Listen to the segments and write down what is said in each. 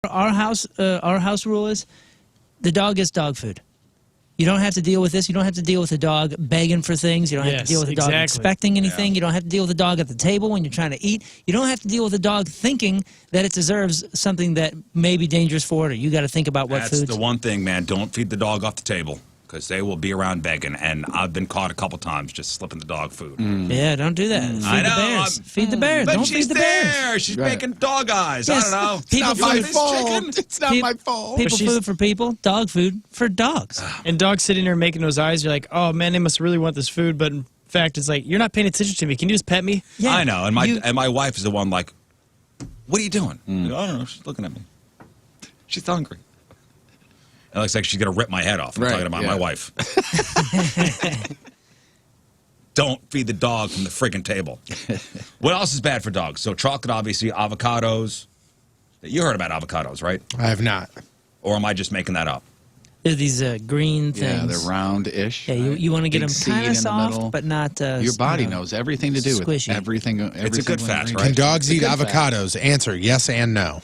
Our house rule is the dog gets dog food. You don't have to deal with this. You don't have to deal with the dog begging for things. You don't have to deal with the dog expecting anything. Yeah. You don't have to deal with the dog at the table when you're trying to eat. You don't have to deal with the dog thinking that it deserves something that may be dangerous for it, or you got to think about what foods. That's the one thing, man. Don't feed the dog off the table, because they will be around begging, and I've been caught a couple times just slipping the dog food. Yeah, don't do that. Feed I know. The bears. Feed the bears. But don't she's feed the there. bears. She's making dog eyes. Yes. I don't know. People it's not food. my fault. It's not my fault. People food for people, dog food for dogs. And dogs sitting there making those eyes, you're like, oh, man, they must really want this food. But in fact, it's like, you're not paying attention to me. Can you just pet me? Yeah. I know. And my wife is the one like, what are you doing? I don't know. She's looking at me. She's hungry. It looks like she's going to rip my head off. I'm talking about my wife. Don't feed the dog from the friggin' table. What else is bad for dogs? So chocolate, obviously, avocados. You heard about avocados, right? I have not. Or am I just making that up? They're these green things. Yeah, they're round-ish. Yeah, you want to get them kind of soft, but not. Your body knows everything to do squishy. with everything. It's a good fat, right? Can dogs eat avocados? Answer yes and no.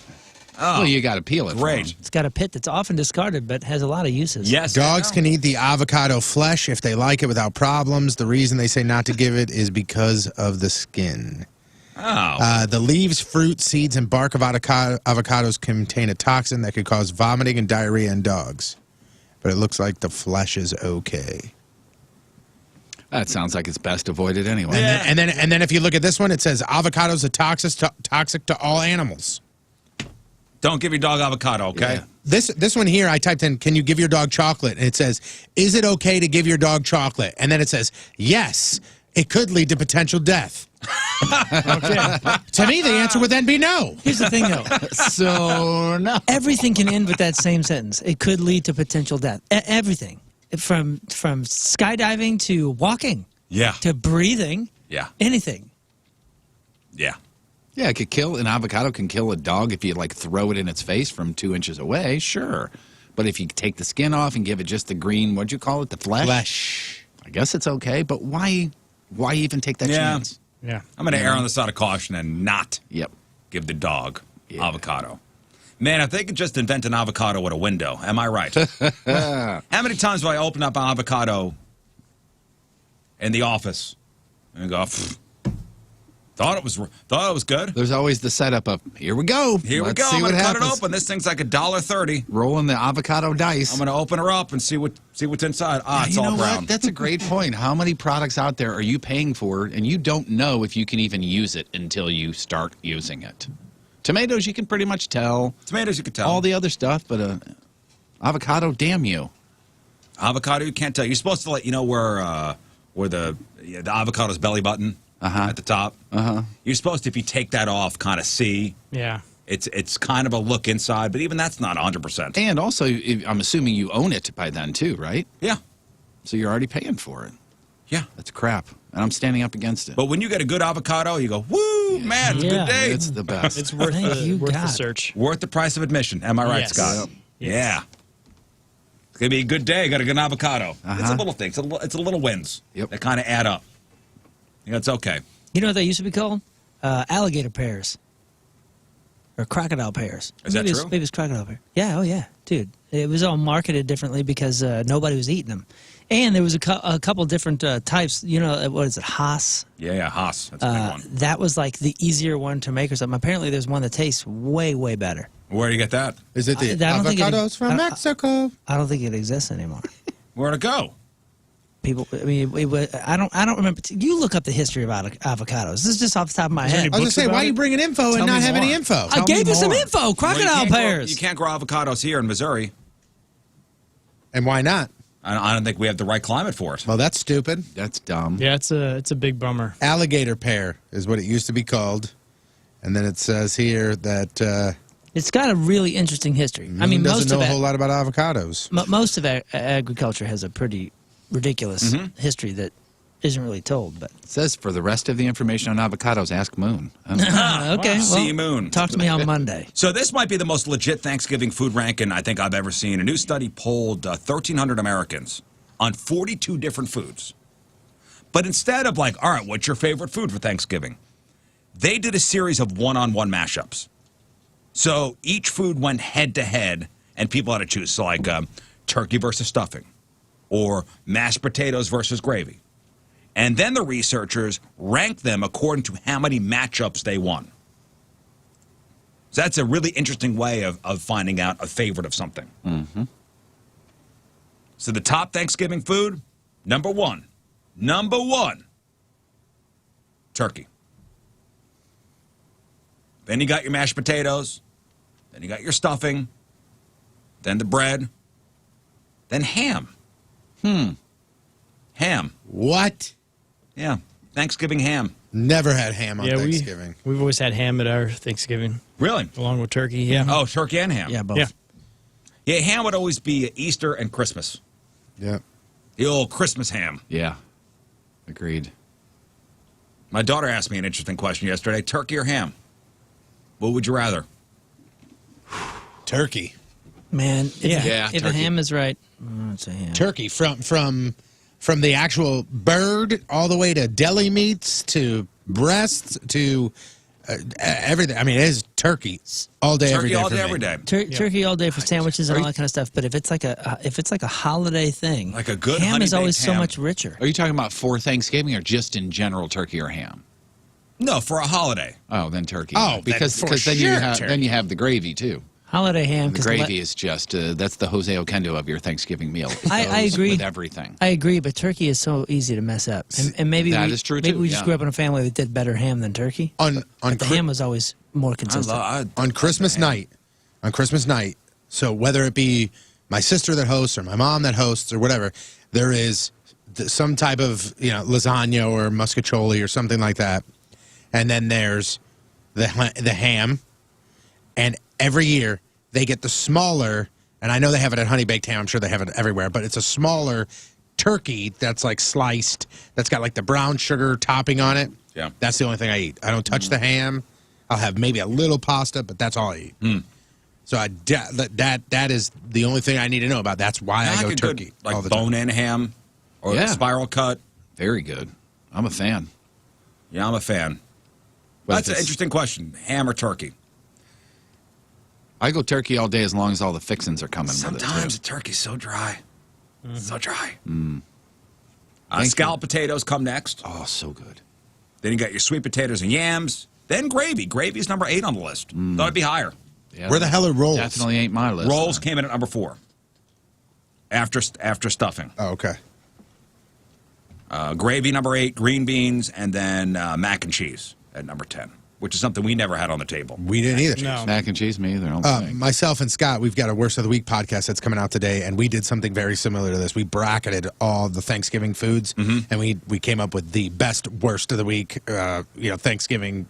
Oh, well, you got to peel it. Great. It's got a pit that's often discarded, but has a lot of uses. Yes. Dogs can eat the avocado flesh if they like it without problems. The reason they say not to give it is because of the skin. Oh. The leaves, fruit, seeds, and bark of avocados contain a toxin that could cause vomiting and diarrhea in dogs. But it looks like the flesh is okay. That sounds like it's best avoided anyway. And then if you look at this one, it says avocados are toxic to all animals. Don't give your dog avocado, okay? Yeah. This one here, I typed in, can you give your dog chocolate? And it says, is it okay to give your dog chocolate? And then it says, yes, it could lead to potential death. Okay. To me, the answer would then be no. Here's the thing, though. So, no. Everything can end with that same sentence. It could lead to potential death. Everything. From skydiving to walking. Yeah. To breathing. Yeah. Anything. Yeah. Yeah, it could kill, an avocado can kill a dog if you, like, throw it in its face from 2 inches away, sure. But if you take the skin off and give it just the green, what'd you call it, the flesh? Flesh. I guess it's okay, but why even take that chance? Yeah. I'm going to err on the side of caution and not Yep. give the dog avocado. Man, if they could just invent an avocado with a window, am I right? How many times have I opened up an avocado in the office and go, thought it was good. There's always the setup of, here we go. Here we Let's go. see I'm what going to cut it happens. open. This thing's like $1.30. Rolling the avocado dice. I'm going to open her up and see what's inside. It's you all know brown. what? That's a great point. How many products out there are you paying for and you don't know if you can even use it until you start using it? Tomatoes, you can pretty much tell. Tomatoes, you can tell. All the other stuff, but avocado, damn you. Avocado, you can't tell. You're supposed to let you know where the avocado's belly button at the top. You're supposed to, if you take that off, kind of see. Yeah. It's kind of a look inside, but even that's not 100%. And also, I'm assuming you own it by then too, right? Yeah. So you're already paying for it. Yeah. That's crap. And I'm standing up against it. But when you get a good avocado, you go, woo, man, it's a good day. It's the best. It's worth the search. Worth the price of admission. Am I right, Yes. Scott? Yes. Yeah. It's going to be a good day. Got a good avocado. It's a little thing. It's a little wins. Yep. That kind of add up. It's okay. You know what they used to be called? Alligator pears. Or crocodile pears. Is that true? Maybe it's crocodile pear. Yeah, oh yeah. Dude, it was all marketed differently because nobody was eating them. And there was a couple different types. You know, what is it, Haas? Yeah, Haas. That's a big one. That was like the easier one to make or something. Apparently there's one that tastes way, way better. Where do you get that? Is it the I don't think avocados from Mexico? I don't think it exists anymore. Where'd it go? People, I mean, I don't remember. You look up the history of avocados. This is just off the top of my head. I was going to say, why are you bringing info and not have any info? I gave you some info. Crocodile pears. You can't grow avocados here in Missouri. And why not? I don't think we have the right climate for it. Well, that's stupid. That's dumb. Yeah, it's a big bummer. Alligator pear is what it used to be called. And then it says here that it's got a really interesting history. I mean, doesn't know a whole lot about avocados. Most of agriculture has a pretty ridiculous history that isn't really told. But It says for the rest of the information on avocados, ask Moon. okay, well, See you, Moon. talk to me on Monday. So this might be the most legit Thanksgiving food ranking I think I've ever seen. A new study polled 1,300 Americans on 42 different foods. But instead of like, all right, what's your favorite food for Thanksgiving? They did a series of one-on-one mashups. So each food went head-to-head, and people had to choose. So like turkey versus stuffing, or mashed potatoes versus gravy. And then the researchers ranked them according to how many matchups they won. So that's a really interesting way of finding out a favorite of something. Mm-hmm. So the top Thanksgiving food, number one, turkey. Then you got your mashed potatoes. Then you got your stuffing. Then the bread. Then ham. Ham. What? Yeah, Thanksgiving ham. Never had ham on Thanksgiving. We've always had ham at our Thanksgiving. Really? Along with turkey, yeah. Oh, turkey and ham. Yeah, both. Yeah. Yeah, ham would always be Easter and Christmas. Yeah. The old Christmas ham. Yeah. Agreed. My daughter asked me an interesting question yesterday. Turkey or ham? What would you rather? Turkey. Man, if a turkey. ham is right, it's a ham. Turkey from the actual bird all the way to deli meats to breasts to everything. I mean, it is turkey all day, every Turkey day. all for day, me. every day. Turkey all day for sandwiches and all that kind of stuff. But if it's like a holiday thing, Like a good ham is honey-baked always so ham. much richer. Are you talking about for Thanksgiving or just in general turkey or ham? No, for a holiday. Oh, then turkey. Oh, because then for then sure then you have the gravy too. Holiday ham. The 'cause gravy is just that's the Jose Oquendo of your Thanksgiving meal. It I goes agree with everything. I agree, but turkey is so easy to mess up. And maybe That we, is true, maybe too, we just yeah. grew up in a family that did better ham than turkey. On But the ham was always more consistent. on Christmas night, so whether it be my sister that hosts or my mom that hosts or whatever, there is some type of lasagna or muscatoli or something like that, and then there's the ham, and every year they get the smaller, and I know they have it at Honey Baked Ham. I'm sure they have it everywhere, but it's a smaller turkey that's like sliced, that's got like the brown sugar topping on it. Yeah. That's the only thing I eat. I don't touch the ham. I'll have maybe a little pasta, but that's all I eat. So that is the only thing I need to know about. That's why I go like a turkey. good, like all the time. bone-in ham or Yeah. spiral cut. Very good. I'm a fan. Yeah, I'm a fan. But That's if an it's- interesting question. Ham or turkey? I go turkey all day as long as all the fixins are coming with it. Sometimes too. the turkey's so dry. So dry. Thank Scalloped potatoes come next. Oh, so good. Then you got your sweet potatoes and yams. Then gravy. Gravy is number 8 on the list. Thought it'd be higher. Yeah, Where the hell are rolls? Definitely ain't my list. Rolls came in at number 4. After stuffing. Oh, okay. Gravy, number 8. Green beans. And then mac and cheese at number 10. Which is something we never had on the table. We didn't either. No. Mac and cheese, me either. I don't think. Myself and Scott, we've got a Worst of the Week podcast that's coming out today, and we did something very similar to this. We bracketed all the Thanksgiving foods, and we came up with the best Worst of the Week, Thanksgiving,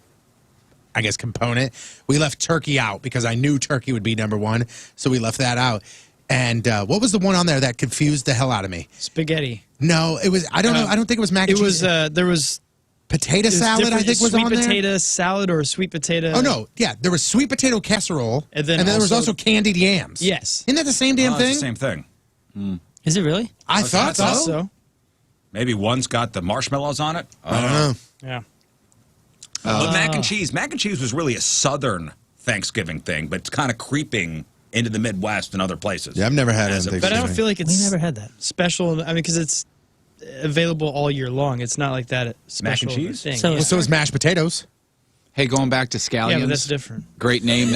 I guess, component. We left turkey out because I knew turkey would be number 1, so we left that out. And what was the one on there that confused the hell out of me? Spaghetti. No, it was. I don't know. I don't think it was mac and It cheese. was there was potato salad. I different- think was on there. sweet potato salad or sweet potato. Oh no, yeah, there was sweet potato casserole, And then there was also- also candied yams. Yes. Isn't that the same damn Oh, it's thing? the same thing. Is it really? I thought I thought so. so. Maybe one's got the marshmallows on it. I don't know. Yeah. But mac and cheese was really a Southern Thanksgiving thing, but it's kind of creeping into the Midwest and other places. Yeah, I've never had it. As on a- But I don't Thanksgiving. feel like We it's never had that. special. I mean, because it's available all year long. It's not like that special Mac and cheese? thing. So- yeah. So is mashed potatoes. Hey, going back to scallions. Yeah, but that's different. Great name,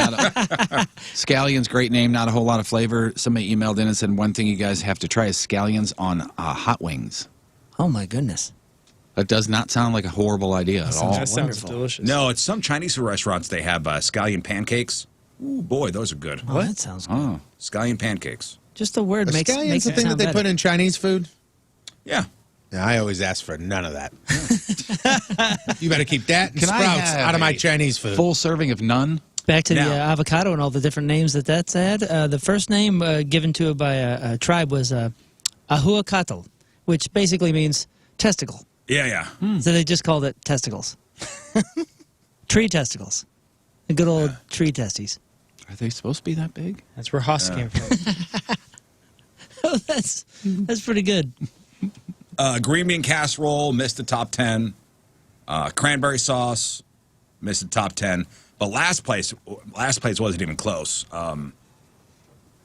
scallions. Great name, not a whole lot of flavor. Somebody emailed in and said one thing you guys have to try is scallions on hot wings. Oh my goodness. That does not sound like a horrible idea at all. That sounds wonderful. delicious. No, it's some Chinese restaurants. They have scallion pancakes. Ooh, boy, those are good. Oh, that sounds good. Oh, Scallion pancakes. Just the word A makes scallion's the it thing that sound they better. put in Chinese food. Yeah. Yeah, I always ask for none of that. You better keep that and Can I sprouts have out of my a Chinese food. full serving of none. Back to the Now- avocado and all the different names that's had. The first name given to it by a tribe was Ahuacatl, which basically means testicle. Yeah, yeah. So they just called it testicles. Tree testicles. The good old tree testes. Are they supposed to be that big? That's where Haas came from. Oh, that's pretty good. Green bean casserole missed the top 10. Cranberry sauce missed the top 10. But last place wasn't even close.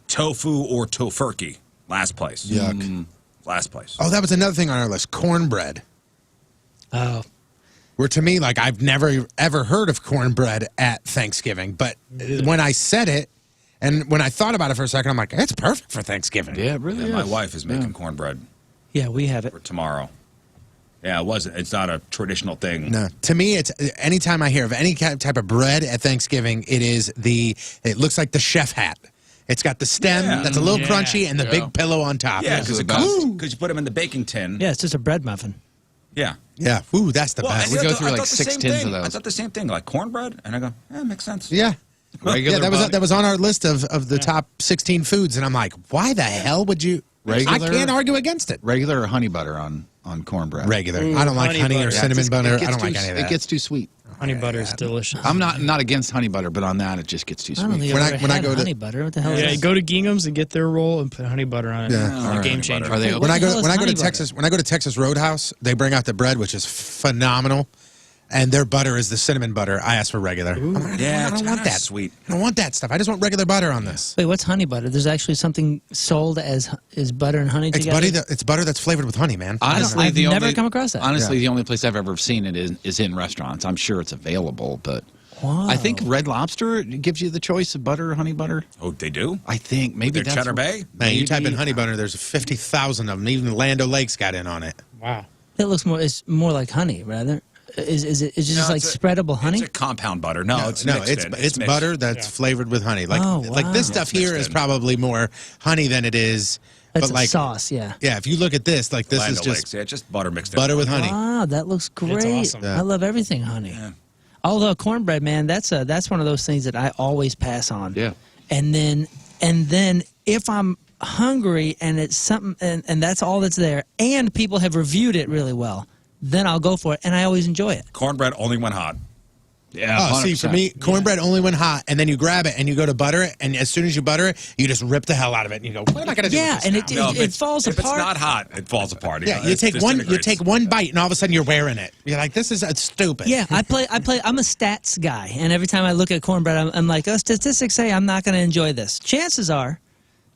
Tofu or tofurkey, last place. Yuck. Last place. Oh, that was another thing on our list. Cornbread. Oh. Where to me, like, I've never, ever heard of cornbread at Thanksgiving. But when I said it, and when I thought about it for a second, I'm like, it's perfect for Thanksgiving. Yeah, it really is. My wife is making cornbread Yeah, we have it. for tomorrow. Yeah, it's not a traditional thing. No, to me, it's anytime I hear of any type of bread at Thanksgiving, it looks like the chef hat. It's got the stem that's a little crunchy and the big pillow on top. Yeah, because you put them in the baking tin. Yeah, it's just a bread muffin. Yeah. Yeah. Ooh, that's the best. We go through like 6 tins of those. I thought the same thing, like cornbread, and I go, makes sense. Yeah. Regular that was on our list of the top 16 foods, and I'm like, why the hell would you? I can't argue against it. Regular or honey butter on cornbread? Regular. I don't like honey or cinnamon butter. I don't like any of that. It gets too sweet. Honey butter is delicious. I'm not against honey butter, but on that, it just gets too I don't sweet. think I've ever had honey butter. What the hell is Yeah, that? you go to Gingham's and get their roll and put honey butter on it. Yeah. Game changer. Are they When I go to honey butter? Texas, when I go to Texas Roadhouse, they bring out the bread, which is phenomenal, and their butter is the cinnamon butter. I ask for regular. I'm like, Yeah, I don't want that. sweet. I don't want that stuff. I just want regular butter on this. Wait, what's honey butter? There's actually something sold as butter and honey It's together? it's butter that's flavored with honey, man. Honestly, I've never come across that. Honestly, the only place I've ever seen it is in restaurants. I'm sure it's available, but Wow. I think Red Lobster gives you the choice of butter or honey butter. Oh, they do? I think maybe Their that's Cheddar Bay? Man, you type in honey butter, there's 50,000 of them. Even Land O'Lakes got in on it. Wow. It looks it's more like honey, rather. Is it just No, like spreadable honey? It's a compound butter. No, it's mixed in. It's mixed. butter that's flavored with honey. Like Oh, like this wow. stuff here Mixed is in. probably more honey than it is. That's but a like sauce, yeah. Yeah, if you look at this, like this Land is O'Lakes. just Yeah, it's just butter mixed butter in. with honey. Wow, that looks great. awesome. Yeah. I love everything honey. Yeah. Although cornbread, man, that's one of those things that I always pass on. Yeah. And then if I'm hungry and it's something and that's all that's there and people have reviewed it really well, then I'll go for it and I always enjoy it. Cornbread only when hot. Yeah. Oh, see, for 100%. me, cornbread only when hot, and then you grab it and you go to butter it, and as soon as you butter it, you just rip the hell out of it, and you go, "What am I gonna do?" Yeah, with and this it now? it falls if apart. it's not hot, it falls apart. Yeah, know, you it take one disintegrates. bite, and all of a sudden you're wearing it. You're like, "This is stupid." Yeah, I'm a stats guy, and every time I look at cornbread, I'm like, oh, statistics say I'm not going to enjoy this. Chances are,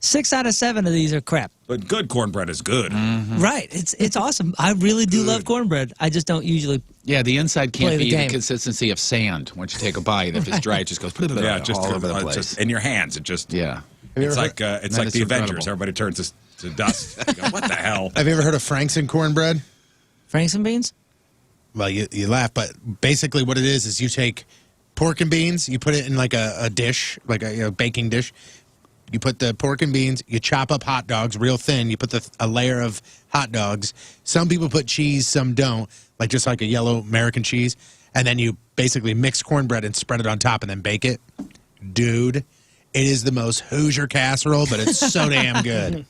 6 out of 7 of these are crap. But good cornbread is good. Right? It's awesome. I really do love cornbread. I just don't usually. Yeah, the inside can't Play the be game. the consistency of sand. Once you take a bite, if it's dry, it just goes Yeah, just all over the it's place. just in your hands. It just Yeah. It's like the is Avengers. incredible. Everybody turns to dust. You go, what the hell? Have you ever heard of Franks and cornbread? Franks and beans? Well, you laugh, but basically what it is you take pork and beans, you put it in like a dish, like a baking dish. You put the pork and beans, you chop up hot dogs real thin, you put a layer of hot dogs. Some people put cheese, some don't, like just like a yellow American cheese. And then you basically mix cornbread and spread it on top and then bake it. Dude, it is the most Hoosier casserole, but it's so damn good.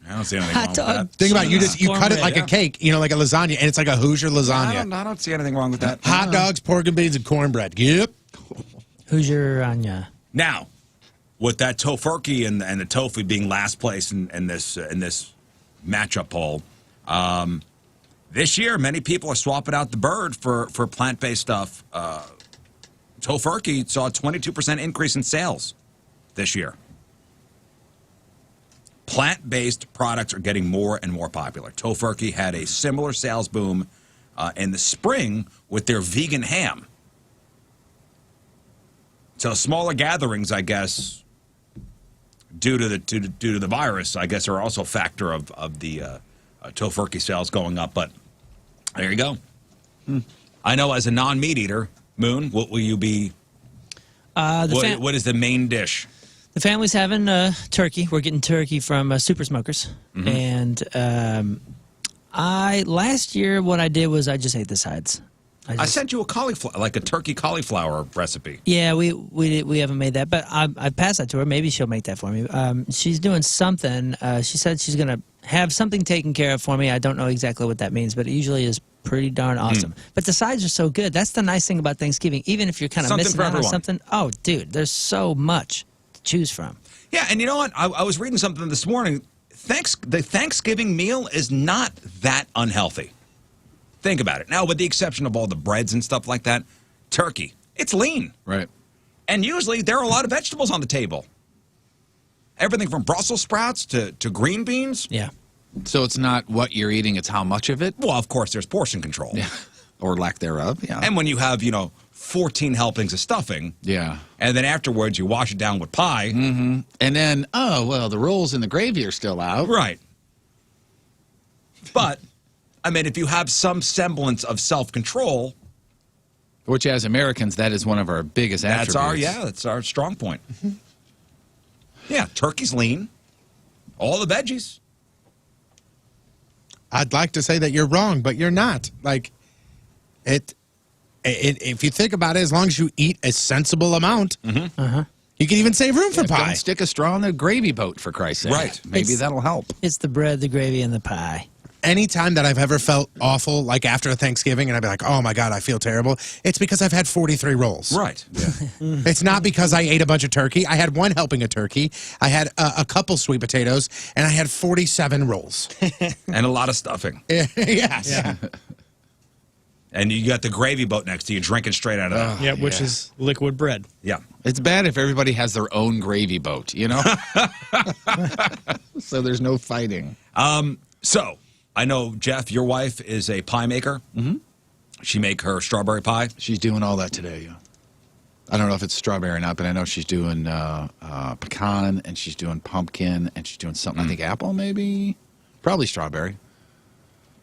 I don't see anything Hot wrong with dog. that. Think about it, you cut it Cornbread, like a cake, like a lasagna, and it's like a Hoosier lasagna. I don't see anything wrong with that. Hot dogs, pork and beans, and cornbread. Yep. Hoosier Anya. Now, with that tofurkey and the tofu being last place in this matchup poll, this year many people are swapping out the bird for plant-based stuff. Tofurkey saw a 22% increase in sales this year. Plant-based products are getting more and more popular. Tofurkey had a similar sales boom in the spring with their vegan ham. So smaller gatherings, I guess, due to the virus, I guess, are also a factor of the tofurkey sales going up. But there you go. I know as a non-meat eater, Moon, what will you be? What is the main dish? The family's having turkey. We're getting turkey from Super Smokers. And last year what I did was I just ate the sides. I sent you a cauliflower, like a turkey cauliflower recipe. Yeah, we haven't made that, but I passed that to her. Maybe she'll make that for me. She's doing something. She said she's going to have something taken care of for me. I don't know exactly what that means, but it usually is pretty darn awesome. But the sides are so good. That's the nice thing about Thanksgiving. Even if you're kind of missing out on something, oh, dude, there's so much to choose from. Yeah, and you know what? I was reading something this morning. The Thanksgiving meal is not that unhealthy. Think about it. Now, with the exception of all the breads and stuff like that, turkey, it's lean. Right. And usually there are a lot of vegetables on the table. Everything from Brussels sprouts to green beans. Yeah. So it's not what you're eating, it's how much of it? Well, of course, there's portion control. Yeah. Or lack thereof, yeah. And when you have, 14 helpings of stuffing. Yeah. And then afterwards you wash it down with pie. Mm-hmm. And then, the rolls and the gravy are still out. Right. But, if you have some semblance of self-control. Which, as Americans, that is one of our biggest attributes. That's our strong point. Yeah, turkey's lean. All the veggies. I'd like to say that you're wrong, but you're not. Like, if you think about it, as long as you eat a sensible amount, you can even save room for pie. Don't stick a straw in the gravy boat, for Christ's sake. Right. Maybe that'll help. It's the bread, the gravy, and the pie. Anytime that I've ever felt awful, like after a Thanksgiving, and I'd be like, oh my God, I feel terrible, it's because I've had 43 rolls. Right. Yeah. It's not because I ate a bunch of turkey. I had one helping of turkey. I had a couple sweet potatoes, and I had 47 rolls. And a lot of stuffing. Yes. Yeah. And you got the gravy boat next to you drinking straight out of that. Yeah, which is liquid bread. Yeah. It's bad if everybody has their own gravy boat, So there's no fighting. So, I know, Jeff, your wife is a pie maker. Mm-hmm. She make her strawberry pie. She's doing all that today, yeah. I don't know if it's strawberry or not, but I know she's doing pecan, and she's doing pumpkin, and she's doing something, I think apple maybe? Probably strawberry.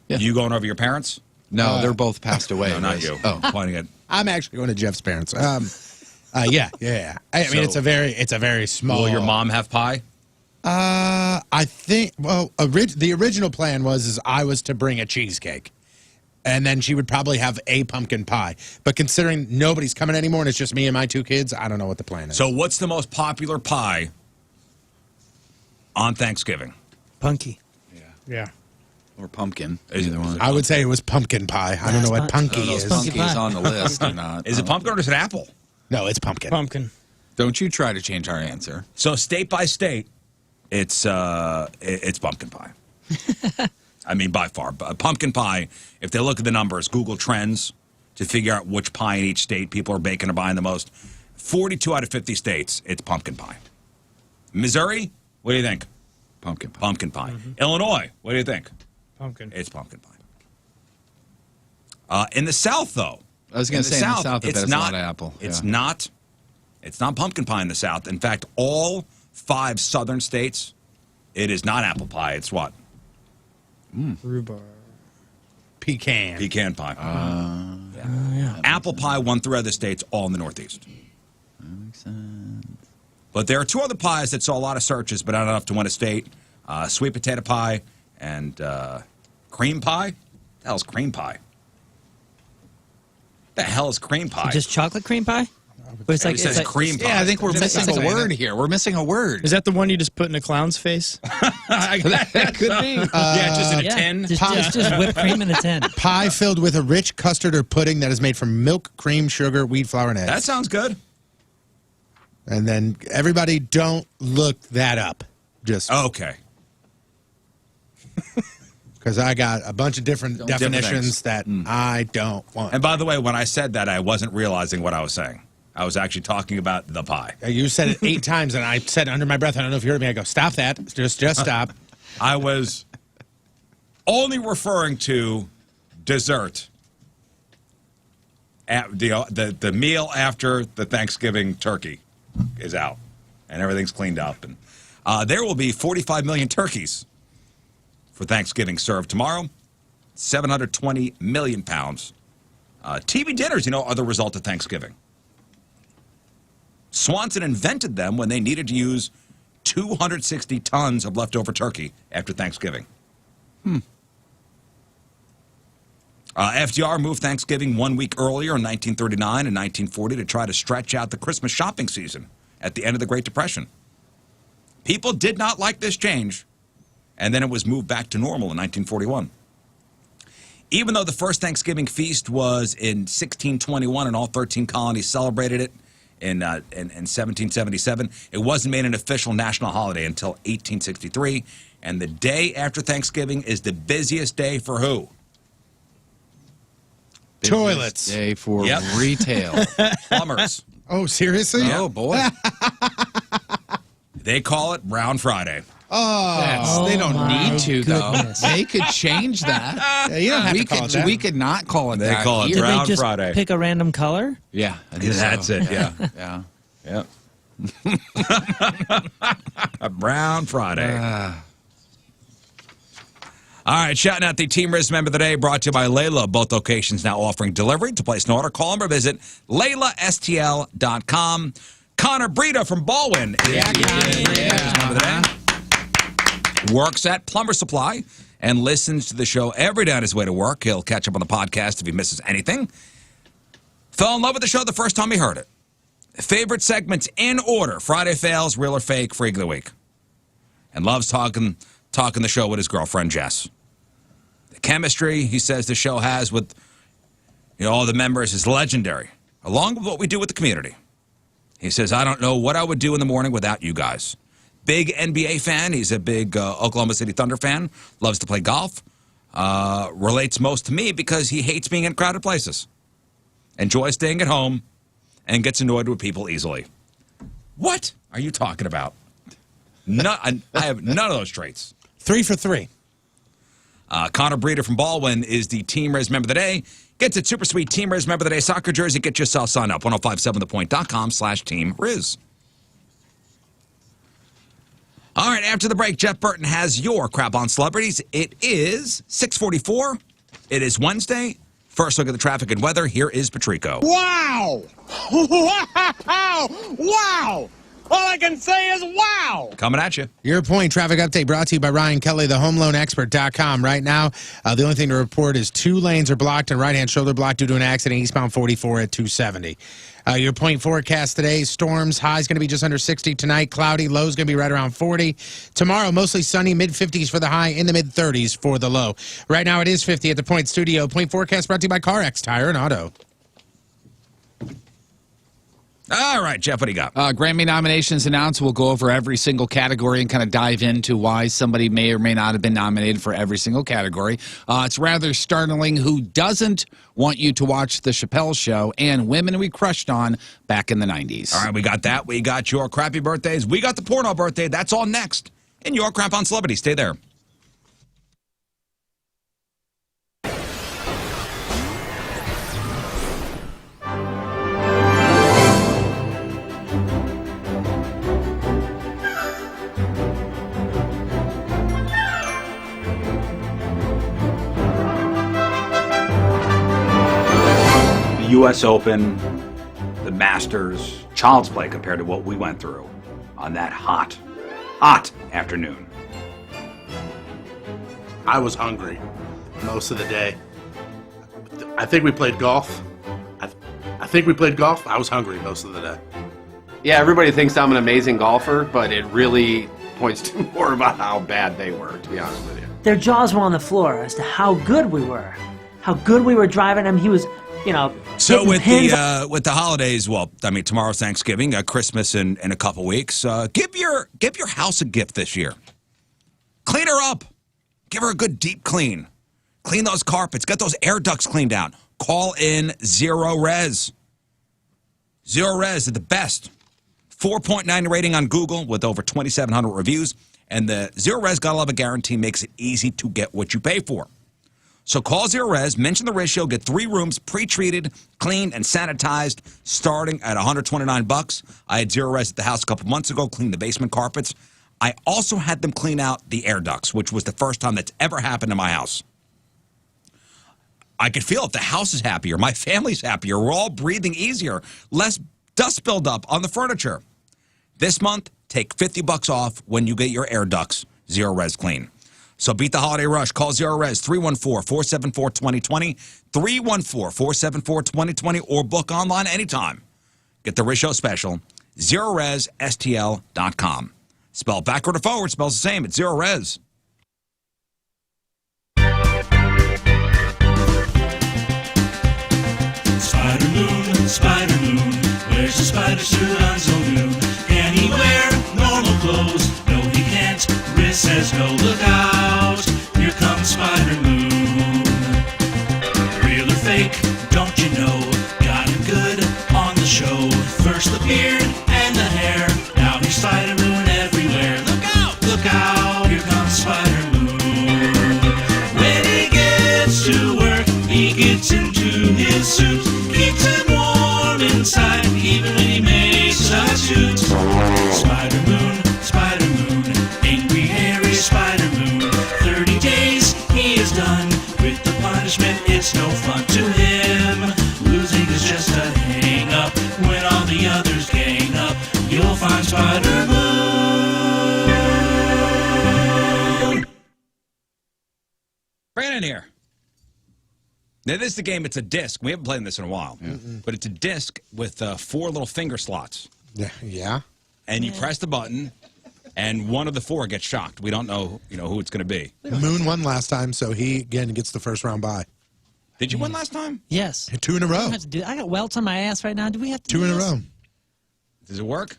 Yeah. You going over your parents? No, they're both passed away. No, not you. Oh. Pointing at... I'm actually going to Jeff's parents. Yeah. I mean, it's a very small. Will your mom have pie? I think. Well, the original plan was I was to bring a cheesecake, and then she would probably have a pumpkin pie. But considering nobody's coming anymore and it's just me and my two kids, I don't know what the plan is. So, what's the most popular pie on Thanksgiving? Punky. Yeah. Or pumpkin. Either one. I would say it was pumpkin pie. I don't know what punky is. Punky is on the list or not. Is it pumpkin or is it apple? No, it's pumpkin. Pumpkin. Don't you try to change our answer. So, state by state, it's pumpkin pie. I mean, by far. But pumpkin pie, if they look at the numbers, Google Trends, to figure out which pie in each state people are baking or buying the most, 42 out of 50 states, it's pumpkin pie. Missouri, what do you think? Pumpkin pie. Pumpkin pie. Illinois, what do you think? Pumpkin. It's pumpkin pie. In the South, though. I was going to say, in the South, I bet it's not apple. It's not pumpkin pie in the South. In fact, all 5 southern states, it is not apple pie. It's what? Rhubarb. Pecan. Pecan pie. Yeah. Apple pie won 3 other states, all in the Northeast. That makes sense. But there are 2 other pies that saw a lot of searches, but not enough to win a state. Sweet potato pie and cream pie. The hell's cream pie? The hell is cream pie? Just chocolate cream pie? But it's It says cream pie. Yeah, I think we're missing a saying word here. We're missing a word. Is that the one you just put in a clown's face? That could be. Just in a tin. Just whipped cream in a tin. Pie filled with a rich custard or pudding that is made from milk, cream, sugar, wheat flour, and eggs. That sounds good. And then everybody don't look that up. Just Okay. because I got a bunch of different definitions things. that I don't want. And by the way, when I said that, I wasn't realizing what I was saying. I was actually talking about the pie. You said it 8 times, and I said under my breath, I don't know if you heard me, I go, stop that. Just stop. I was only referring to dessert. The meal after the Thanksgiving turkey is out, and everything's cleaned up. And there will be 45 million turkeys for Thanksgiving served tomorrow. 720 million pounds. TV dinners, are the result of Thanksgiving. Swanson invented them when they needed to use 260 tons of leftover turkey after Thanksgiving. FDR moved Thanksgiving 1 week earlier in 1939 and 1940 to try to stretch out the Christmas shopping season at the end of the Great Depression. People did not like this change, and then it was moved back to normal in 1941. Even though the first Thanksgiving feast was in 1621 and all 13 colonies celebrated it in 1777, it wasn't made an official national holiday until 1863, and the day after Thanksgiving is the busiest day for who? Toilets. Day for retail. Plumbers. Oh, seriously? Oh, boy. They call it Brown Friday. They don't need to, goodness. though. They could change that. Yeah, you don't have to call it that. We could not call it They that. call it here. Did Brown they just Friday. pick a random color? Yeah. I think That's so. it, yeah. Yeah. A Brown Friday. All right, shouting out the Team Riz member of the day, brought to you by Layla. Both locations now offering delivery. To place an order, call them or visit LaylaSTL.com. Connor Brita from Baldwin is the member of the day. Works at Plumber Supply and listens to the show every day on his way to work. He'll catch up on the podcast if he misses anything. Fell in love with the show the first time he heard it. Favorite segments in order: Friday Fails, Real or Fake, Freak of the Week. And loves talking the show with his girlfriend, Jess. The chemistry he says the show has with all the members is legendary, along with what we do with the community. He says, I don't know what I would do in the morning without you guys. Big NBA fan. He's a big Oklahoma City Thunder fan. Loves to play golf. Relates most to me because he hates being in crowded places. Enjoys staying at home and gets annoyed with people easily. What are you talking about? I have none of those traits. 3 for 3. Connor Breeder from Baldwin is the Team Riz member of the day. Gets it super sweet Team Riz member of the day soccer jersey. Get yourself signed up. 1057thepoint.com/Team Riz. All right, after the break, Jeff Burton has your crap on celebrities. It is 6:44. It is Wednesday. First look at the traffic and weather. Here is Patrico. Wow! Wow! Wow! All I can say is wow! Coming at you. Your Point traffic update brought to you by Ryan Kelly, thehomeloanexpert.com. Right now, the only thing to report is 2 lanes are blocked and right-hand shoulder blocked due to an accident eastbound 44 at 270. Your Point forecast today: storms, high's going to be just under 60 tonight, cloudy, low's going to be right around 40. Tomorrow, mostly sunny, mid-50s for the high, in the mid-30s for the low. Right now, it is 50 at the Point studio. Point forecast brought to you by CarX Tire and Auto. All right, Jeff, what do you got? Grammy nominations announced. We'll go over every single category and kind of dive into why somebody may or may not have been nominated for every single category. It's rather startling who doesn't want you to watch The Chappelle Show and women we crushed on back in the 90s. All right, we got that. We got your crappy birthdays. We got the porno birthday. That's all next. And your crap on celebrity. Stay there. U.S. Open, the Masters, child's play compared to what we went through on that hot afternoon. I was hungry most of the day. I think we played golf. I think we played golf. I was hungry most of the day. Yeah, everybody thinks I'm an amazing golfer, but it really points to more about how bad they were, to be honest with you. Their jaws were on the floor as to how good we were. How good we were driving him. He was, So with pins. the holidays, well, I mean, tomorrow's Thanksgiving, Christmas in a couple weeks. Give your house a gift this year. Clean her up. Give her a good deep clean. Clean those carpets. Get those air ducts cleaned out. Call in Zero Res. Zero Res is the best. 4.9 rating on Google with over 2,700 reviews. And the Zero Res Gotta Love It guarantee makes it easy to get what you pay for. So call Zero Res, mention the Riz Show, get 3 rooms pre-treated, cleaned, and sanitized, starting at $129. I had Zero Res at the house a couple months ago, cleaned the basement carpets. I also had them clean out the air ducts, which was the first time that's ever happened in my house. I could feel if the house is happier, my family's happier, we're all breathing easier, less dust buildup on the furniture. This month, take $50 off when you get your air ducts Zero Res clean. So beat the holiday rush. Call Zero Res 314-474-2020, 314-474-2020, or book online anytime. Get the Riz Show special, ZeroResSTL.com. Spell backward or forward, spells the same. It's Zero Res. Spider Moon, wears a spider suit on so new. Can he wear normal clothes? No, he can't. Riz says no, look out. Here comes Spider Moon. Real or fake, don't here. Now, this is the game. It's a disc. We haven't played this in a while. But it's a disc with 4 little finger slots. Yeah. And you press the button, and one of the 4 gets shocked. We don't know, who it's going to be. Moon won last time, so he, again, gets the first round bye. Did you win last time? Yes. 2 in a row. I got welts on my ass right now. Do we have to 2 in a row. Does it work?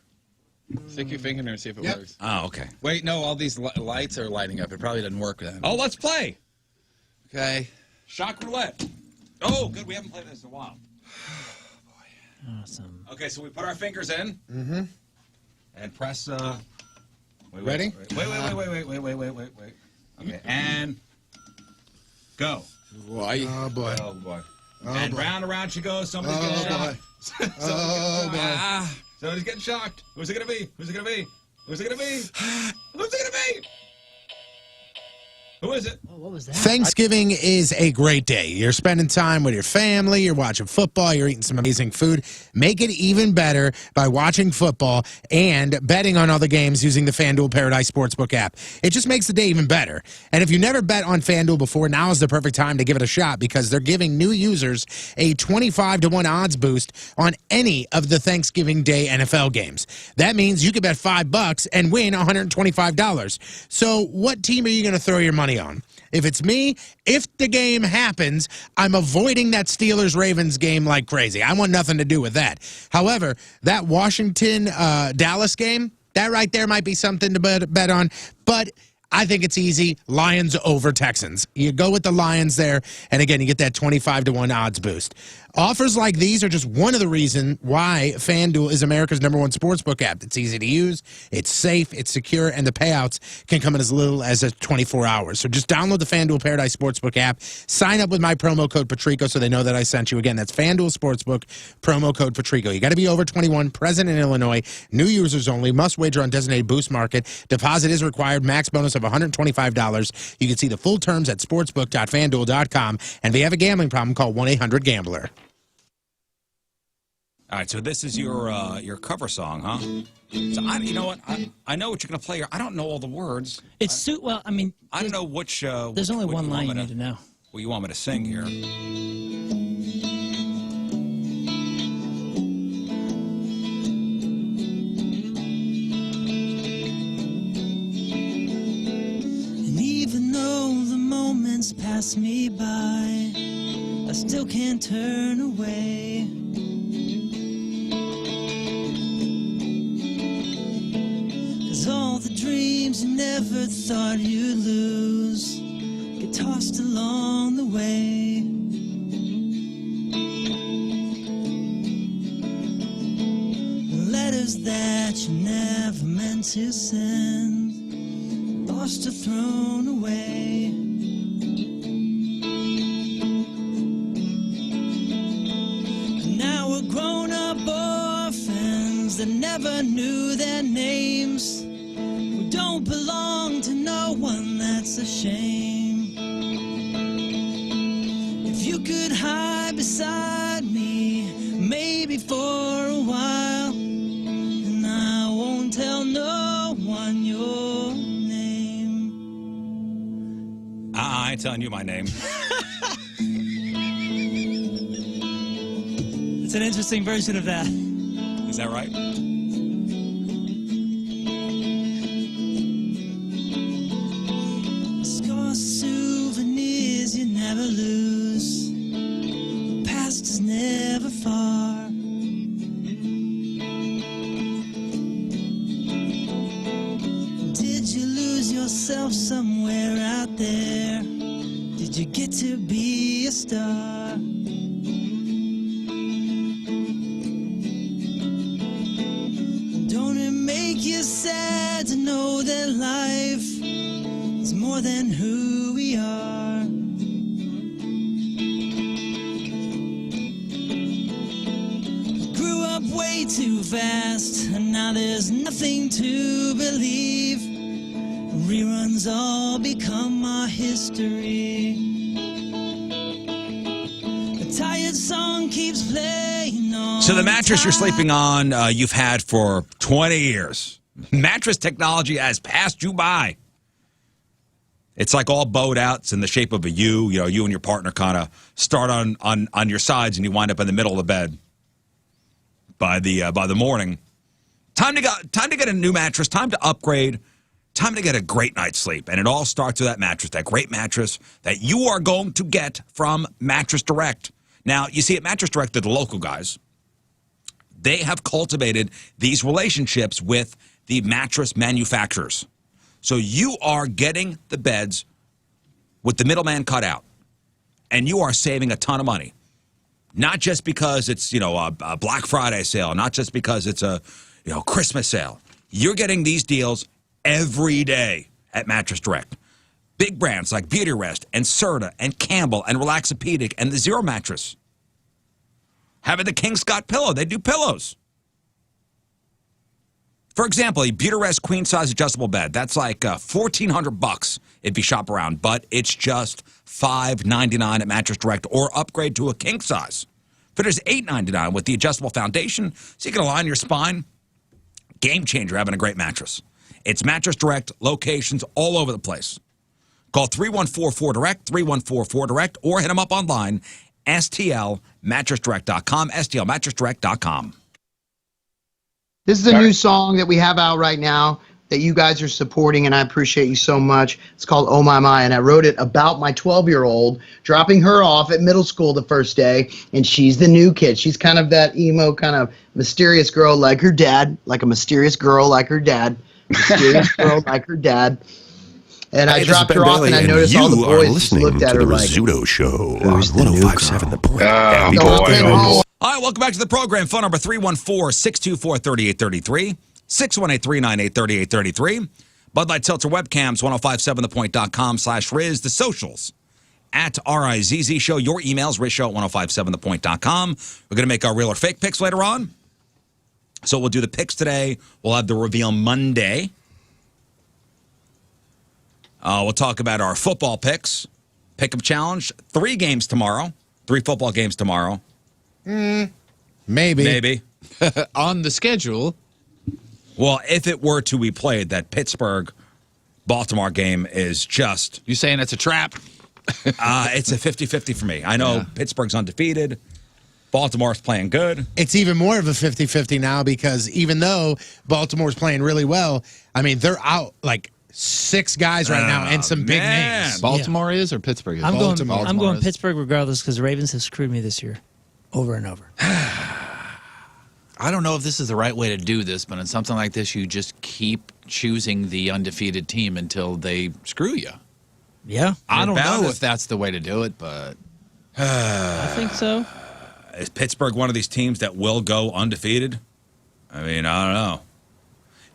Stick your finger in there and see if it works. Oh, okay. Wait, no, all these lights are lighting up. It probably doesn't work then. Oh, let's play. Okay. Shock roulette. Oh, good. We haven't played this in a while. Awesome. Okay, so we put our fingers in. And press. Ready? Wait. Okay, and go. Boy. Oh, boy. Oh, boy. Oh, and boy. round and round she goes. Somebody's getting shocked. Oh, boy. Somebody's getting shocked. Who's it going to be? Who's it going to be? Who's it going to be? Who's it going to be? Who is it? Oh, what was that? Thanksgiving is a great day. You're spending time with your family, you're watching football, you're eating some amazing food. Make it even better by watching football and betting on all the games using the FanDuel Paradise Sportsbook app. It just makes the day even better. And if you never bet on FanDuel before, now is the perfect time to give it a shot because they're giving new users a 25-1 odds boost on any of the Thanksgiving Day NFL games. That means you could bet $5 and win $125. So what team are you going to throw your money on? If it's me, if the game happens, I'm avoiding that Steelers-Ravens game like crazy. I want nothing to do with that. However, that Washington-Dallas game, that right there might be something to bet on, but I think it's easy. Lions over Texans. You go with the Lions there, and again, you get that 25-1 odds boost. Offers like these are just one of the reasons why FanDuel is America's #1 sportsbook app. It's easy to use, it's safe, it's secure, and the payouts can come in as little as 24 hours. So just download the FanDuel Paradise Sportsbook app, sign up with my promo code Patrico so they know that I sent you. Again, that's FanDuel Sportsbook, promo code Patrico. You got to be over 21, present in Illinois, new users only, must wager on designated boost market. Deposit is required, max bonus of $125. You can see the full terms at sportsbook.fanduel.com. And if you have a gambling problem, call 1-800-GAMBLER. All right, so this is your cover song, huh? So you know what? I know what you're going to play here. I don't know all the words. Well, I mean, I don't know which. There's only one line you need to know. Well, you want me to sing here? And even though the moments pass me by, I still can't turn away. 'Cause all the dreams you never thought you'd lose get tossed along the way. Letters that you never meant to send, lost or thrown away. Now we're grown-up orphans that never knew their names. We don't belong to no one, that's a shame. If you could hide beside me, maybe for a while, and I won't tell no one your name. I ain't telling you my name. It's an interesting version of that. Is that right? Scars, souvenirs you never lose. Past is never far. Did you lose yourself somewhere out there? Did you get to be a star? Don't it make you sad to know that life is more than who we are? Grew up way too fast, and now there's nothing to believe. Reruns all become our history. A tired song keeps playing on. So the mattress you're sleeping on, you've had for 20 years. Mattress technology has passed you by. It's like all bowed out. It's in the shape of a U. You know, you and your partner kind of start on your sides, and you wind up in the middle of the bed by the morning. Time to get a new mattress. Time to upgrade. Time to get a great night's sleep. And it all starts with that mattress, that great mattress that you are going to get from Mattress Direct. Now, you see, at Mattress Direct, they're the local guys. They have cultivated these relationships with the mattress manufacturers. So you are getting the beds with the middleman cut out, and you are saving a ton of money. Not just because it's, you know, a Black Friday sale, not just because it's a, you know, Christmas sale. You're getting these deals every day at Mattress Direct. Big brands like Beauty Rest and Serta and Campbell and Relaxopedic and the Zero Mattress. Having the King Scott pillow, they do pillows. For example, a Beauty Rest queen size adjustable bed. That's like $1,400 if you shop around, but it's just $5.99 at Mattress Direct, or upgrade to a king size. But it's $8.99 with the adjustable foundation, so you can align your spine. Game changer, having a great mattress. It's Mattress Direct, locations all over the place. Call 314-4DIRECT, 314-4DIRECT, or hit them up online, stlmattressdirect.com, stlmattressdirect.com. This is a new song that we have out right now that you guys are supporting, and I appreciate you so much. It's called Oh My My, and I wrote it about my 12-year-old, dropping her off at middle school the first day, and she's the new kid. She's kind of that emo, kind of mysterious girl like her dad, like a mysterious girl like her dad, mysterious girl like her dad. And I dropped her off, and I noticed all the boys just looked at her like, Rizzuto Show on 105.7 The Point. All right, welcome back to the program. Phone number 314-624-3833, 618-398-3833. Bud Light Seltzer webcams, 1057thepoint.com/Riz. The socials, at RIZZ Show. Your emails, RizShow at 1057thepoint.com. We're going to make our real or fake picks later on. So we'll do the picks today. We'll have the reveal Monday. We'll talk about our football picks. Pick-up challenge. 3 games tomorrow. 3 football games tomorrow. Maybe. On the schedule. Well, if it were to be played, that Pittsburgh-Baltimore game is just... You saying it's a trap? It's a 50-50 for me. I know Pittsburgh's undefeated. Baltimore's playing good. It's even more of a 50-50 now, because even though Baltimore's playing really well, I mean, they're out like 6 guys right now and some big names. Baltimore is, or Pittsburgh is? I'm going Pittsburgh regardless, because the Ravens have screwed me this year over and over. I don't know if this is the right way to do this, but in something like this, you just keep choosing the undefeated team until they screw you. Yeah. I don't know if that's the way to do it, but... I think so. Is Pittsburgh one of these teams that will go undefeated? I mean, I don't know.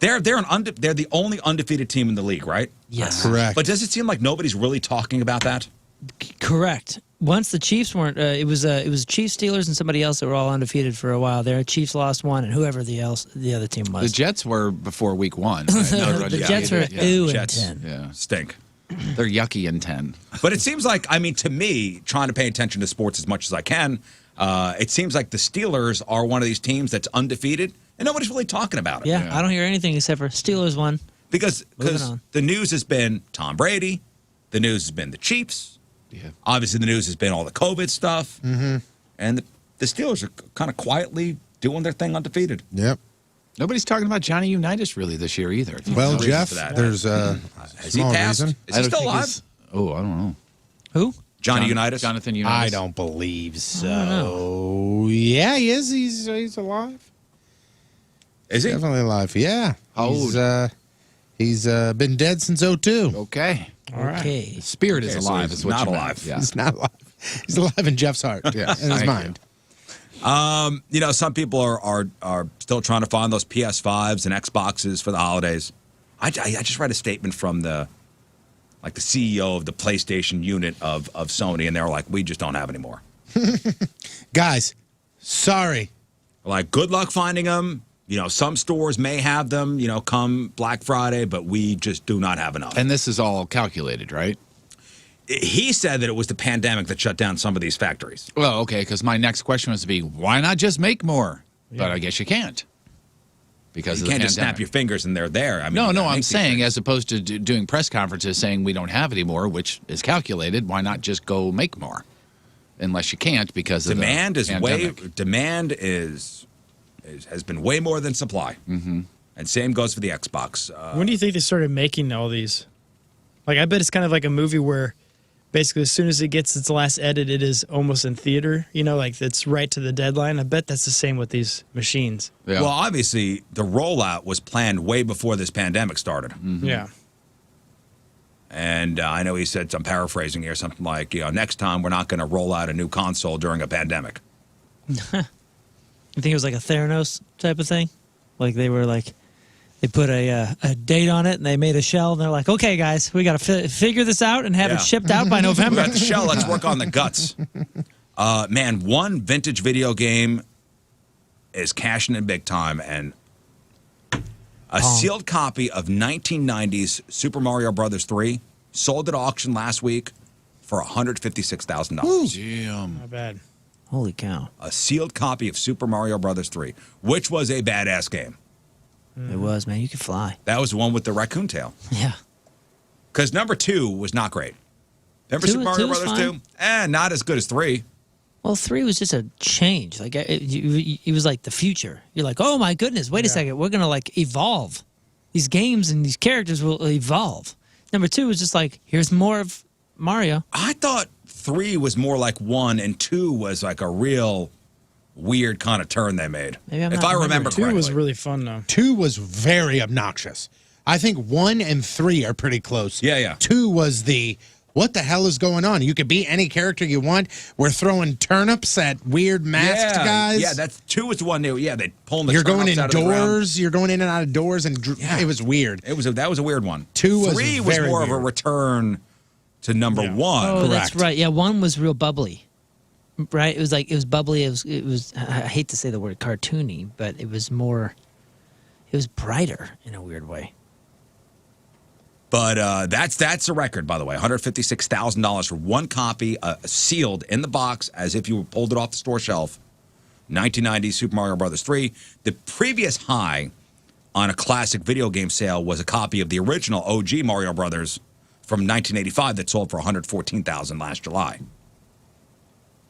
They're the only undefeated team in the league, right? Yes. Correct. But does it seem like nobody's really talking about that? Correct. Once the Chiefs weren't, it was Chiefs, Steelers, and somebody else that were all undefeated for a while there. Chiefs lost one, and whoever the other team was. The Jets were before week 1. Right? The Jets were 2-10. Yeah. Stink. They're yucky in 10. But it seems like, I mean, to me, trying to pay attention to sports as much as I can, it seems like the Steelers are one of these teams that's undefeated, and nobody's really talking about it. Yeah, I don't hear anything except for Steelers won. Because the news has been Tom Brady, the news has been the Chiefs. Yeah. Obviously, the news has been all the COVID stuff. Mm-hmm. And the Steelers are kind of quietly doing their thing undefeated. Yep. Nobody's talking about Johnny Unitas really this year either. Well, Jeff, there's a Has he passed? reason. Is he still alive? I don't know. Who? Johnny Unitas? Jonathan Unitas. I don't believe so. Yeah, he is. He's alive. Is he? Definitely alive. Yeah. How old? He's been dead since 2002. Okay. All right. Okay. The spirit is so alive. he's Is what not you meant. alive. Yeah. He's not alive. He's alive in Jeff's heart. Yeah. In his mind. You know, some people are still trying to find those PS5s and Xboxes for the holidays. I just read a statement from the CEO of the PlayStation unit of Sony, and they were like, we just don't have any more. Guys, sorry. Like, good luck finding them. You know, some stores may have them, you know, come Black Friday, but we just do not have enough. And this is all calculated, right? He said that it was the pandemic that shut down some of these factories. Well, okay, because my next question was to be, why not just make more? Yeah. But I guess you can't. because you of the can't just snap pandemic. your fingers and they're there. I mean, No, you gotta I'm make these saying things. as opposed to doing press conferences saying we don't have any more, which is calculated, why not just go make more? Unless you can't because of demand the is pandemic. demand has been way more than supply. Mm-hmm. And same goes for the Xbox. When do you think they started making all these? Like, I bet it's kind of like a movie where basically as soon as it gets its last edit, it is almost in theater. You know, like it's right to the deadline. I bet that's the same with these machines. Yeah. Well, obviously, the rollout was planned way before this pandemic started. Mm-hmm. Yeah. And I know he said, I'm paraphrasing here, something like, next time we're not going to roll out a new console during a pandemic. You think it was like a Theranos type of thing? Like they were like, they put a date on it and they made a shell and they're like, okay, guys, we got to figure this out and have Yeah. it shipped out by We November. got the shell, let's work on the guts. Man, one vintage video game is cashing in big time, and a sealed copy of 1990's Super Mario Brothers 3 sold at auction last week for $156,000. Damn. Not bad. Holy cow. A sealed copy of Super Mario Brothers 3, which was a badass game. It was, man. You could fly. That was the one with the raccoon tail. Yeah. Because number 2 was not great. Remember Two- Super Mario two was Brothers 2? fine. Not as good as 3. Well, 3 was just a change. Like it was like the future. You're like, oh my goodness, wait a second, we're gonna like evolve. These games and these characters will evolve. Number 2 was just like, here's more of Mario. I thought 3 was more like 1, and 2 was like a real weird kind of turn they made. Maybe I'm if not I remember remembering. Two correctly. was really fun, though. 2 was very obnoxious. I think 1 and 3 are pretty close. Yeah. 2 was the, what the hell is going on? You could be any character you want. We're throwing turnips at weird masked guys. Yeah, that's 2 was the one they pulling the You're going turnips out of the ground. indoors. You're going in and out of doors, and it was weird. That was a weird one. 2 was 3 was very more of a weird. return to number 1. Oh, that's right. Yeah, 1 was real bubbly. Right? It was bubbly. It was I hate to say the word cartoony, but it was brighter in a weird way. But that's a record, by the way. $156,000 for one copy, sealed in the box as if you pulled it off the store shelf. 1990 Super Mario Brothers 3. The previous high on a classic video game sale was a copy of the original OG Mario Brothers from 1985 that sold for $114,000 last July.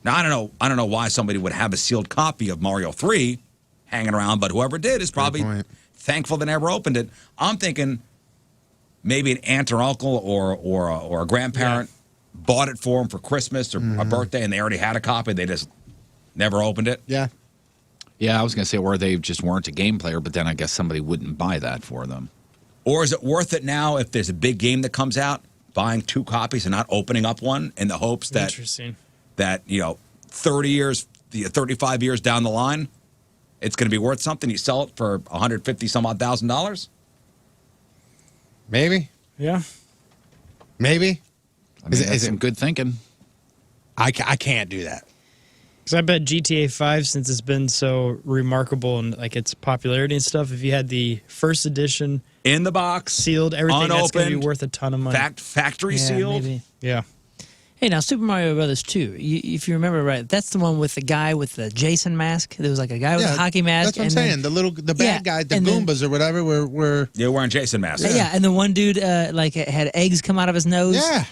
Now I don't know why somebody would have a sealed copy of Mario 3 hanging around, but whoever did is probably thankful they never opened it. I'm thinking maybe an aunt or uncle or a grandparent bought it for them for Christmas or a birthday, and they already had a copy. They just never opened it. Yeah. Yeah, I was going to say, or they just weren't a game player, but then I guess somebody wouldn't buy that for them. Or is it worth it now if there's a big game that comes out, buying 2 copies and not opening up one in the hopes that Interesting. that 30 years, 35 years down the line, it's going to be worth something? You sell it for $150,000. Maybe. Yeah. Maybe. I mean, that's some good thinking. I can't do that. Because I bet GTA 5, since it's been so remarkable and like its popularity and stuff, if you had the first edition in the box, sealed, everything, that's going to be unopened, worth a ton of money. Factory sealed. Maybe. Yeah. Hey, now Super Mario Brothers 2. If you remember right, that's the one with the guy with the Jason mask. There was like a guy with a hockey mask. That's what I'm saying. The bad guy, the and then- Goombas or whatever, were You're wearing Jason masks. Yeah, and the one dude like had eggs come out of his nose. Yeah.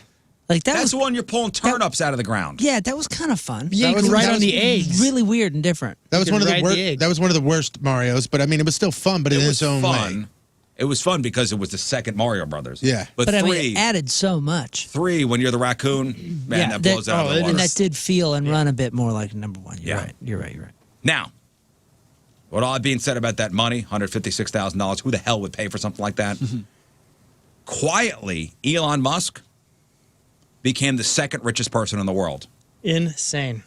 Like that That's was the one you're pulling turnips out of the ground. Yeah, that was kind of fun. Yeah, you was- can ride that on was the eggs. Really weird and different. that was You one of can the ride worst. the egg. That was one of the worst Marios, but I mean, it was still fun, but in its own way. It was fun because it was the second Mario Brothers. Yeah. But I 3, mean, it added so much. 3 when you're the raccoon, man, that blows out of the water. And that did feel and run a bit more like number 1. You're Yeah. right. You're right. Now, with all that being said about that money, $156,000, who the hell would pay for something like that? Quietly, Elon Musk became the second richest person in the world. Insane.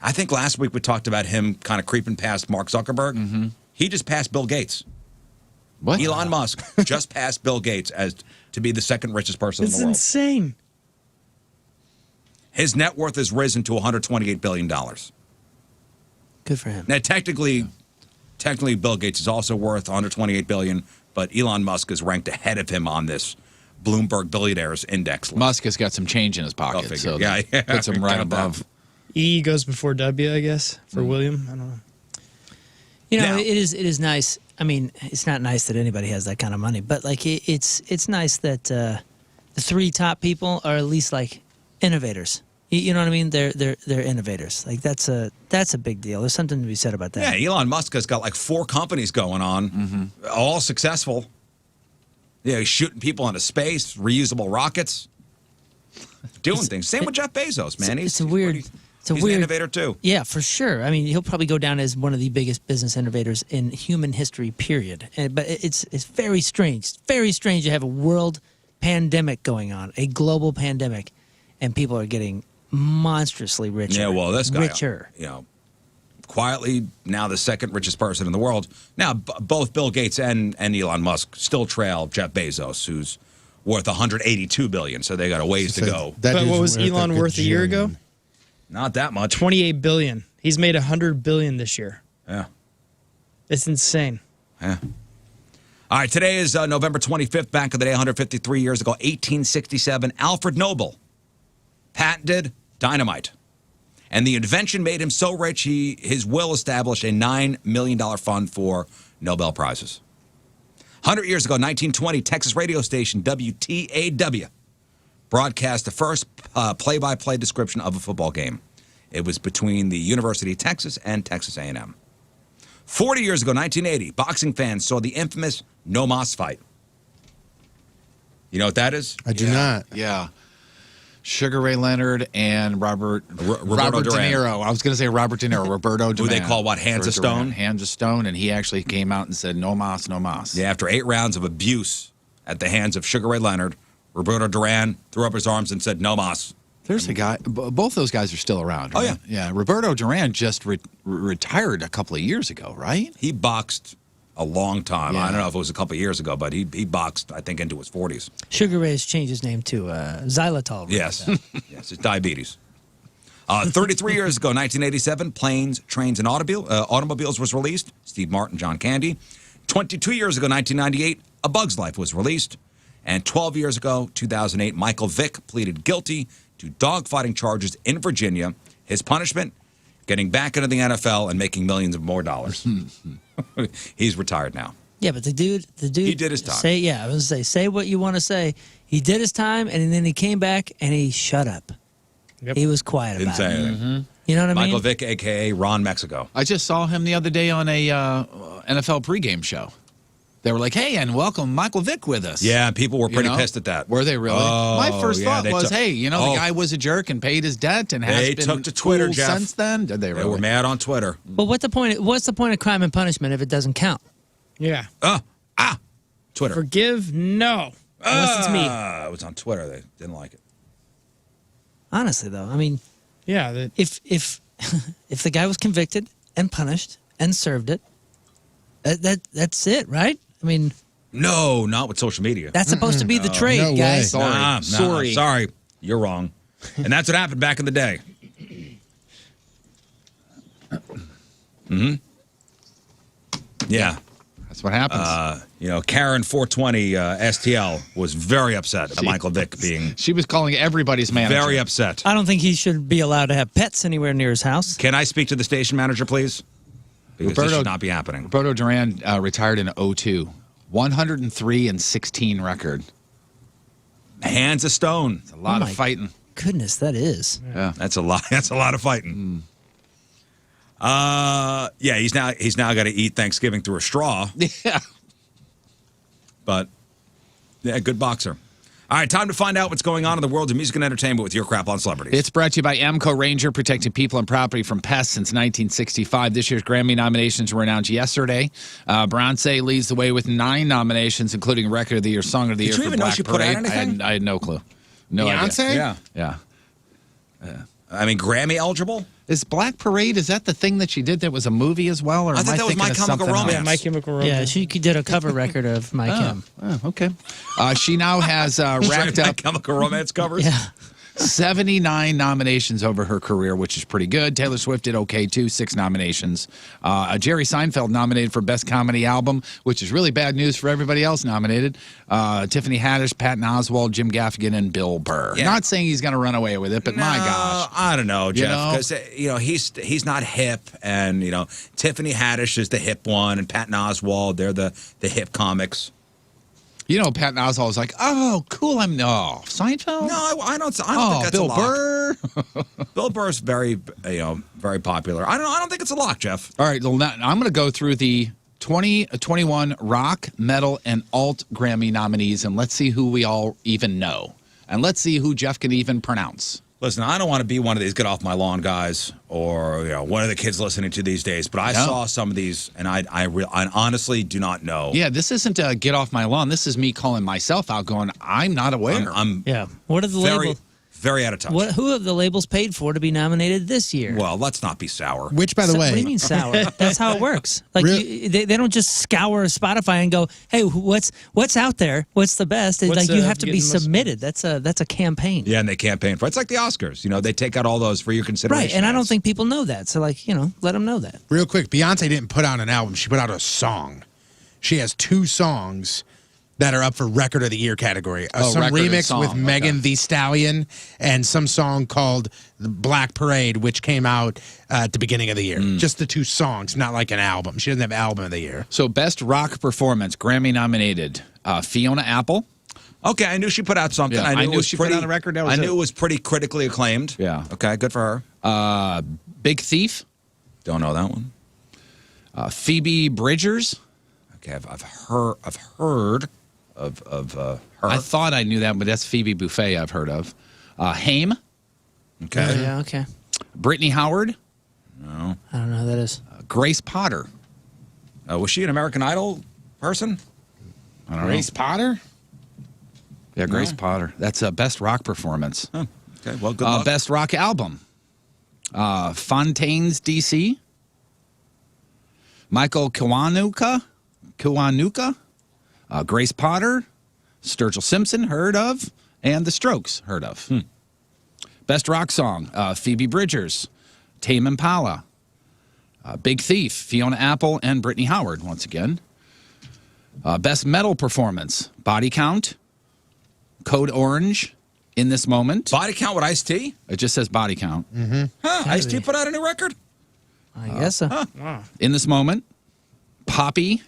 I think last week we talked about him kind of creeping past Mark Zuckerberg. He just passed Bill Gates. What? Elon Musk just passed Bill Gates as to be the second richest person in It's the world. insane. His net worth has risen to $128 billion. Good for him. Now, technically, Bill Gates is also worth $128 billion, but Elon Musk is ranked ahead of him on this Bloomberg Billionaires Index list. Musk has got some change in his pocket, figure. so Yeah, that puts him right count that. above. E goes before W, I guess, for William. I don't know. You know, Now- it is nice. I mean, it's not nice that anybody has that kind of money, but like it's nice that the three top people are at least like innovators. You know what I mean? They're innovators. Like that's a big deal. There's something to be said about that. Yeah, Elon Musk has got like 4 companies going on, all successful. Yeah, he's shooting people into space, reusable rockets, doing things. Same with Jeff Bezos, man. It's He's a weird innovator too. Yeah, for sure. I mean, he'll probably go down as one of the biggest business innovators in human history. Period. But it's very strange. It's very strange to have a world pandemic going on, a global pandemic, and people are getting monstrously richer. Yeah, well, this guy, richer. you know, quietly now the second richest person in the world. Now, both Bill Gates and Elon Musk still trail Jeff Bezos, who's worth $182 billion. So they got a ways to go. But what was Elon worth a year ago? Not that much. $28 billion. He's made $100 billion this year. Yeah. It's insane. Yeah. All right, today is November 25th, back in the day, 153 years ago, 1867. Alfred Nobel patented dynamite. And the invention made him so rich, his will established a $9 million fund for Nobel Prizes. 100 years ago, 1920, Texas radio station WTAW broadcast the first play-by-play description of a football game. It was between the University of Texas and Texas A&M. 40 years ago, 1980, boxing fans saw the infamous No Mas fight. You know what that is? I do not. Yeah. Sugar Ray Leonard and Robert De Duran. Niro. I was going to say Robert De Niro. Roberto Duran. Who they call what, Hands of Stone? Hands of Stone, and he actually came out and said, no mas, no mas. Yeah, after 8 rounds of abuse at the hands of Sugar Ray Leonard, Roberto Duran threw up his arms and said, no mas. There's a guy, both those guys are still around. Right? Oh, yeah. Yeah, Roberto Duran just retired a couple of years ago, right? He boxed a long time. Yeah. I don't know if it was a couple of years ago, but he boxed, I think, into his 40s. Sugar Ray has changed his name to xylitol. Right? Yes. Yes, it's diabetes. 33 years ago, 1987, Planes, Trains, and Automobiles was released. Steve Martin, John Candy. 22 years ago, 1998, A Bug's Life was released. And 12 years ago, 2008, Michael Vick pleaded guilty to dogfighting charges in Virginia. His punishment, getting back into the NFL and making millions of more dollars. He's retired now. Yeah, but the dude, He did his time. I was gonna say what you want to say. He did his time, and then he came back and he shut up. Yep. He was quiet Didn't about say it. anything. You know what I mean? Michael Vick, a.k.a. Ron Mexico. I just saw him the other day on a NFL pregame show. They were like, hey, and welcome Michael Vick with us. Yeah, people were pretty pissed at that. Were they really? Oh, My first yeah, thought they was, took- hey, the guy was a jerk and paid his debt and has They been took to Twitter, cool Jeff. since then. Did they They really? were mad on Twitter. But what's the point? What's the point of crime and punishment if it doesn't count? Yeah. Twitter. Forgive? No. Unless it's me. It was on Twitter. They didn't like it. Honestly, though, I mean, Yeah. if if the guy was convicted and punished and served it, that's it, right? I mean, No, not with social media. that's supposed to be the trade, No way. guys. Sorry. You're wrong. And that's what happened back in the day. Yeah. That's what happens. Karen 420 STL was very upset at Michael Vick being She was calling everybody's manager. very upset. I don't think he should be allowed to have pets anywhere near his house. Can I speak to the station manager, please? Because this should not be happening. Roberto Duran retired in 2002. 103-16 record. Hands of stone. A lot Oh of my fighting. Goodness, that is. Yeah. That's a lot. That's a lot of fighting. He's now got to eat Thanksgiving through a straw. Yeah. But yeah, good boxer. All right, time to find out what's going on in the world of music and entertainment with your crap on celebrities. It's brought to you by Amco Ranger, protecting people and property from pests since 1965. This year's Grammy nominations were announced yesterday. Beyonce leads the way with 9 nominations, including Record of the Year, Song of the Year you for even know Black she put out Parade. anything? I had no clue. No Beyonce? idea. Yeah. Yeah. I mean, Grammy eligible? Is Black Parade, is that the thing that she did that was a movie as well? Or I am thought that was thinking My of Chemical something Romance. else? My Chemical Romance. Yeah, she did a cover record of My Chem. Oh, okay. She now has Trying wrapped to up. make Chemical Romance covers? Yeah. 79 nominations over her career, which is pretty good. Taylor Swift did okay, too, 6 nominations. Jerry Seinfeld nominated for Best Comedy Album, which is really bad news for everybody else nominated. Tiffany Haddish, Patton Oswalt, Jim Gaffigan, and Bill Burr. Yeah. Not saying he's going to run away with it, but my gosh. I don't know, Jeff, because he's not hip, and Tiffany Haddish is the hip one, and Patton Oswalt, they're the hip comics. Patton Oswalt was like, "Oh, cool, Seinfeld." No, I don't think that's Bill a lock. Burr. Bill Burr's very popular. I don't think it's a lock, Jeff. All right, well, now I'm going to go through the 2021 rock, metal, and alt Grammy nominees, and let's see who we all even know, and let's see who Jeff can even pronounce. Listen, I don't want to be one of these get off my lawn guys, or one of the kids listening to these days. But I saw some of these, and I honestly do not know. Yeah, this isn't a get off my lawn. This is me calling myself out, going, I'm not aware. What are the labels? Very out of touch. Who have the labels paid for to be nominated this year? Well, let's not be sour. Which, by the way, what do you mean sour? That's how it works. Like they don't just scour Spotify and go, "Hey, what's out there? What's the best?" It's you have to be submitted. That's a campaign. Yeah, and they campaign for it. It's like the Oscars. They take out all those for your consideration. Right, and I don't think people know that. So, let them know that. Real quick, Beyonce didn't put out an album. She put out a song. She has 2 songs that are up for Record of the Year category. Some remix with Megan Thee Stallion and some song called The Black Parade, which came out at the beginning of the year. Just the 2 songs, not like an album. She doesn't have Album of the Year. So Best Rock Performance, Grammy nominated, Fiona Apple. Okay, I knew she put out something. Yeah, I knew she put out a record. I knew it was pretty critically acclaimed. Yeah. Okay, good for her. Big Thief. Don't know that one. Phoebe Bridgers. Okay, I've heard of her. I thought I knew that, but that's Phoebe Buffay I've heard of. Haim. Okay. Yeah, okay. Brittany Howard. No. I don't know who that is. Grace Potter. Was she an American Idol person? I don't know. Grace Potter? Yeah, Grace Potter. That's a Best Rock Performance. Oh, okay, well, good luck. Best Rock Album. Fontaine's DC. Michael Kiwanuka. Grace Potter. Sturgill Simpson, heard of. And The Strokes, heard of. Best Rock Song, Phoebe Bridgers. Tame Impala. Big Thief, Fiona Apple and Brittany Howard, once again. Best Metal Performance, Body Count. Code Orange, In This Moment. Body Count with Ice-T? It just says Body Count. Ice-T put out a new record? I guess so. Wow. In This Moment, Poppy,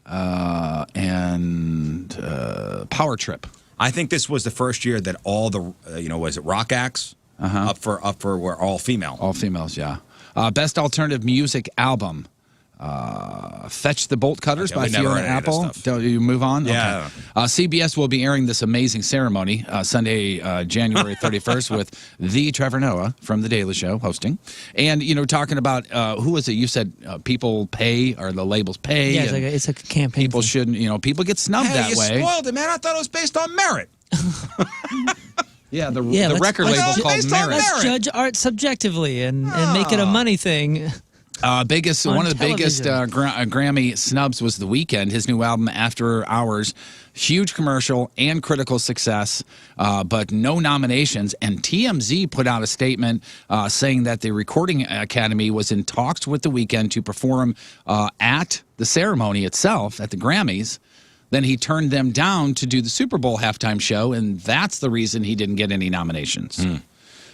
and Power Trip. I think this was the first year that all the, was it rock acts? Up for were all female. All females, yeah. Best Alternative Music Album. Fetch the Bolt Cutters by Fiona Apple. Don't you move on? Yeah. Okay. CBS will be airing this amazing ceremony Sunday, January 31st with the Trevor Noah from The Daily Show hosting. And, talking about, who was it? You said people pay or the labels pay. Yeah, it's a campaign. People shouldn't, people get snubbed that way. You spoiled it, man. I thought it was based on merit. Yeah, the record label's called Merit. Let's judge art subjectively and make it a money thing. One of the biggest Grammy snubs was The Weeknd. His new album, After Hours, huge commercial and critical success, but no nominations. And TMZ put out a statement saying that the Recording Academy was in talks with The Weeknd to perform at the ceremony itself, at the Grammys. Then he turned them down to do the Super Bowl halftime show, and that's the reason he didn't get any nominations.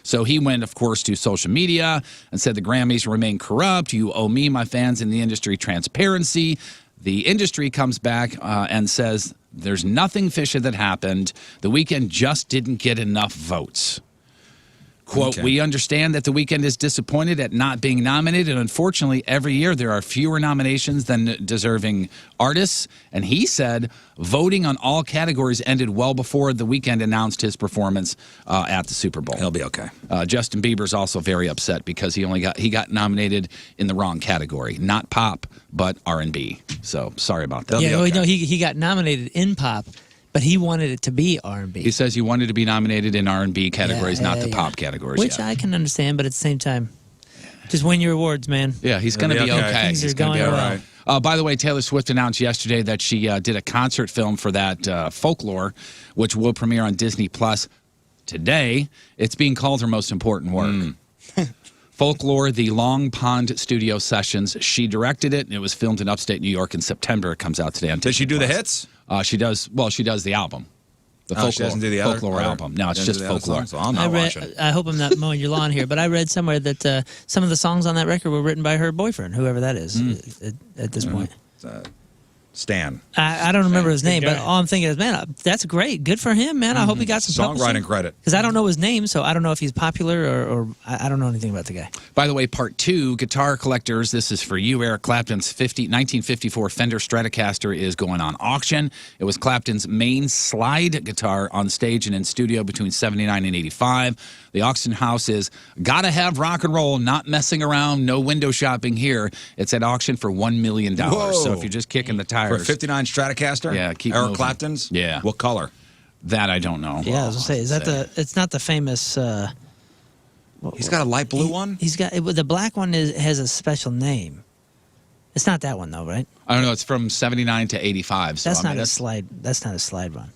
So he went, of course, to social media and said the Grammys remain corrupt. You owe me, my fans, in the industry transparency. The industry comes back and says there's nothing fishy that happened. The Weeknd just didn't get enough votes. Quote, we understand that The Weeknd is disappointed at not being nominated. And unfortunately, every year there are fewer nominations than deserving artists. And he said voting on all categories ended well before The Weeknd announced his performance at the Super Bowl. He'll be okay. Justin Bieber's also very upset because he got nominated in the wrong category. Not pop, but R&B. So sorry about that. Yeah, no, he got nominated in pop. But he wanted it to be R&B. He says he wanted to be nominated in R&B categories, not the pop categories. Which I can understand, but at the same time, just win your awards, man. Yeah, he's going to be okay. Things are going all right. By the way, Taylor Swift announced yesterday that she did a concert film for that Folklore, which will premiere on Disney Plus today, it's being called her most important work. Folklore, the Long Pond Studio Sessions. She directed it, and it was filmed in upstate New York in September. It comes out today on Disney+. Does she do the hits? She does. Well, she does the album. The folklore, she doesn't do the folklore album. No, it's just folklore. So I'm not watching. I hope I'm not mowing your lawn here, but I read somewhere that some of the songs on that record were written by her boyfriend, whoever that is at this point. Stan. I don't remember his name, but all I'm thinking is, man, that's great. Good for him, man. I hope he got some songwriting credit. Because I don't know his name, so I don't know if he's popular or I don't know anything about the guy. By the way, part 2, Guitar Collectors. This is for you. Eric Clapton's 1954 Fender Stratocaster is going on auction. It was Clapton's main slide guitar on stage and in studio between 79 and 85. The auction house is gotta have rock and roll, not messing around, no window shopping here. It's at auction for $1 million. Whoa. So if you're just kicking the tires. For a 59 Stratocaster? Yeah, keep Eric moving. Clapton's? Yeah. What color? That I don't know. Yeah, I was gonna say, is that it's not the famous. He's got a light blue one? He's got the black one has a special name. It's not that one though, right? I don't know. It's from 79 to 85. So That's not a slide. That's not a slide one.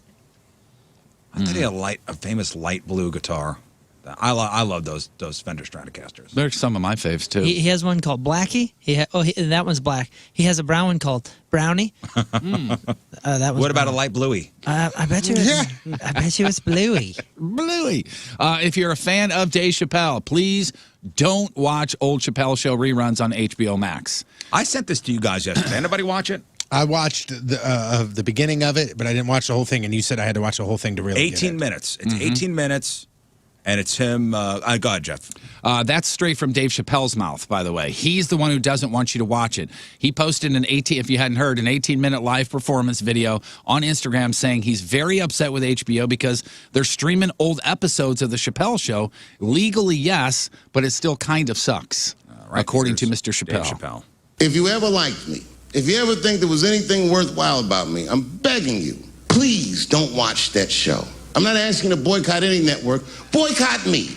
I thought he had a famous light blue guitar. I love those Fender Stratocasters. They're some of my faves too. He has one called Blackie. That one's black. He has a brown one called Brownie. That one's What about brown. a light bluey? I bet you. I bet you it's Bluey. Bluey. If you're a fan of Dave Chappelle, please don't watch old Chappelle Show reruns on HBO Max. I sent this to you guys yesterday. Anybody watch it? I watched the beginning of it, but I didn't watch the whole thing. And you said I had to watch the whole thing to really. 18 minutes. It's 18 minutes. And it's him. Go ahead, Jeff. That's straight from Dave Chappelle's mouth, by the way. He's the one who doesn't want you to watch it. He posted if you hadn't heard, an 18-minute live performance video on Instagram saying he's very upset with HBO because they're streaming old episodes of The Chappelle Show. Legally, yes, but it still kind of sucks, according to Mr. Chappelle. Dave Chappelle. If you ever liked me, if you ever think there was anything worthwhile about me, I'm begging you, please don't watch that show. I'm not asking you to boycott any network. Boycott me.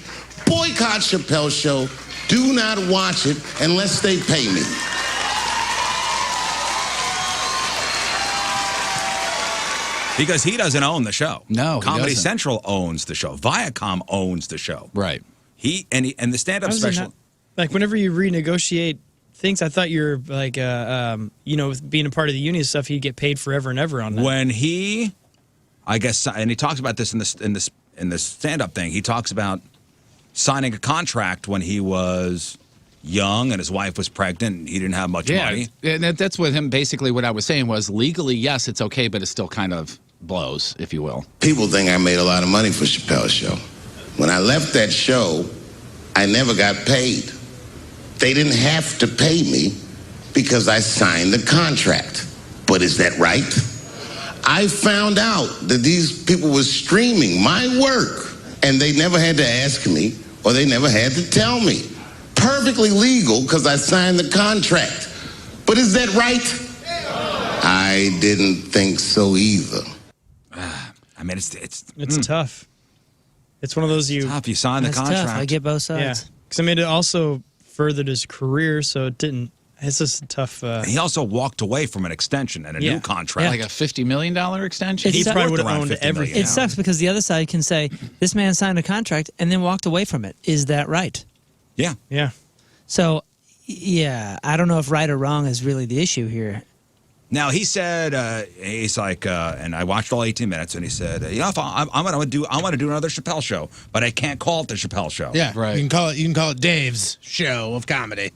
Boycott Chappelle's Show. Do not watch it unless they pay me. Because he doesn't own the show. No, he Comedy doesn't. Central owns the show. Viacom owns the show. Right. And the stand-up How is it special. not- like whenever you renegotiate things, I thought you're like, with being a part of the union stuff, you get paid forever and ever on that. When he, I guess, and he talks about this in this stand-up thing. He talks about signing a contract when he was young and his wife was pregnant and he didn't have much money. And that's with him. Basically, what I was saying was legally, yes, it's okay, but it still kind of blows, if you will. People think I made a lot of money for Chappelle's Show. When I left that show, I never got paid. They didn't have to pay me because I signed the contract. But is that right? I found out that these people were streaming my work and they never had to ask me or they never had to tell me. Perfectly legal because I signed the contract. But is that right? I didn't think so either. I mean, it's tough. It's one of those you tough. You sign the That's contract. tough. I get both Yeah, sides. because I mean it also furthered his career, so it didn't. It's just a tough. He also walked away from an extension and a new contract. Like a $50 million extension? He probably would have around owned 50 million. everything. It sucks because the other side can say this man signed a contract and then walked away from it. Is that right? Yeah. Yeah. So, yeah, I don't know if right or wrong is really the issue here. Now he said he's like, and I watched all 18 minutes, and he said, if I want to do another Chappelle Show, but I can't call it the Chappelle Show. Yeah, right. You can call it Dave's show of comedy.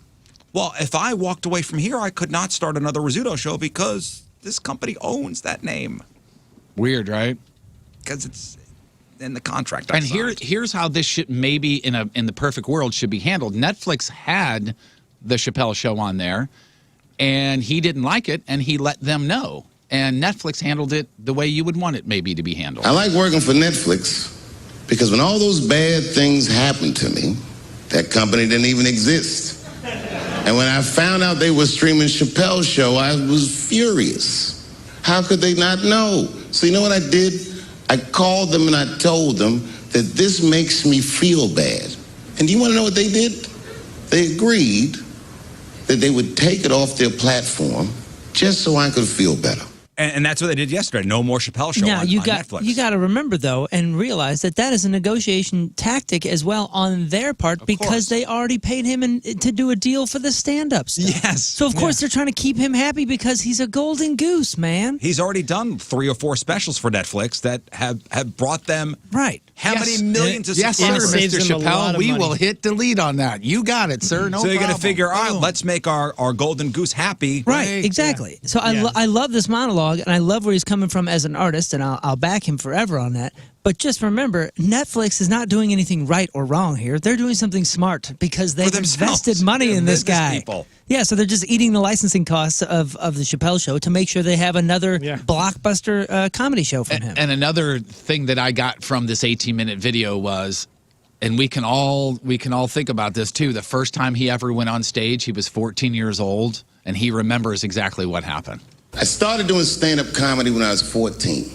Well, if I walked away from here, I could not start another Rizzuto Show because this company owns that name. Weird, right? Because it's in the contract. And here's how this should maybe in the perfect world should be handled. Netflix had the Chappelle Show on there, and he didn't like it, and he let them know. And Netflix handled it the way you would want it maybe to be handled. I like working for Netflix because when all those bad things happened to me, that company didn't even exist. And when I found out they were streaming Chappelle's Show, I was furious. How could they not know? So you know what I did? I called them and I told them that this makes me feel bad. And do you want to know what they did? They agreed that they would take it off their platform just so I could feel better. And that's what they did yesterday. No more Chappelle Show Now, on Netflix. you got to remember, though, and realize that is a negotiation tactic as well on their part because they already paid him to do a deal for the stand-up stuff. Yes. So, of course, they're trying to keep him happy because he's a golden goose, man. He's already done 3 or 4 specials for Netflix that have brought them how many millions of Yes, sir, subscribers? Mr. Chappelle. We will hit delete on that. You got it, sir. No so you're problem. going to figure, all right, let's make our golden goose happy. Right, exactly. So I love this monologue, and I love where he's coming from as an artist, and I'll back him forever on that. But just remember, Netflix is not doing anything right or wrong here. They're doing something smart because they've invested money in this guy. People. Yeah, so they're just eating the licensing costs of the Chappelle Show to make sure they have another blockbuster comedy show from him. And another thing that I got from this 18-minute video was, and we can all think about this too, the first time he ever went on stage, he was 14 years old, and he remembers exactly what happened. I started doing stand-up comedy when I was 14.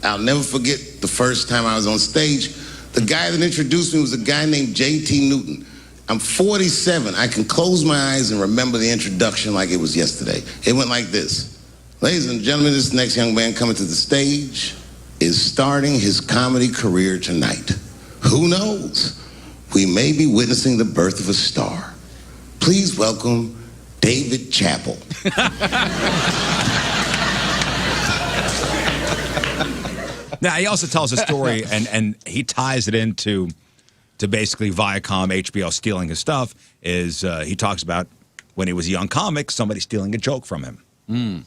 I'll never forget the first time I was on stage. The guy that introduced me was a guy named J.T. Newton. I'm 47. I can close my eyes and remember the introduction like it was yesterday. It went like this. Ladies and gentlemen, this next young man coming to the stage is starting his comedy career tonight. Who knows? We may be witnessing the birth of a star. Please welcome David Chappell. Now, he also tells a story, and he ties it into basically Viacom, HBO stealing his stuff, he talks about when he was a young comic, somebody stealing a joke from him.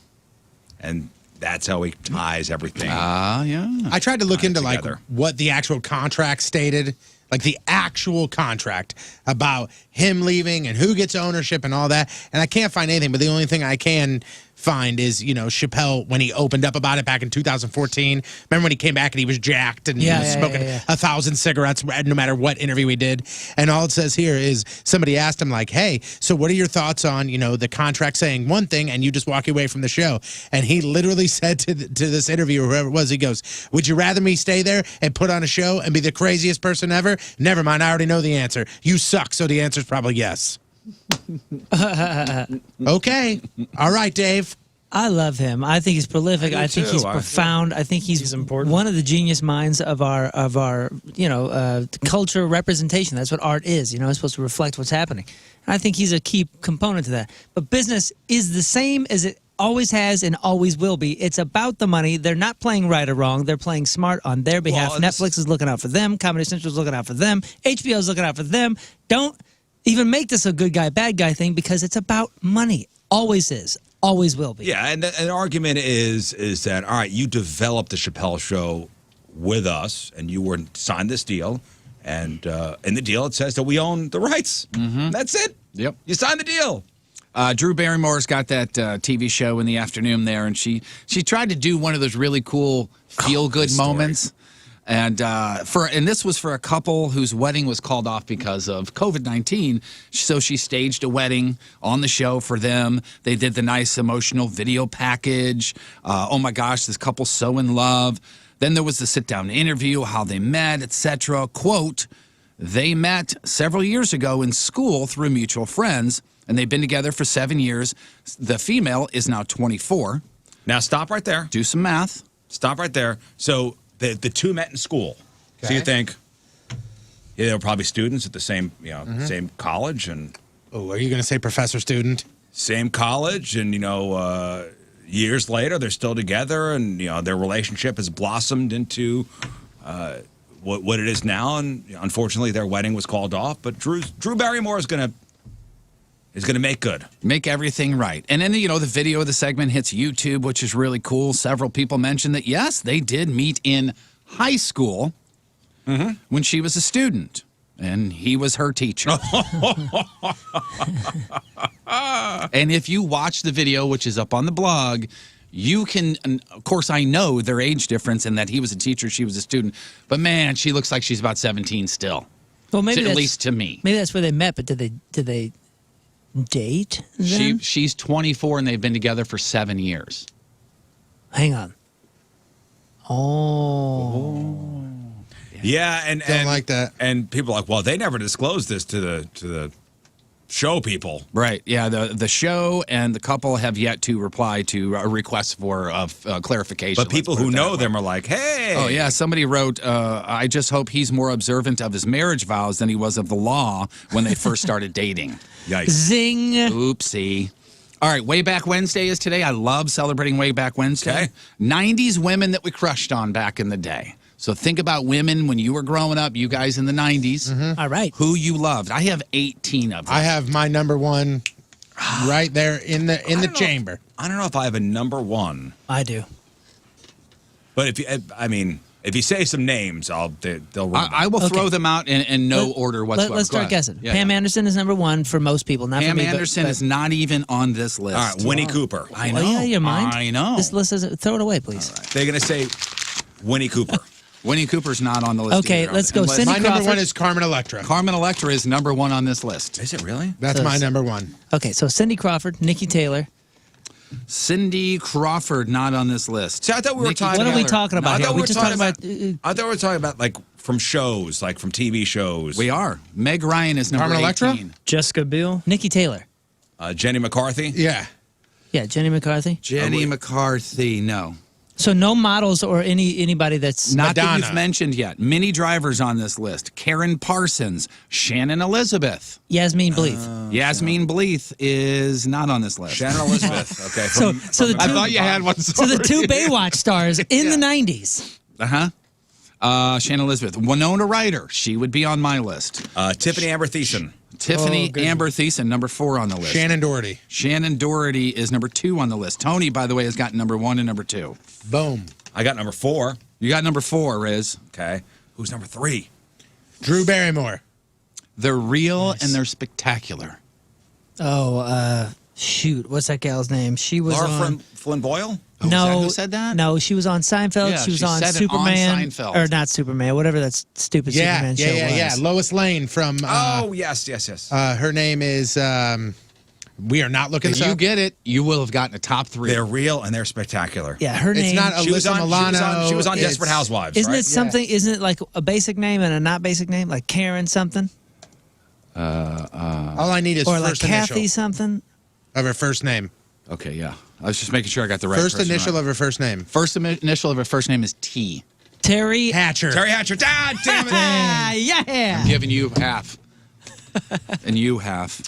And that's how he ties everything. Yeah. I tried to look into together. like what the actual contract stated, like the actual contract about him leaving and who gets ownership and all that, and I can't find anything. But the only thing I can find is, you know, Chappelle when he opened up about it back in 2014. Remember when he came back and he was jacked and he was smoking 1,000 cigarettes no matter what interview he did. And all it says here is somebody asked him like, "Hey, so what are your thoughts on, you know, the contract saying one thing and you just walk away from the show?" And he literally said to this interviewer, whoever it was, he goes, "Would you rather me stay there and put on a show and be the craziest person ever? Never mind, I already know the answer. You suck, so the answer's probably yes." Okay. All right, Dave. I love him. I think he's prolific. I think he's profound. I think he's important. One of the genius minds of our culture representation. That's what art is. You know, it's supposed to reflect what's happening. And I think he's a key component to that. But business is the same as it always has and always will be. It's about the money. They're not playing right or wrong. They're playing smart on their behalf. Well, Netflix is looking out for them. Comedy Central is looking out for them. HBO is looking out for them. Don't even make this a good guy, bad guy thing because it's about money. Always is. Always will be. Yeah, and the argument is that, all right, you developed the Chappelle Show with us, and you signed this deal, and in the deal it says that we own the rights. Mm-hmm. That's it. Yep. You signed the deal. Drew Barrymore's got that TV show in the afternoon there, and she tried to do one of those really cool feel-good moments. And this was for a couple whose wedding was called off because of COVID-19. So she staged a wedding on the show for them. They did the nice emotional video package. Oh my gosh, this couple's so in love. Then there was the sit-down interview, how they met, etc. Quote, they met several years ago in school through mutual friends, and they've been together for 7 years. The female is now 24. Now stop right there. Do some math. Stop right there. So the two met in school. Okay. So you think they were probably students at the same, same college, and are you going to say professor student? Same college, and years later they're still together, and their relationship has blossomed into what it is now. And unfortunately, their wedding was called off. But Drew Barrymore is going to make good. Make everything right. And then, the video of the segment hits YouTube, which is really cool. Several people mentioned that, yes, they did meet in high school when she was a student, and he was her teacher. And if you watch the video, which is up on the blog, you can, of course, I know their age difference and that he was a teacher, she was a student, but man, she looks like she's about 17 still. Well, maybe at least to me. Maybe that's where they met, but did they date them? She's 24 and they've been together for 7 years. Hang on. Oh. Yeah, and don't like that. And people are like, well, they never disclosed this to the show people. Right. Yeah. The show and the couple have yet to reply to a request for clarification. But people who know them are like, hey. Oh, yeah. Somebody wrote, I just hope he's more observant of his marriage vows than he was of the law when they first started dating. Yikes. Zing. Oopsie. All right. Way Back Wednesday is today. I love celebrating Way Back Wednesday. Okay. 90s women that we crushed on back in the day. So think about women when you were growing up, you guys in the 90s. All right. Who you loved. I have 18 of them. I have my number one right there in the chamber. I don't know if I have a number one. I do. But if you say some names, they'll remember. I will throw them out in no order whatsoever. Let's start guessing. Pam Anderson is number one for most people. Not Pam for me, Anderson is not even on this list. All right, Winnie Cooper. I know. Oh, yeah, your mind. I know. This list is throw it away, please. They're going to say Winnie Cooper. Winnie Cooper's not on the list. Okay, either. let's go. Unless- Cindy My number Crawford. one is Carmen Electra. Carmen Electra is number one on this list. Is it really? That's So my it's- number one. Okay, so Cindy Crawford, Nikki Taylor. Cindy Crawford not on this list. See, I thought we were Nikki talking. What are we Taylor. talking about I here? thought we We were just talking talking about. I thought we were talking about like from shows, like from TV shows. We are. Meg Ryan is number Carmen 18. Electra? Jessica Biel. Nikki Taylor. Jenny McCarthy. Yeah. Yeah, Jenny McCarthy. Jenny McCarthy, no. So no models or anybody that's Not that Madonna. you've mentioned yet. Many drivers on this list. Karen Parsons, Shannon Elizabeth. Yasmin Bleeth. Yasmin Bleeth is not on this list. Shannon Elizabeth. Okay. So the I two, thought you had one. so the two Baywatch stars in the 90s. Shannon Elizabeth. Winona Ryder. She would be on my list. Tiffany Amber Thiessen. Tiffany Amber Thiessen, number 4 on the list. Shannon Doherty. Shannon Doherty is number 2 on the list. Tony, by the way, has got number 1 and number 2. Boom. I got number 4. You got number 4, Riz. Okay. Who's number 3? Drew Barrymore. They're real and they're spectacular. Oh, shoot. What's that gal's name? She was Laura on. Flynn Boyle. Oh, is No, that who said that? No, she was on Seinfeld. Yeah, she was she on said it on Superman, Seinfeld. or not Superman, whatever that stupid Superman show was. Lois Lane from. Oh yes. Her name is. We are not looking If this you up. get it, you will have gotten a top 3. They're real and they're spectacular. Yeah, her It's name. not She was Alyssa on. Milano. She was on It's- Desperate Housewives. Isn't right? it something? Isn't it like a basic name and a not basic name, like Karen something, All I need is or like first Kathy initial something? of her first name. Okay, yeah. I was just making sure I got the right First person initial right. of her first name. First initial of her first name is T. Terry. Hatcher. Terry Hatcher. Ah, damn it. Ah, yeah. I'm giving you half. And you half.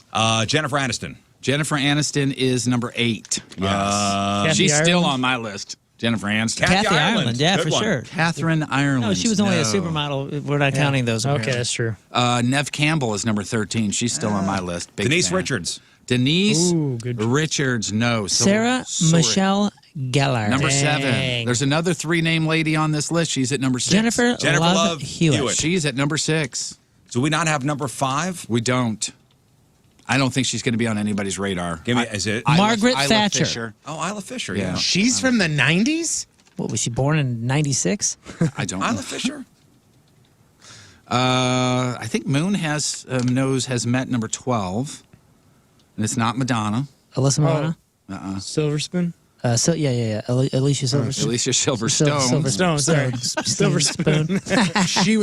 Jennifer Aniston. Jennifer Aniston is number 8. Yes. Kathy She's still Ireland? on my list. Jennifer Aniston. Kathy Ireland. Ireland. Yeah, Good for one. sure. Catherine Ireland. No, she was only a No. supermodel. We're not counting those. Okay, apparently. that's true. Nev Campbell is number 13. She's still on my list. Big Denise fan. Richards. Denise Ooh, good. Richards, no. So Sarah sorry. Michelle Gellar. Number 7. Dang. There's another 3-name lady on this list. She's at number 6. Jennifer Love Love Hewitt. Hewitt. She's at number 6. Do we not have number 5? We don't. I don't think she's going to be on anybody's radar. Give me. Is it? Margaret Isla Thatcher. Fisher. Oh, Isla Fisher. Yeah. Yeah. She's from the 90s? What was she born in '96? I don't know. Isla Fisher. I think Moon has met number 12, and it's not Madonna. Alyssa Milano. Silver Spoon. So yeah. Alicia Silverstone. Alicia Silverstone. Stone, sorry. Silver Spoon.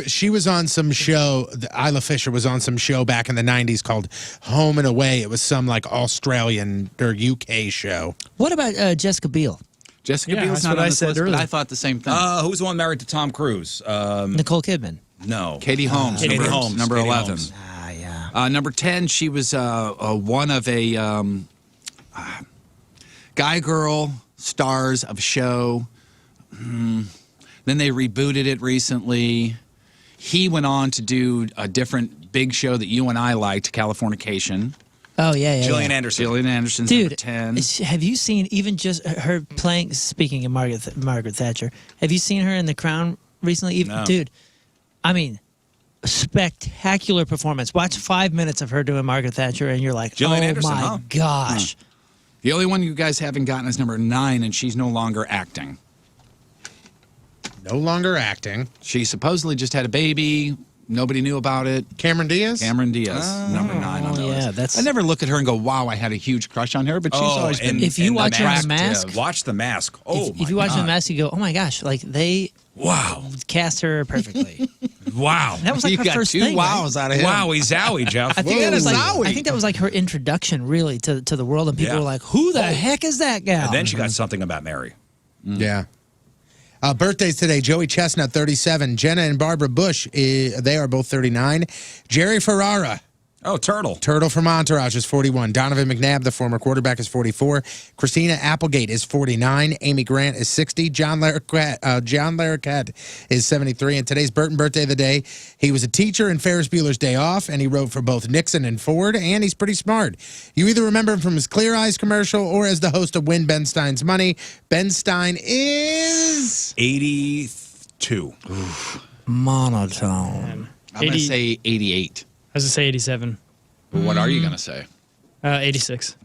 She was on some show. Isla Fisher was on some show back in the 90s called Home and Away. It was some like Australian or UK show. What about Jessica Biel? Jessica Yeah, Biel's that's not what on I this said list, but earlier. I thought the same thing. Who's the one married to Tom Cruise? Nicole Kidman. No. Katie Holmes. Katie number, Holmes. Number Katie 11. Holmes. Ah, yeah. Number 10, she was one of a guy-girl stars of a show. Then they rebooted it recently. He went on to do a different big show that you and I liked, Californication. Oh yeah. Gillian Anderson. Gillian Anderson's Dude, number 10. have you seen even just her playing? Speaking of Margaret Thatcher, have you seen her in The Crown recently? Even, No. Dude, I mean, spectacular performance. Watch 5 minutes of her doing Margaret Thatcher, and you're like, Gillian oh Anderson, my huh? gosh. The only one you guys haven't gotten is number 9, and she's no longer acting. No longer acting. She supposedly just had a baby. Nobody knew about it. Cameron Diaz? Cameron Diaz, number 9 on the yeah, list. that's- I never look at her and go, wow, I had a huge crush on her, but she's always been and- If you and watch her in The attractive. Mask, Watch The Mask. Oh, if you watch The Mask, you go, oh my gosh, like they wow. cast her perfectly. Wow. That was like you her got first two thing. wows out of him. Wowie zowie, Jeff. I think, Whoa. I think that was like her introduction, really, to the world. And people were like, who the heck is that gal? And then she got something about Mary. Yeah. Birthdays today. Joey Chestnut, 37. Jenna and Barbara Bush, they are both 39. Jerry Ferrara. Oh, Turtle. Turtle from Entourage is 41. Donovan McNabb, the former quarterback, is 44. Christina Applegate is 49. Amy Grant is 60. John Larroquette is 73. And today's Burton birthday of the day. He was a teacher in Ferris Bueller's Day Off, and he wrote for both Nixon and Ford, and he's pretty smart. You either remember him from his Clear Eyes commercial or as the host of Win Ben Stein's Money. Ben Stein is... 82. Monotone. I'm going to say 88. I was going to say 87. What are you going to say? 86.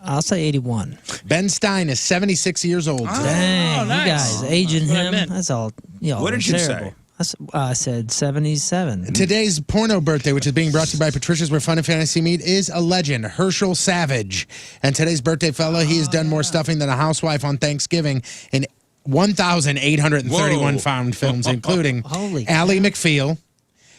I'll say 81. Ben Stein is 76 years old. Dang, nice. you guys aging That's what I him. meant. That's all. What did you terrible. say? I said 77. Today's porno birthday, which is being brought to you by Patricia's Where Fun and Fantasy Meet, is a legend, Herschel Savage. And today's birthday fella, he has done more stuffing than a housewife on Thanksgiving in 1,831 found films, including Holy Ally McFeel,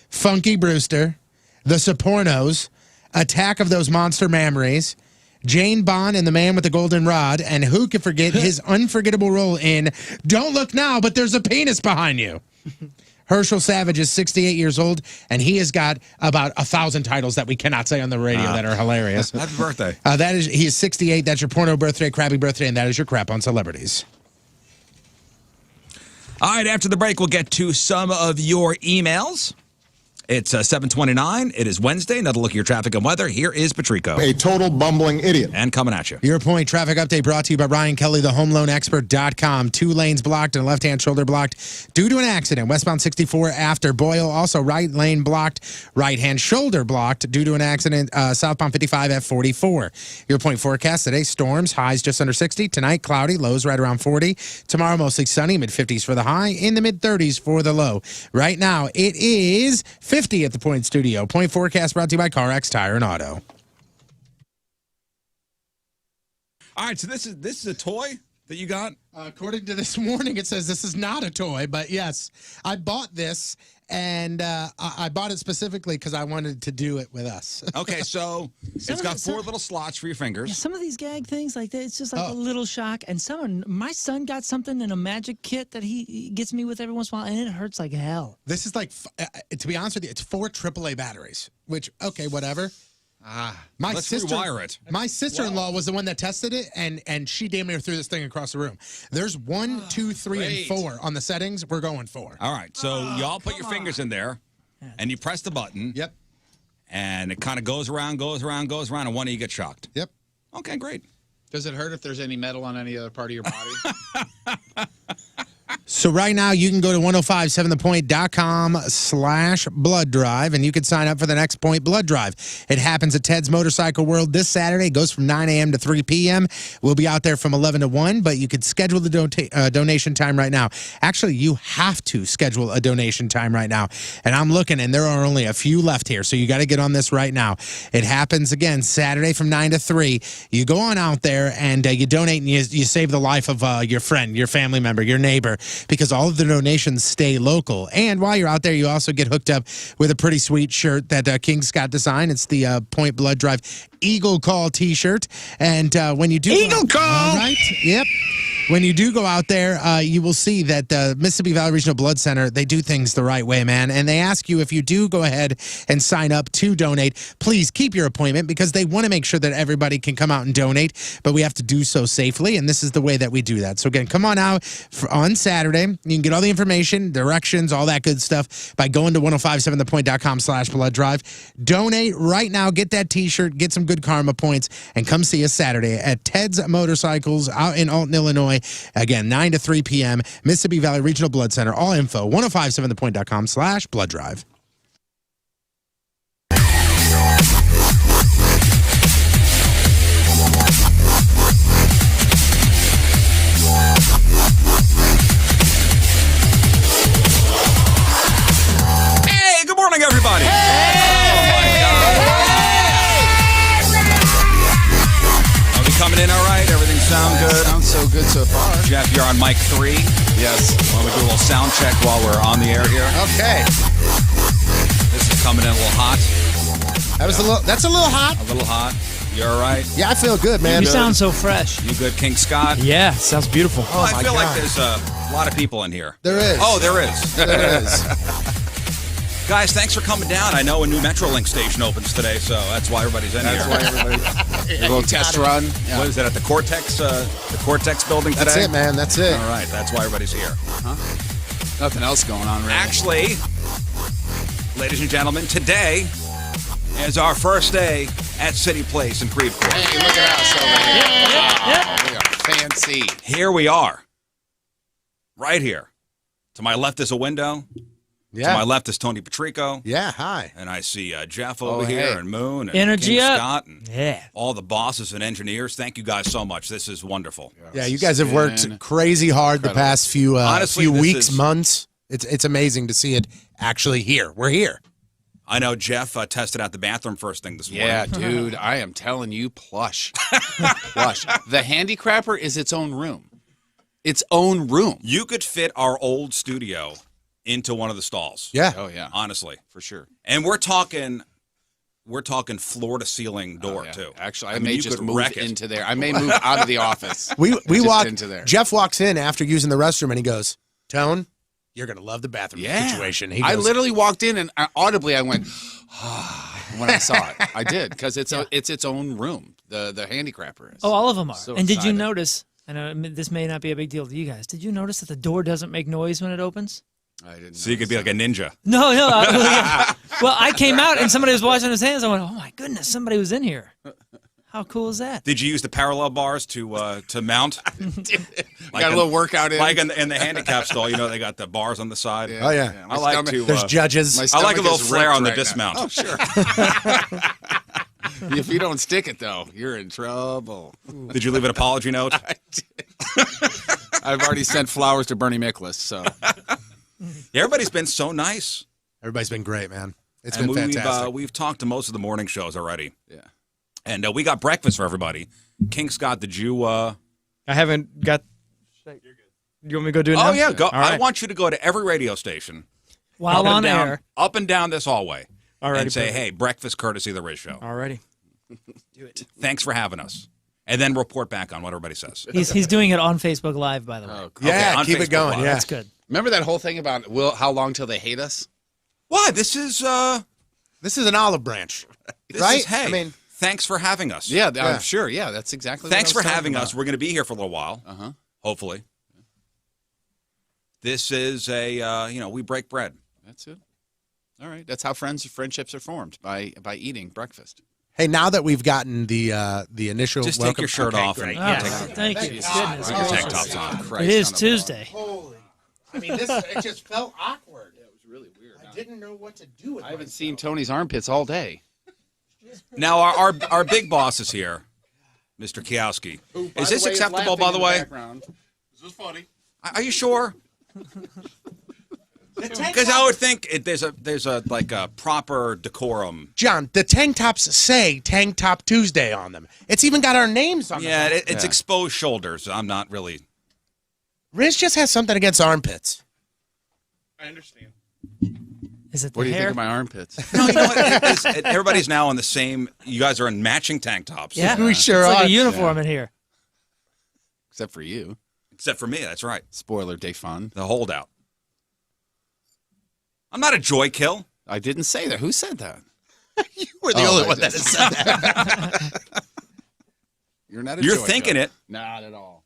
Funky Brewster, The Sopranos, Attack of Those Monster Memories, Jane Bond and the Man with the Golden Rod, and who could forget his unforgettable role in Don't Look Now, But There's a Penis Behind You. Herschel Savage is 68 years old, and he has got about 1,000 titles that we cannot say on the radio that are hilarious. Happy birthday. He is 68. That's your porno birthday, crappy birthday, and that is your crap on celebrities. All right, after the break, we'll get to some of your emails. It's 7:29. It is Wednesday. Another look at your traffic and weather. Here is Patrico. A total bumbling idiot. And coming at you. Your point traffic update brought to you by Ryan Kelly, the homeloanexpert.com. 2 lanes blocked and left-hand shoulder blocked due to an accident. Westbound 64 after Boyle. Also right lane blocked, right-hand shoulder blocked due to an accident. Southbound 55 at 44. Your point forecast today, storms, highs just under 60. Tonight, cloudy, lows right around 40. Tomorrow, mostly sunny, mid-50s for the high, in the mid-30s for the low. Right now, it is 50 at the Point Studio. Point forecast brought to you by CarX Tire and Auto. All right, so this is a toy that you got? According to this morning, it says this is not a toy, but yes, I bought this, and I bought it specifically because I wanted to do it with us. Okay, so it's got 4 little slots for your fingers. Yeah, some of these gag things like that, it's just like a little shock. And my son got something in a magic kit that he gets me with every once in a while, and it hurts like hell. This is like, to be honest with you, it's 4 AAA batteries, which, okay, whatever. Let's rewire it. My sister-in-law was the one that tested it, and she damn near threw this thing across the room. There's 1, 2, 3, and 4 on the settings. We're going 4. All right, so y'all put your fingers in there, and you press the button. Yep. And it kind of goes around, and one of you gets shocked. Yep. Okay, great. Does it hurt if there's any metal on any other part of your body? So right now, you can go to 1057thepoint.com/blood drive, and you can sign up for the next Point Blood Drive. It happens at Ted's Motorcycle World this Saturday. It goes from 9 a.m. to 3 p.m. We'll be out there from 11 to 1, but you could schedule the donation time right now. Actually, you have to schedule a donation time right now. And I'm looking, and there are only a few left here, so you got to get on this right now. It happens, again, Saturday from 9 to 3. You go on out there, and you donate, and you save the life of your friend, your family member, your neighbor, because all of the donations stay local. And while you're out there, you also get hooked up with a pretty sweet shirt that King Scott designed. It's the Point Blood Drive Eagle Call t-shirt. And when you do... Eagle Call! All right. Yep. When you do go out there, you will see that the Mississippi Valley Regional Blood Center, they do things the right way, man. And they ask you, if you do go ahead and sign up to donate, please keep your appointment, because they want to make sure that everybody can come out and donate, but we have to do so safely, and this is the way that we do that. So again, come on out on Saturday. You can get all the information, directions, all that good stuff by going to 1057thepoint.com/blood drive. Donate right now. Get that t-shirt, get some good karma points, and come see us Saturday at Ted's Motorcycles out in Alton, Illinois. Again, 9 to 3 p.m. Mississippi Valley Regional Blood Center. All info, 1057thepoint.com/blood drive. Hey, good morning, everybody. Coming in all right? Everything sound good? Sounds so good so far. Jeff, you're on mic 3. Yes. Why don't we do a little sound check while we're on the air here? Okay. coming in a little hot. That's a little hot. A little hot. You all right? Yeah, I feel good, man. You sound so fresh. You good, King Scott? Yeah, sounds beautiful. Oh, I feel God. like there's a lot of people in here. There is. Oh, there is. There is. Guys, thanks for coming down. I know a new Metrolink station opens today, so that's why everybody's in here. That's why everybody. A little test run. Yeah. What is it at the Cortex building today? That's it, man. That's it. All right, that's why everybody's here. Nothing else going on, really. Actually, ladies and gentlemen, today is our first day at City Place in Creveport. Hey, look at us over here. We are fancy. Here we are. Right here. To my left is a window. Yeah. To my left is Tony Patrico. Yeah, hi. And I see Jeff over here and Moon and Energy King up. Scott and Yeah. all the bosses and engineers. Thank you guys so much. This is wonderful. Yeah, you guys have worked crazy hard the past few Honestly, few this weeks, is- months. It's amazing to see it actually here. We're here. I know Jeff tested out the bathroom first thing this morning. Yeah, dude, I am telling you, plush. Plush. The handicrapper is its own room. Its own room. You could fit our old studio into one of the stalls. Yeah. Oh, yeah. Honestly. For sure. And we're talking floor to ceiling door Yeah. too. Actually, I mean, may you just could move wreck it. into there. I may move out of the office. We just walk into there. Jeff walks in after using the restroom and he goes, "Tone, you're gonna love the bathroom situation." He goes, I literally walked in and audibly I went when I saw it. I did because it's its own room. The handicrapper is. Oh, all of them are. So and did you excited. notice? I know this may not be a big deal to you guys. Did you notice that the door doesn't make noise when it opens? I didn't. So you could be like a ninja. No. Well, I came out and somebody was washing his hands. I went, "Oh my goodness, somebody was in here." How cool is that? Did you use the parallel bars to mount? Got a little workout in. Like in the handicap stall, they got the bars on the side. "Oh yeah, I like to. there's judges." my I like a stomach little is flare ripped on the right now. dismount. Oh, sure. If you don't stick it though, you're in trouble. Did you leave an apology note? I did. I've already sent flowers to Bernie Miklasz, so Everybody's been so nice. Everybody's been great, man. It's And been fantastic. We've talked to most of the morning shows already. yeah. And we got breakfast for everybody. King Scott, did you? I haven't got. You want me to go do it now? Oh yeah, go. All right. I want you to go to every radio station While up and on down, air. up and down this hallway, Alrighty, and say, perfect. "Hey, breakfast courtesy of the Riz Show. Alrighty. Thanks for having us." And then report back on what everybody says. He's doing it on Facebook Live, by the way. Oh, cool. Yeah, on keep Facebook it going. Live. Yeah, That's good. Remember that whole thing about how long till they hate us? Why? This is this is an olive branch, this right? is, hey, I mean, thanks for having us. Yeah, Yeah. I'm sure. Yeah, that's exactly. Thanks what for I was having talking us. We're going to be here for a little while. Uh-huh. Hopefully. This is we break bread. That's it. All right, that's how friendships are formed by eating breakfast. hey, now that we've gotten the initial Just welcome, take your shirt okay, off great. and Yes, thank you. Jesus Goodness Christ. tank gracious. tops on. Christ It is on a Tuesday. Holy, I mean, it just felt awkward. It was really weird. I didn't know what to do with I haven't seen Tony's armpits all day. Now our big boss is here, Mr. Kiowski. Is this acceptable, by the way? This is funny. Are you sure? Because I would think there's a like a proper decorum. John, the tank tops say Tank Top Tuesday on them. It's even got our names on them. Yeah, it's exposed shoulders. I'm not really. Riz just has something against armpits. I understand. Is it the What do you hair? think of my armpits? No, you know what? Everybody's now on the same. You guys are in matching tank tops. Yeah, We sure it's like are. a uniform in here. Except for you. Except for me. That's right. Spoiler, day fun. The holdout. I'm not a joy kill. I didn't say that. Who said that? You were the Oh, only I one that did. has said that. You're not a You're joy thinking kill. it. Not at all.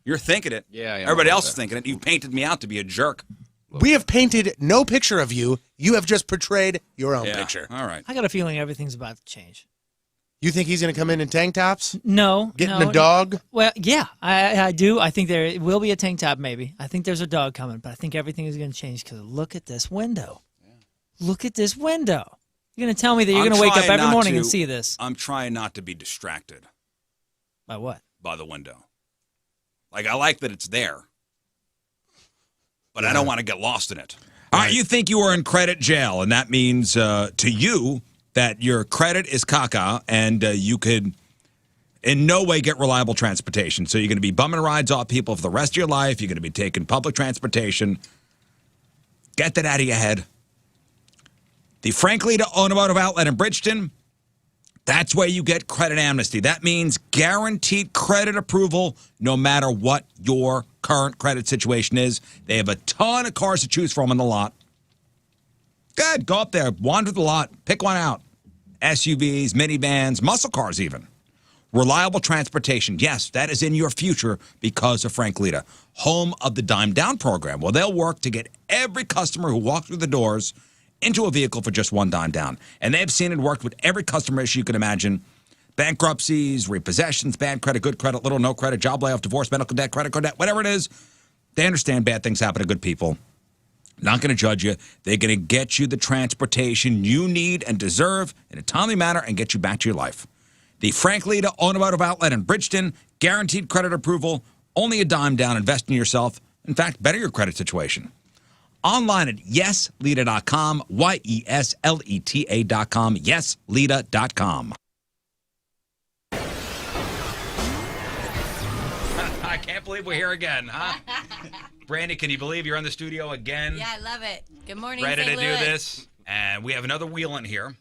You're thinking it. Yeah, Everybody I'm else is that. thinking it. You painted me out to be a jerk. We have painted no picture of you. You have just portrayed your own Yeah. picture. All right. I got a feeling everything's about to change. You think he's going to come in tank tops? No. Getting no, the dog? Well, yeah, I do. I think there will be a tank top, maybe. I think there's a dog coming, but I think everything is going to change because look at this window. Look at this window. You're going to tell me that you're I'm going to wake up trying every not morning and to- see this. I'm trying not to be distracted By what? by the window. Like, I like that it's there, but I don't want to get lost in it. All right, you think you are in credit jail, and that means to you that your credit is caca, and you could in no way get reliable transportation. So you're going to be bumming rides off people for the rest of your life. You're going to be taking public transportation. Get that out of your head. The Frank Lita Automotive Outlet in Bridgeton, that's where you get credit amnesty. That means guaranteed credit approval no matter what your current credit situation is. They have a ton of cars to choose from on the lot. Good. Go up there, wander the lot, pick one out. SUVs, minivans, muscle cars even. Reliable transportation. Yes, that is in your future because of Frank Lita, home of the Dime Down program. Well, they'll work to get every customer who walks through the doors into a vehicle for just one dime down. And they've seen it worked with every customer issue you can imagine. Bankruptcies, repossessions, bad credit, good credit, little, no credit, job layoff, divorce, medical debt, credit card debt, whatever it is. They understand bad things happen to good people. Not going to judge you. They're going to get you the transportation you need and deserve in a timely manner and get you back to your life. The Frank Lita Automotive Outlet in Bridgeton, guaranteed credit approval, only a dime down, invest in yourself. In fact, better your credit situation. Online at yeslita.com, yesleta.com, yeslita.com. I can't believe we're here again, huh? Brandy, can you believe you're in the studio again? Yeah, I love it. Good morning, Ready St. to do Louis. this? And we have another wheel in here.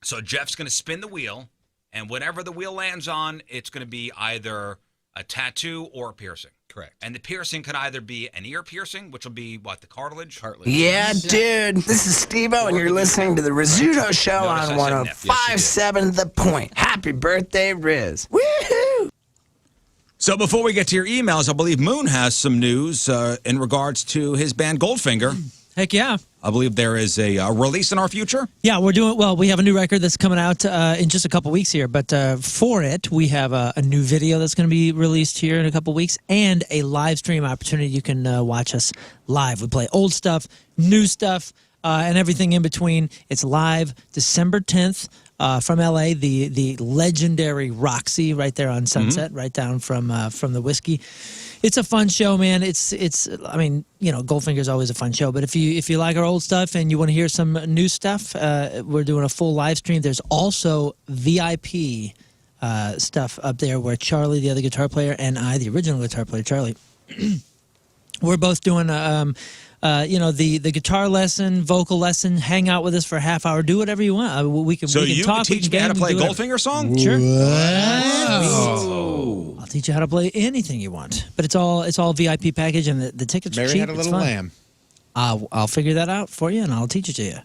So Jeff's going to spin the wheel, and whatever the wheel lands on, it's going to be either a tattoo or a piercing. Correct. And the piercing could either be an ear piercing, which will be, what, the cartilage? Yeah, dude. This is Steve-O, and you're listening to the Rizzuto Show on 105.7 The Point. Happy birthday, Riz. Woohoo! So before we get to your emails, I believe Moon has some news in regards to his band Goldfinger. Heck yeah. I believe there is a release in our future. Yeah, we're doing well. We have a new record that's coming out in just a couple weeks here, but for it, we have a new video that's going to be released here in a couple weeks and a live stream opportunity. You can watch us live. We play old stuff, new stuff, and everything in between. It's live December 10th from LA, the legendary Roxy right there on Sunset, right down from the Whiskey. It's a fun show, man. It's I mean, you know, Goldfinger's always a fun show, but if you like our old stuff and you want to hear some new stuff, we're doing a full live stream. There's also VIP stuff up there where Charlie, the other guitar player, and I, the original guitar player, Charlie, we're both doing the guitar lesson, vocal lesson. Hang out with us for a half hour. Do whatever you want. We can. So we can you talk, can teach me how to play a Goldfinger song? Sure. Oh. I'll teach you how to play anything you want. But it's all VIP package, and the tickets are Mary cheap. had a little fun. lamb. I'll figure that out for you, and I'll teach it to you.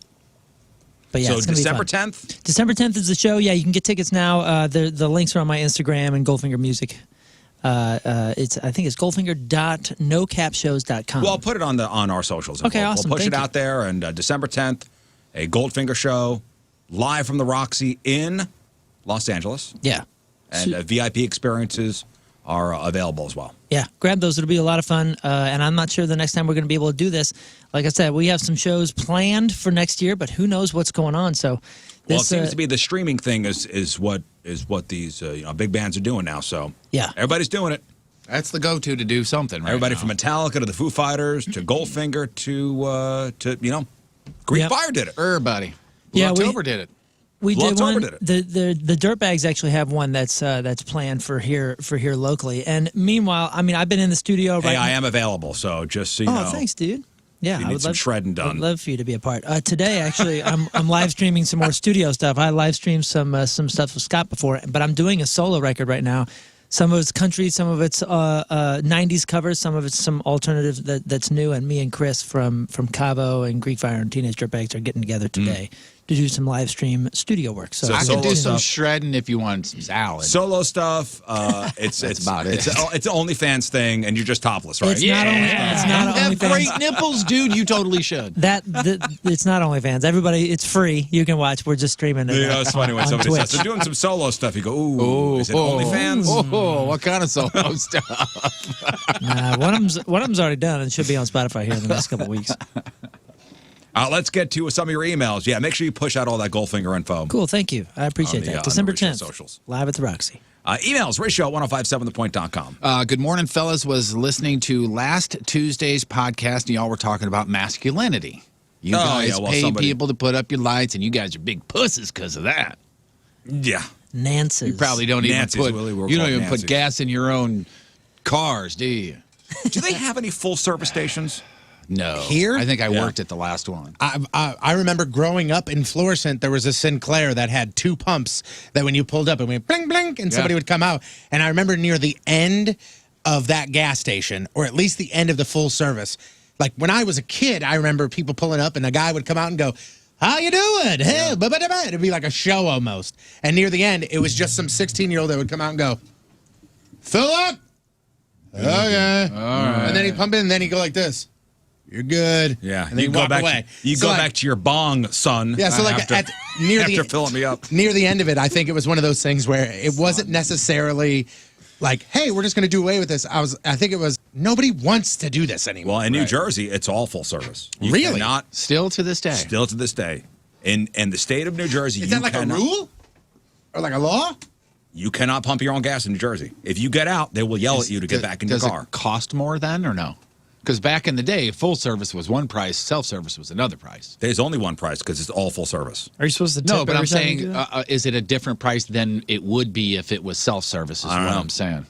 But yeah, so it's gonna December be fun. 10th? December 10th is the show. Yeah, you can get tickets now. The links are on my Instagram and Goldfinger Music. I think it's goldfinger.nocapshows.com. Well, I'll put it on our socials. Okay, awesome. We'll push Thank it you. out there. And December 10th, a Goldfinger show live from the Roxy in Los Angeles. Yeah. And VIP experiences are available as well. Yeah, grab those. It'll be a lot of fun. And I'm not sure the next time we're going to be able to do this. Like I said, we have some shows planned for next year, but who knows what's going on. So, Well, it seems to be the streaming thing is what these big bands are doing now. So yeah, everybody's doing it. That's the go-to to do something. Right Everybody now. from Metallica to the Foo Fighters to Goldfinger to Greek Fire did it. Everybody. Yeah, October did it. We did October one. did it. The Dirtbags actually have one that's planned for here locally. And meanwhile, I mean, I've been in the studio. Hey, right I now. am available. So just so you know. Oh, thanks, dude. Yeah, You I need would some love shredding done. I'd love for you to be a part. Today, actually, I'm live streaming some more studio stuff. I live streamed some stuff with Scott before, but I'm doing a solo record right now. Some of it's country, some of it's 90s covers, some of it's some alternative that's new. And me and Chris from Cavo and Greek Fire and Teenage Dirtbags are getting together today to do some live stream studio work. So I solo can do some stuff. shredding if you want some salad. Solo stuff. It's about it. It's an OnlyFans thing, and you're just topless, right? It's not You OnlyFans. have great nipples, dude. You totally should. It's not OnlyFans. Everybody, it's free. You can watch. We're just streaming it. It's funny when on somebody Twitch. says they're doing some solo stuff. You go, ooh, is it OnlyFans? Oh, what kind of solo stuff? Nah, one of them's already done and should be on Spotify here in the next couple of weeks. Let's get to some of your emails. Yeah, make sure you push out all that Goldfinger info. Cool, thank you. I appreciate On the, that. on the December Rizzuto 10th, socials. live at the Roxy. Emails, ratio at 1057thepoint.com. Good morning, fellas. Was listening to last Tuesday's podcast, and y'all were talking about masculinity. You guys pay people to put up your lights, and you guys are big pussies because of that. Yeah. Nancy's. You probably don't even Nancy's, put Willie, we're you don't called even Nancy's. put gas in your own cars, do you? Do they have any full service stations? No. Here? I think I worked at the last one. I remember growing up in Florissant, there was a Sinclair that had 2 pumps that when you pulled up, it went blink, blink, and somebody would come out. And I remember near the end of that gas station, or at least the end of the full service, like when I was a kid, I remember people pulling up and a guy would come out and go, "How you doing?" Hey, it'd be like a show almost. And near the end, it was just some 16-year-old that would come out and go, "Fill up." Okay. All right. And then he'd pump in, and then he'd go like this. "You're good." Yeah. And then you go back away. Go back to your bong, son. Yeah, so like after filling me up. Near the end of it, I think it was one of those things where it wasn't necessarily like, "Hey, we're just going to do away with this." I think it was, nobody wants to do this anymore. Well, in New Jersey, it's all full service. You really? cannot, still to this day. Still to this day. In the state of New Jersey, is that like a rule? Or like a law? You cannot pump your own gas in New Jersey. If you get out, they will yell at you to get back in your car. Does it cost more then or no? Because back in the day, full service was one price, self-service was another price. There's only one price because it's all full service. Are you supposed to tip No, but I'm every time you saying, do that? is it a different price than it would be if it was self-service is what I'm saying.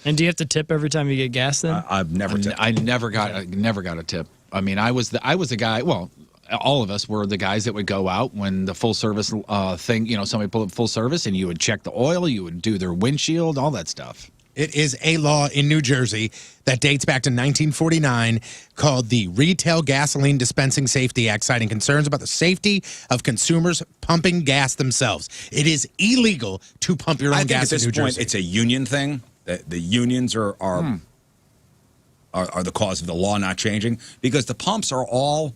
And do you have to tip every time you get gas then? I've never tipped. I never got a tip. I mean, I was the guy, well, all of us were the guys that would go out when the full service thing, somebody pulled up full service and you would check the oil, you would do their windshield, all that stuff. It is a law in New Jersey that dates back to 1949 called the Retail Gasoline Dispensing Safety Act, citing concerns about the safety of consumers pumping gas themselves. It is illegal to pump your own gas in New Jersey. At this point, it's a union thing. The unions are the cause of the law not changing, because the pumps are all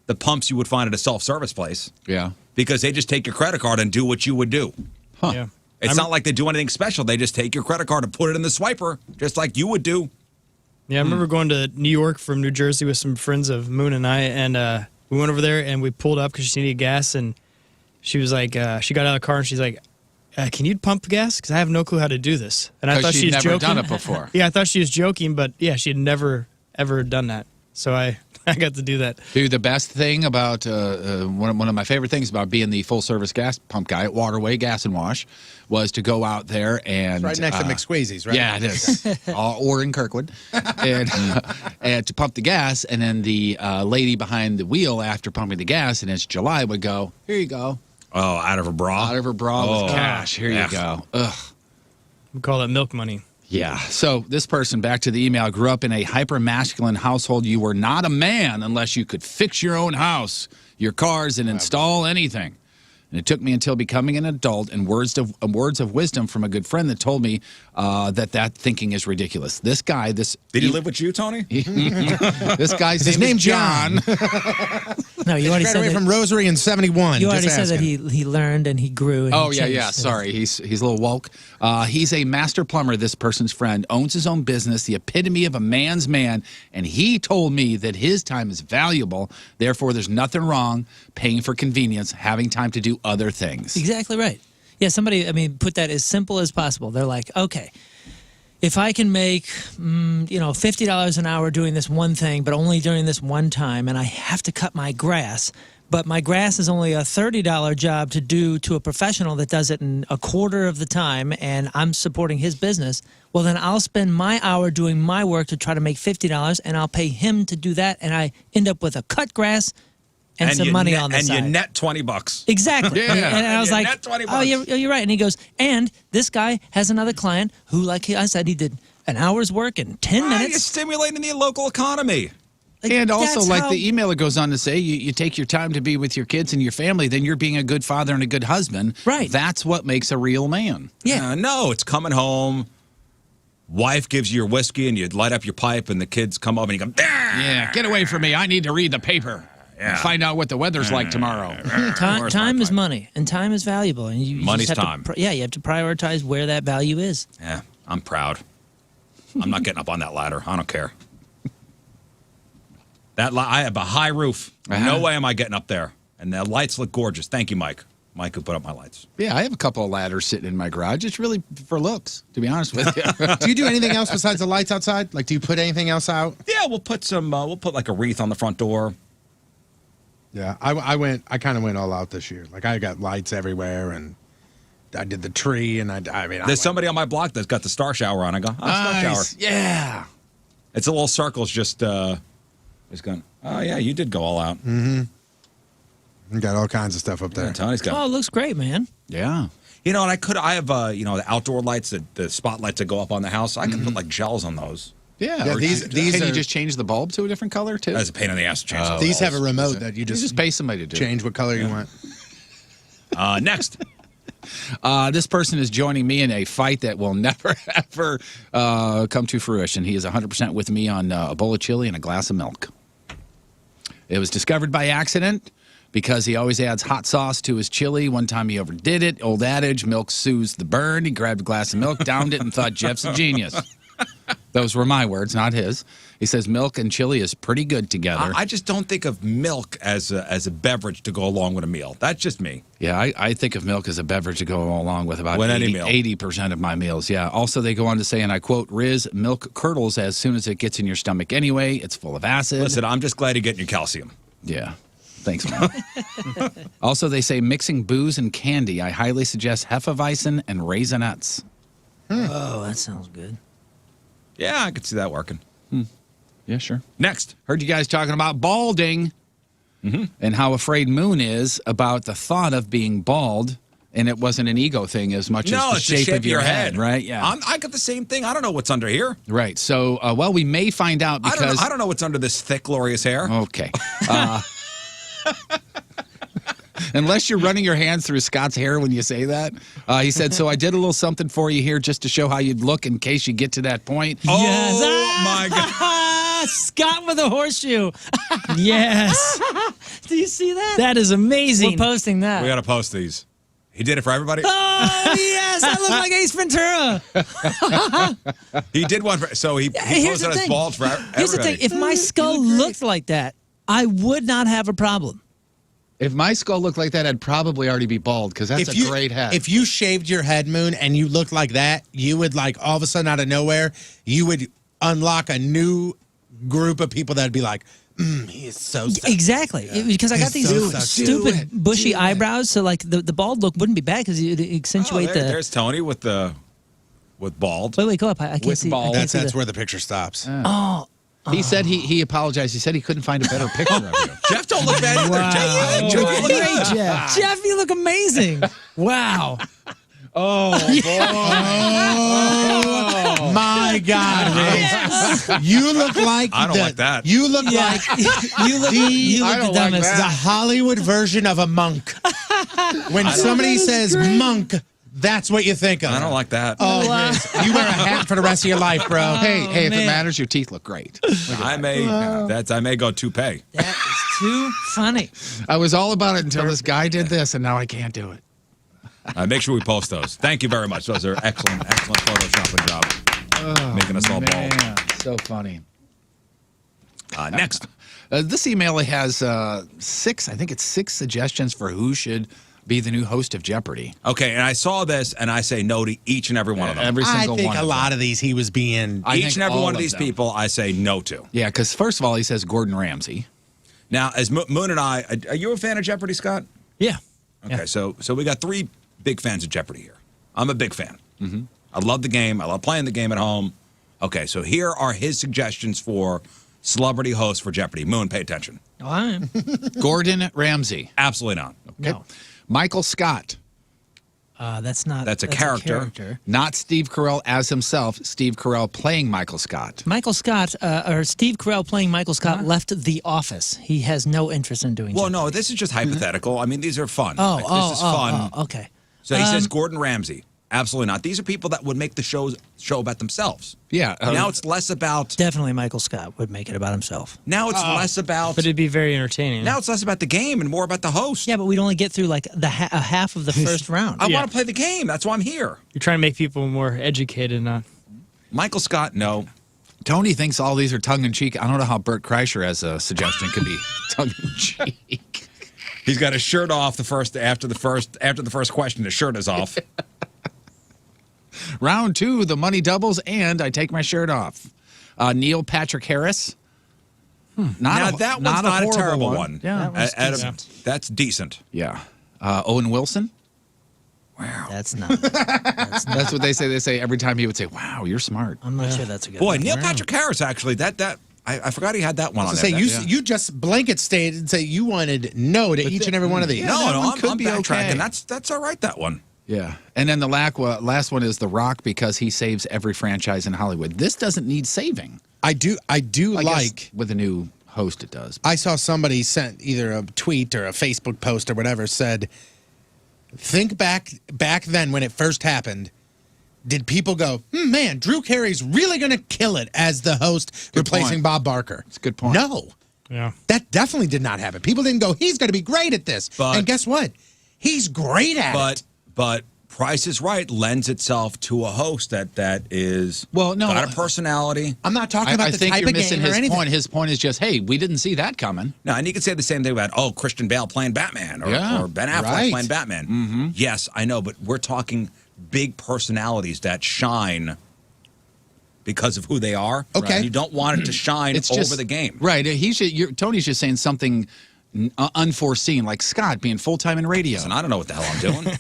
the pumps you would find at a self-service place. Yeah. Because they just take your credit card and do what you would do. Huh. Yeah. It's not like they do anything special. They just take your credit card and put it in the swiper, just like you would do. Yeah, I remember going to New York from New Jersey with some friends of Moon and I, and we went over there and we pulled up because she needed gas, and she was like, she got out of the car and she's like, "Can you pump gas? Because I have no clue how to do this." And I thought she was joking. Never done it before. Yeah, I thought she was joking, but yeah, she had never ever done that. So I got to do that. Dude, the best thing about one of my favorite things about being the full service gas pump guy at Waterway Gas and Wash was to go out there and it's right next to McSqueezy's, right? Yeah, it is. Or in Kirkwood, and to pump the gas, and then the lady behind the wheel after pumping the gas, and it's July, would go, "Here you go." Oh, out of her bra? Out of her bra with cash. Here you go. Ugh. We call that milk money. Yeah. So this person, back to the email, grew up in a hyper-masculine household. You were not a man unless you could fix your own house, your cars, and install anything. And it took me until becoming an adult and words of wisdom from a good friend that told me that thinking is ridiculous. This guy, Did he live with you, Tony? This guy's name is John. No, you already said away that, from Rosary in 71. you already said that he learned and he grew. And he changed. Sorry, he's a little woke. He's a master plumber. This person's friend owns his own business, the epitome of a man's man, and he told me that his time is valuable. Therefore, there's nothing wrong paying for convenience, having time to do other things. Exactly right. Yeah, somebody, put that as simple as possible. They're like, okay, if I can make, $50 an hour doing this one thing, but only during this one time, and I have to cut my grass, but my grass is only a $30 job to do to a professional that does it in a quarter of the time, and I'm supporting his business, well, then I'll spend my hour doing my work to try to make $50, and I'll pay him to do that, and I end up with a cut grass and some money on the side. And you net $20. Exactly. Yeah. And I was like, net $20. oh, you're right. And he goes, and this guy has another client who, like I said, he did an hour's work in 10 minutes. You're stimulating the local economy. And also, that's like how- the email, it goes on to say, you take your time to be with your kids and your family, then you're being a good father and a good husband. Right. That's what makes a real man. Yeah. No, it's coming home. Wife gives you your whiskey and you light up your pipe and the kids come up and you go, Yeah, get away from me. I need to read the paper. And find out what the weather's like tomorrow. Time is money, and time is valuable. And you Money's just have time. you have to prioritize where that value is. Yeah, I'm proud. I'm not getting up on that ladder. I don't care. I have a high roof. No way am I getting up there. And the lights look gorgeous. Thank you, Mike. Mike who put up my lights. Yeah, I have a couple of ladders sitting in my garage. It's really for looks, to be honest with you. Do you do anything else besides the lights outside? Like, do you put anything else out? Yeah, we'll put like a wreath on the front door. Yeah, I kind of went all out this year. Like, I got lights everywhere, and I did the tree, and There's somebody on my block that's got the star shower on. I go, star shower. Yeah. It's a little circle. It's just, He's going, oh, yeah, you did go all out. Mm-hmm. You got all kinds of stuff up there. Yeah, Tony's got. Oh, it looks great, man. Yeah. You know, and I have, the outdoor lights, the spotlights that go up on the house. I can put, like, gels on those. Yeah. Yeah, these Can are, you just change the bulb to a different color, too? That's a pain in the ass to change. these have a remote that you just pay somebody to do. Change what color you want. Next. This person is joining me in a fight that will never, ever come to fruition. He is 100% with me on a bowl of chili and a glass of milk. It was discovered by accident because he always adds hot sauce to his chili. One time he overdid it. Old adage, milk soothes the burn. He grabbed a glass of milk, downed it, and thought Jeff's a genius. Those were my words, not his. He says milk and chili is pretty good together. I just don't think of milk as a beverage to go along with a meal. That's just me. Yeah, I think of milk as a beverage to go along with about With any meal. 80% of my meals. Yeah. Also, they go on to say, and I quote, Riz, milk curdles as soon as it gets in your stomach anyway. It's full of acid. Listen, I'm just glad you're getting your calcium. Yeah. Thanks, man. Also, they say mixing booze and candy. I highly suggest Hefeweizen and Raisinets. Oh, that sounds good. Yeah, I could see that working. Yeah, sure. Next. Heard you guys talking about balding and how afraid Moon is about the thought of being bald. And it wasn't an ego thing as much as the it's shape of your head, right? Yeah. I got the same thing. I don't know what's under here. Right. So, well, we may find out because... I don't know what's under this thick, glorious hair. Okay. Unless you're running your hands through Scott's hair when you say that. He said, so I did a little something for you here just to show how you'd look in case you get to that point. Yes. Oh, my God. Scott with a horseshoe. Yes. Do you see that? That is amazing. We're posting that. We got to post these. He did it for everybody? Oh, yes. I look like Ace Ventura. He did one for... So he posted his bald for everybody. Here's the thing. If my skull looked like that, I would not have a problem. If my skull looked like that, I'd probably already be bald because that's a great head. If you shaved your head, Moon, and you looked like that, you would, like, all of a sudden out of nowhere, you would unlock a new group of people that would be like, he is so stuck. Exactly. Because I got these stupid bushy eyebrows, so like the bald look wouldn't be bad because it accentuate There's Tony with bald. Wait, go up. I can't see. Bald. That's where the picture stops. Oh. He said he apologized. He said he couldn't find a better picture of you. Jeff don't look bad either. Wow. Jeff, you look great, Jeff. Jeff, you look amazing. Wow. Oh, my God, Riz. Yes. You look like I don't like that. You look like you look the dumbest. The Hollywood version of a monk. When somebody says monk, that's what you think of. I don't like that. Oh, Riz, you wear a hat for the rest of your life, bro. Hey, if it matters, your teeth look great. I may go toupee. That is too funny. I was all about it until this guy did this, and now I can't do it. Make sure we post those. Thank you very much. Those are excellent photoshopping job. Making us all bald. So funny. Next. This email has six suggestions for who should be the new host of Jeopardy. Okay, and I saw this, and I say no to each and every one of them. Every single I think one a lot of these he was being... Each and every one of these people, I say no to. Yeah, because first of all, he says Gordon Ramsay. Now, as Moon and I, are you a fan of Jeopardy, Scott? Yeah. Okay, so we got three big fans of Jeopardy here. I'm a big fan. I love the game. I love playing the game at home. Okay, so here are his suggestions for celebrity hosts for Jeopardy. Moon, pay attention. Oh, I am. Gordon Ramsay. Absolutely not. Okay. No. Michael Scott. That's not. That's a character. Not Steve Carell as himself. Steve Carell playing Michael Scott. Michael Scott, or Steve Carell playing Michael Scott left The Office. He has no interest in doing Well, Jeopardy. no, this is just hypothetical. I mean, these are fun. Oh, This is fun. okay. So he says Gordon Ramsay. Absolutely not. These are people that would make the show about themselves. Yeah. Now it's less about... Definitely Michael Scott would make it about himself. Now it's less about... But it'd be very entertaining. Now it's less about the game and more about the host. Yeah, but we'd only get through like a half of the first round. I want to play the game. That's why I'm here. You're trying to make people more educated, not... Michael Scott, no. Tony thinks all these are tongue-in-cheek. I don't know how Bert Kreischer has a suggestion could be tongue-in-cheek. He's got his shirt off after the first question. His shirt is off. Round 2, the money doubles, and I take my shirt off. Neil Patrick Harris. That one's not a terrible one. Yeah, that's decent. Yeah. Owen Wilson. Wow. That's not. That's what they say. They say every time he would say, "Wow, you're smart." I'm not sure that's a good Boy, one. Neil Patrick Harris, actually, that I forgot he had that one on Say there. you just blanket stated and say you wanted no to each and every one of these. Yeah, no, could I'm be backtracking. okay. That's all right. That one. Yeah. And then the last one is The Rock because he saves every franchise in Hollywood. This doesn't need saving. I do I guess with a new host it does. I saw somebody sent either a tweet or a Facebook post or whatever said, think back then when it first happened. Did people go, man, Drew Carey's really going to kill it as the host replacing Bob Barker? It's a good point. No. Yeah. That definitely did not happen. People didn't go, he's going to be great at this. And guess what? He's great at it. But Price is Right lends itself to a host that is got a personality. I'm not talking about the type of game or anything. Point. His point is just, hey, we didn't see that coming. No, and you could say the same thing about, Christian Bale playing Batman or Ben Affleck playing Batman. Mm-hmm. Yes, I know, but we're talking big personalities that shine because of who they are. Okay. You don't want it to shine over the game. Right. Tony's just saying something unforeseen, like Scott being full-time in radio. Listen, I don't know what the hell I'm doing.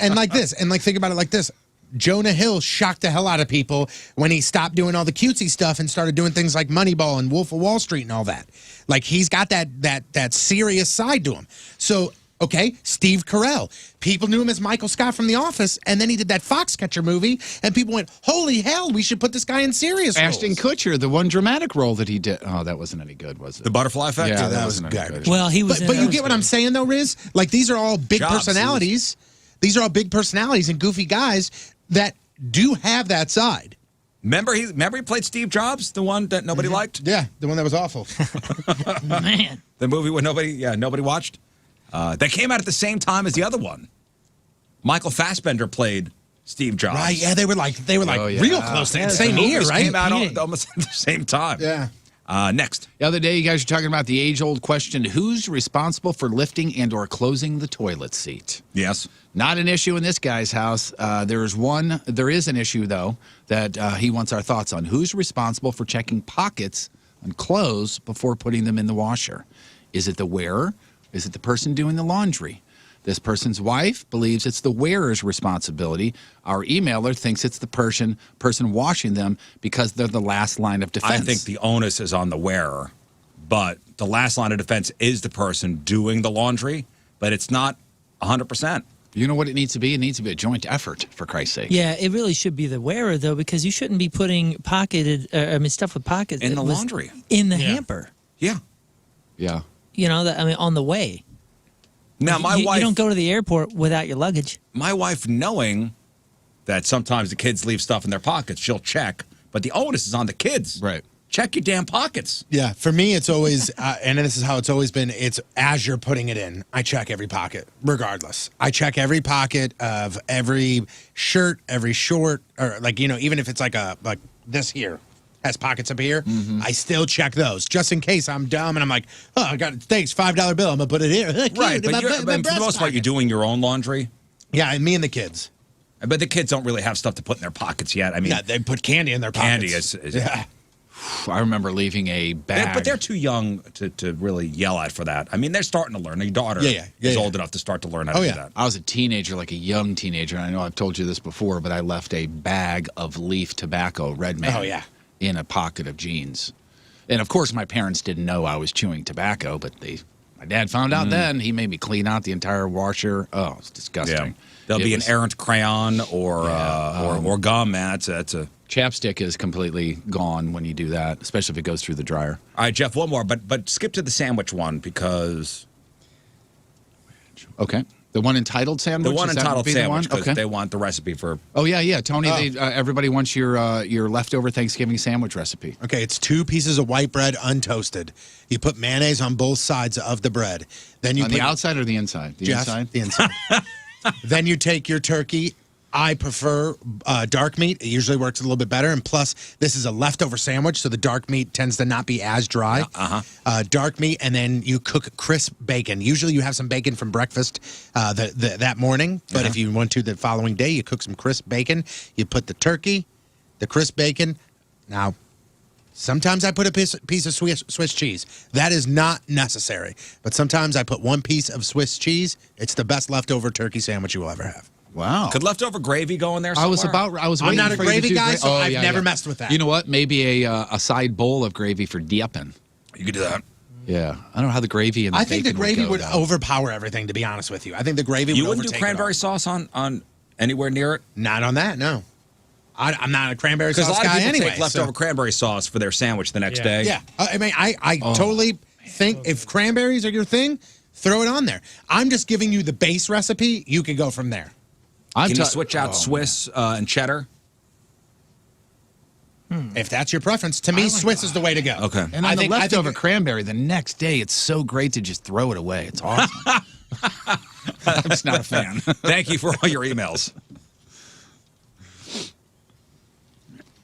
and like this, and like think about it like this. Jonah Hill shocked the hell out of people when he stopped doing all the cutesy stuff and started doing things like Moneyball and Wolf of Wall Street and all that. Like he's got that serious side to him. So, okay, Steve Carell. People knew him as Michael Scott from The Office, and then he did that Foxcatcher movie, and people went, holy hell, we should put this guy in serious Ashton roles. Kutcher, the one dramatic role that he did. Oh, that wasn't any good, was it? The Butterfly Effect? Yeah, that wasn't was any garbage. good. Well, he was. But you get what I'm saying, though, Riz? Like, these are all big Jobs, personalities. These are all big personalities and goofy guys that do have that side. Remember he played Steve Jobs, the one that nobody liked? Yeah, the one that was awful. Man. The movie where nobody watched? That came out at the same time as the other one. Michael Fassbender played Steve Jobs. Right, yeah, they were like yeah. real close to the same The year, movies right? came out almost at the same time. Yeah. Next. The other day, you guys were talking about the age-old question, who's responsible for lifting and or closing the toilet seat? Yes. Not an issue in this guy's house. There is an issue, though, that he wants our thoughts on. Who's responsible for checking pockets on clothes before putting them in the washer? Is it the wearer? Is it the person doing the laundry? This person's wife believes it's the wearer's responsibility. Our emailer thinks it's the person washing them because they're the last line of defense. I think the onus is on the wearer, but the last line of defense is the person doing the laundry, but it's not 100%. You know what it needs to be? It needs to be a joint effort, for Christ's sake. Yeah, it really should be the wearer, though, because you shouldn't be putting stuff with pockets In the laundry. in the hamper. Yeah. Yeah. You know, on the way. Now, my wife... You don't go to the airport without your luggage. My wife, knowing that sometimes the kids leave stuff in their pockets, she'll check, but the onus is on the kids. Right. Check your damn pockets. Yeah, for me, it's always, and this is how it's always been, it's as you're putting it in. I check every pocket, regardless. I check every pocket of every shirt, every short, or even if it's like this here has pockets up here, I still check those just in case I'm dumb and I'm like, oh, I got thanks, $5 bill, I'm gonna put it here. Right, but for the most part, you're doing your own laundry. Yeah, and me and the kids. But the kids don't really have stuff to put in their pockets yet. I mean, yeah, they put candy in their pockets. Candy is yeah. I remember leaving a bag. But they're too young to really yell at for that. I mean, they're starting to learn. Your daughter is old enough to start to learn how to do that. I was a teenager, like a young teenager, and I know I've told you this before, but I left a bag of leaf tobacco, Red Man, in a pocket of jeans. And, of course, my parents didn't know I was chewing tobacco, but my dad found out then. He made me clean out the entire washer. Oh, it's disgusting. Yeah. There'll be an errant crayon or gum, man. That's a... Chapstick is completely gone when you do that, especially if it goes through the dryer. All right, Jeff, one more, but skip to the sandwich one because... Okay. The one entitled sandwich? The one entitled sandwich because okay. they want the recipe for... Oh, yeah. Tony, everybody wants your leftover Thanksgiving sandwich recipe. Okay, it's 2 pieces of white bread untoasted. You put mayonnaise on both sides of the bread. Then you on the outside or the inside? The inside? The inside. Then you take your turkey. I prefer dark meat. It usually works a little bit better. And plus, this is a leftover sandwich, so the dark meat tends to not be as dry. Dark meat, and then you cook crisp bacon. Usually you have some bacon from breakfast that morning, but if you want to the following day, you cook some crisp bacon. You put the turkey, the crisp bacon. Now, sometimes I put a piece of Swiss cheese. That is not necessary. But sometimes I put 1 piece of Swiss cheese. It's the best leftover turkey sandwich you will ever have. Wow. Could leftover gravy go in there somewhere? I was I'm waiting not a for you to gravy do guy, gra- so Oh, I've yeah, never yeah. messed with that. You know what? Maybe a side bowl of gravy for dipping. You could do that. Yeah. I don't know how the gravy and the I think the bacon gravy would would go, though. overpower everything, to be honest with you. I think the gravy You would wouldn't do overtake it cranberry all. sauce on anywhere near it? Not on that, no. I'm not a cranberry Because a sauce lot of guy people anyway. take leftover cranberry sauce for their sandwich the next day. Yeah. I mean, I totally think if cranberries are your thing, throw it on there. I'm just giving you the base recipe. You can go from there. Can you switch out Swiss and cheddar? If that's your preference. To me, Swiss is the way to go. Okay. And on the leftover cranberry, the next day, it's so great to just throw it away. It's awesome. I'm just not a fan. Thank you for all your emails.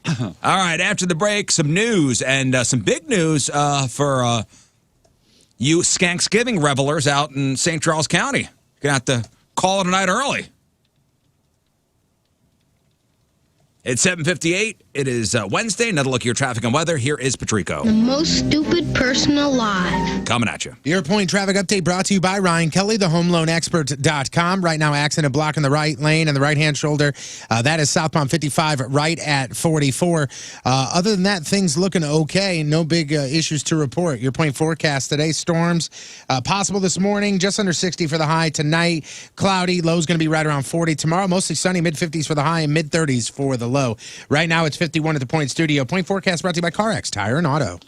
All right, after the break, some news and some big news for you Skanksgiving revelers out in St. Charles County. You're going to have to call it a night early. It's 7:58. It is Wednesday. Another look at your traffic and weather. Here is Patrico. The most stupid person alive. Coming at you. Your point traffic update brought to you by Ryan Kelly, the homeloanexpert.com. Right now, accident blocking the right lane and the right-hand shoulder. That is southbound 55 right at 44. Other than that, things looking okay. No big issues to report. Your point forecast today, storms possible this morning, just under 60 for the high. Tonight, cloudy. Low's going to be right around 40. Tomorrow, mostly sunny, mid-50s for the high and mid-30s for the low. Right now, it's 51 at the Point Studio. Point forecast brought to you by CarX Tire and Auto. So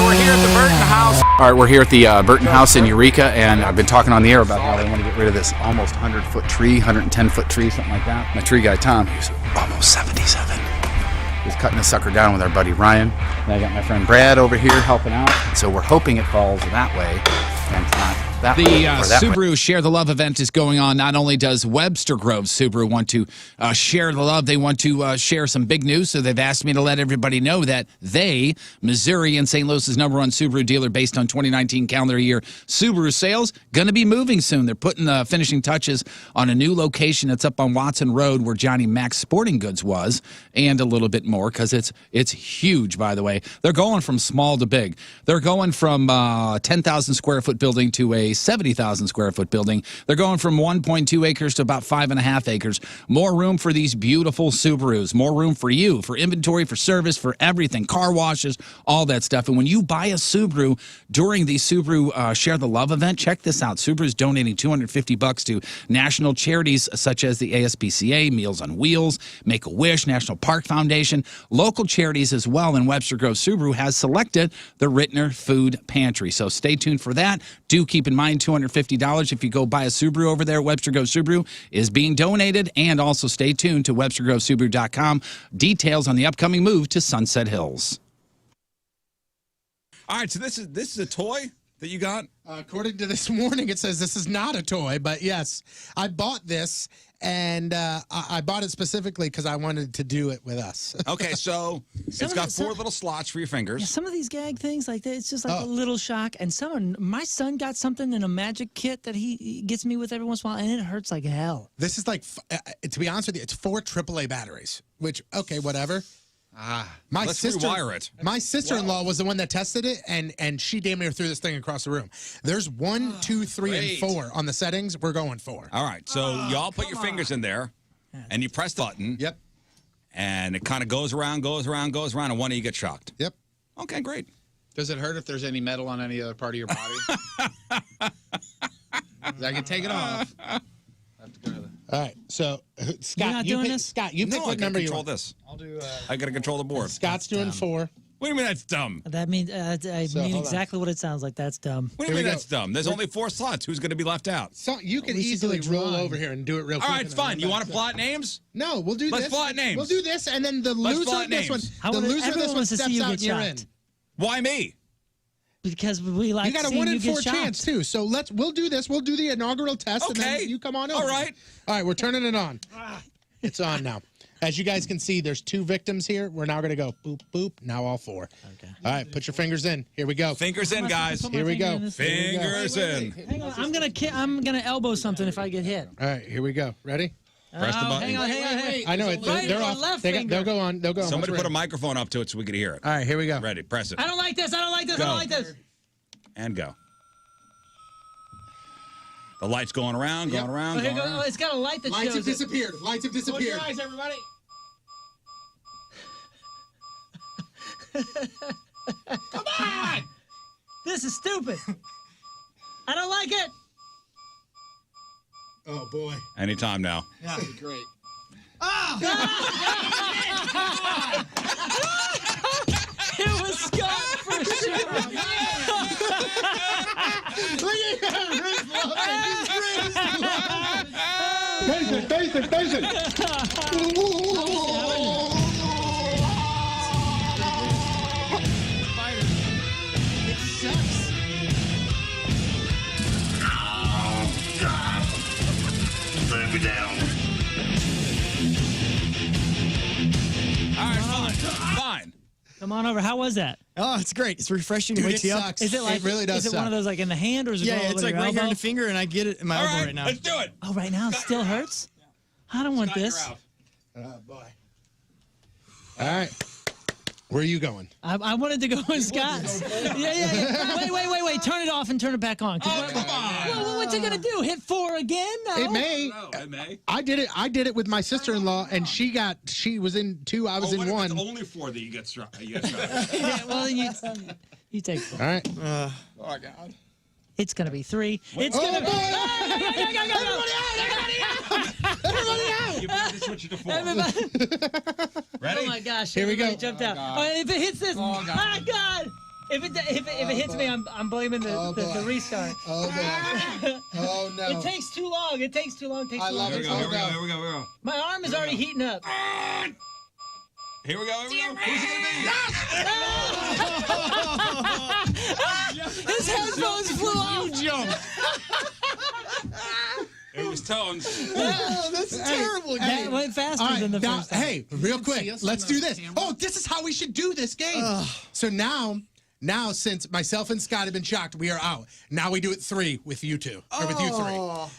we're here at the Burton House. All right, we're here at the Burton House in Eureka, and I've been talking on the air about how they want to get rid of this almost 100-foot tree, 110-foot tree, something like that. My tree guy, Tom, he's almost 77. He's cutting the sucker down with our buddy Ryan. And I got my friend Brad over here helping out. So we're hoping it falls that way and not that way. The or that way. Subaru Share the Love event is going on. Not only does Webster Grove Subaru want to share the love, they want to share some big news. So they've asked me to let everybody know that they, Missouri and St. Louis's #1 Subaru dealer based on 2019 calendar year Subaru sales, going to be moving soon. They're putting the finishing touches on a new location that's up on Watson Road where Johnny Mac's Sporting Goods was, and a little bit more because it's huge, by the way. They're going from small to big. They're going from 10,000 square foot building to a 70,000 square foot building. They're going from 1.2 acres to about 5.5 acres. More room for these beautiful Subarus. More room for you, for inventory, for service, for everything. Car washes, all that stuff. And when you buy a Subaru during the Subaru Share the Love event, check this out. Subaru's donating $250 to national charities such as the ASPCA, Meals on Wheels, Make-A-Wish, National Park Foundation, local charities as well. And Webster Grove Subaru has selected the Rittner Food Pantry. So stay tuned for that. Do keep in mind $250 if you go buy a Subaru over there at Webster Grove Subaru is being donated. And also stay tuned to WebsterGroveSubaru.com. Details on the upcoming move to Sunset Hills. All right, so this is a toy that you got? According to this morning, it says this is not a toy, but yes, I bought this, and I bought it specifically because I wanted to do it with us. Okay, so it's got four little slots for your fingers. Yeah, some of these gag things like that, it's just like a little shock. And my son got something in a magic kit that he gets me with every once in a while, and it hurts like hell. This is like, to be honest with you, it's 4 AAA batteries, which, okay, whatever. Let's rewire it. My sister-in-law was the one that tested it, and she damn near threw this thing across the room. There's 1, 2, 3, and 4 on the settings. We're going 4. All right, so y'all put your fingers in there, and you press the button. Yep. And it kind of goes around, and one of you get shocked. Yep. Okay, great. Does it hurt if there's any metal on any other part of your body? I can take it off. All right, so Scott, Scott, you pick what number you want. This. I'll do. I got to control the board. Scott's doing 4. What do you mean that's dumb? That means I mean exactly what it sounds like. That's dumb. What do you mean that's dumb? There's only 4 slots. Who's going to be left out? So you can easily roll over here and do it real quick. All right, fine. You want to plot names? No, we'll do this. Let's plot names. We'll do this, and then the loser of this one, steps out and you're in. Why me? Because we like. You got a 1 in 4 chance too. So we'll do this. We'll do the inaugural test, and then you come on over. All right. All right, we're turning it on. It's on now. As you guys can see, there's 2 victims here. We're now going to go boop, boop. Now all 4. Okay. All right, put your fingers in. Here we go. Fingers in, guys. Here we go. Fingers in. Hang on, I'm gonna elbow something if I get hit. All right, here we go. Ready? Press the button. Hang on. I know it. Right They're or off. left They'll finger? go on. They'll go on. Somebody Once put a we're microphone up to it so we could hear it. All right, here we go. Ready? Press it. I don't like this. I don't like this. I Go. don't like this. And go. The light's going around, going around, Okay, going around. it's got a light that Lights shows have it. disappeared. Lights have disappeared. Close your eyes, everybody. Come on! This is stupid. I don't like it. Oh boy. Anytime now. Yeah, great. It was Scott for sure. Look at him. Face it. It sucks. Burn me down. All right, fine. Come on over. How was that? Oh, it's great. It's refreshing. Dude, Wakes it you up. sucks. Is it like? It really does Is it one suck. of those like in the hand, or is it Yeah, going it's over like your right here in elbow? the finger, and I get it in my All elbow right, right now. let's do it. Oh, right now it still hurts. I don't want this. Oh boy. All right. Where are you going? I wanted to go with Scott's. Yeah. Wait. Turn it off and turn it back on. Oh, come on. Well, what's it gonna do? Hit 4 again? No. It may. No, it may. I did it with my sister-in-law, and she was in 2. I was in 1. It's only 4 that you get struck. Yeah, well, then you take 4. All right. Oh, God. It's gonna be 3. It's gonna be. Everybody out! You better switch it to 4. Ready? Oh my gosh! Here we go. Everybody jumped out. Oh, if it hits this, oh God! If it hits me, I'm blaming the restart. Oh boy. Oh no. It takes too long. It takes too long. I love Here it. we go. Here we go. My arm is already heating up. Here we go. Who's it gonna be? His headphones flew off. You jumped. It was tones. Oh, that's terrible. That went faster than the first time. Hey, real quick, let's do this. Oh, this is how we should do this game. So now, since myself and Scott have been shocked, we are out. Now we do it 3 with you 2, or with you 3,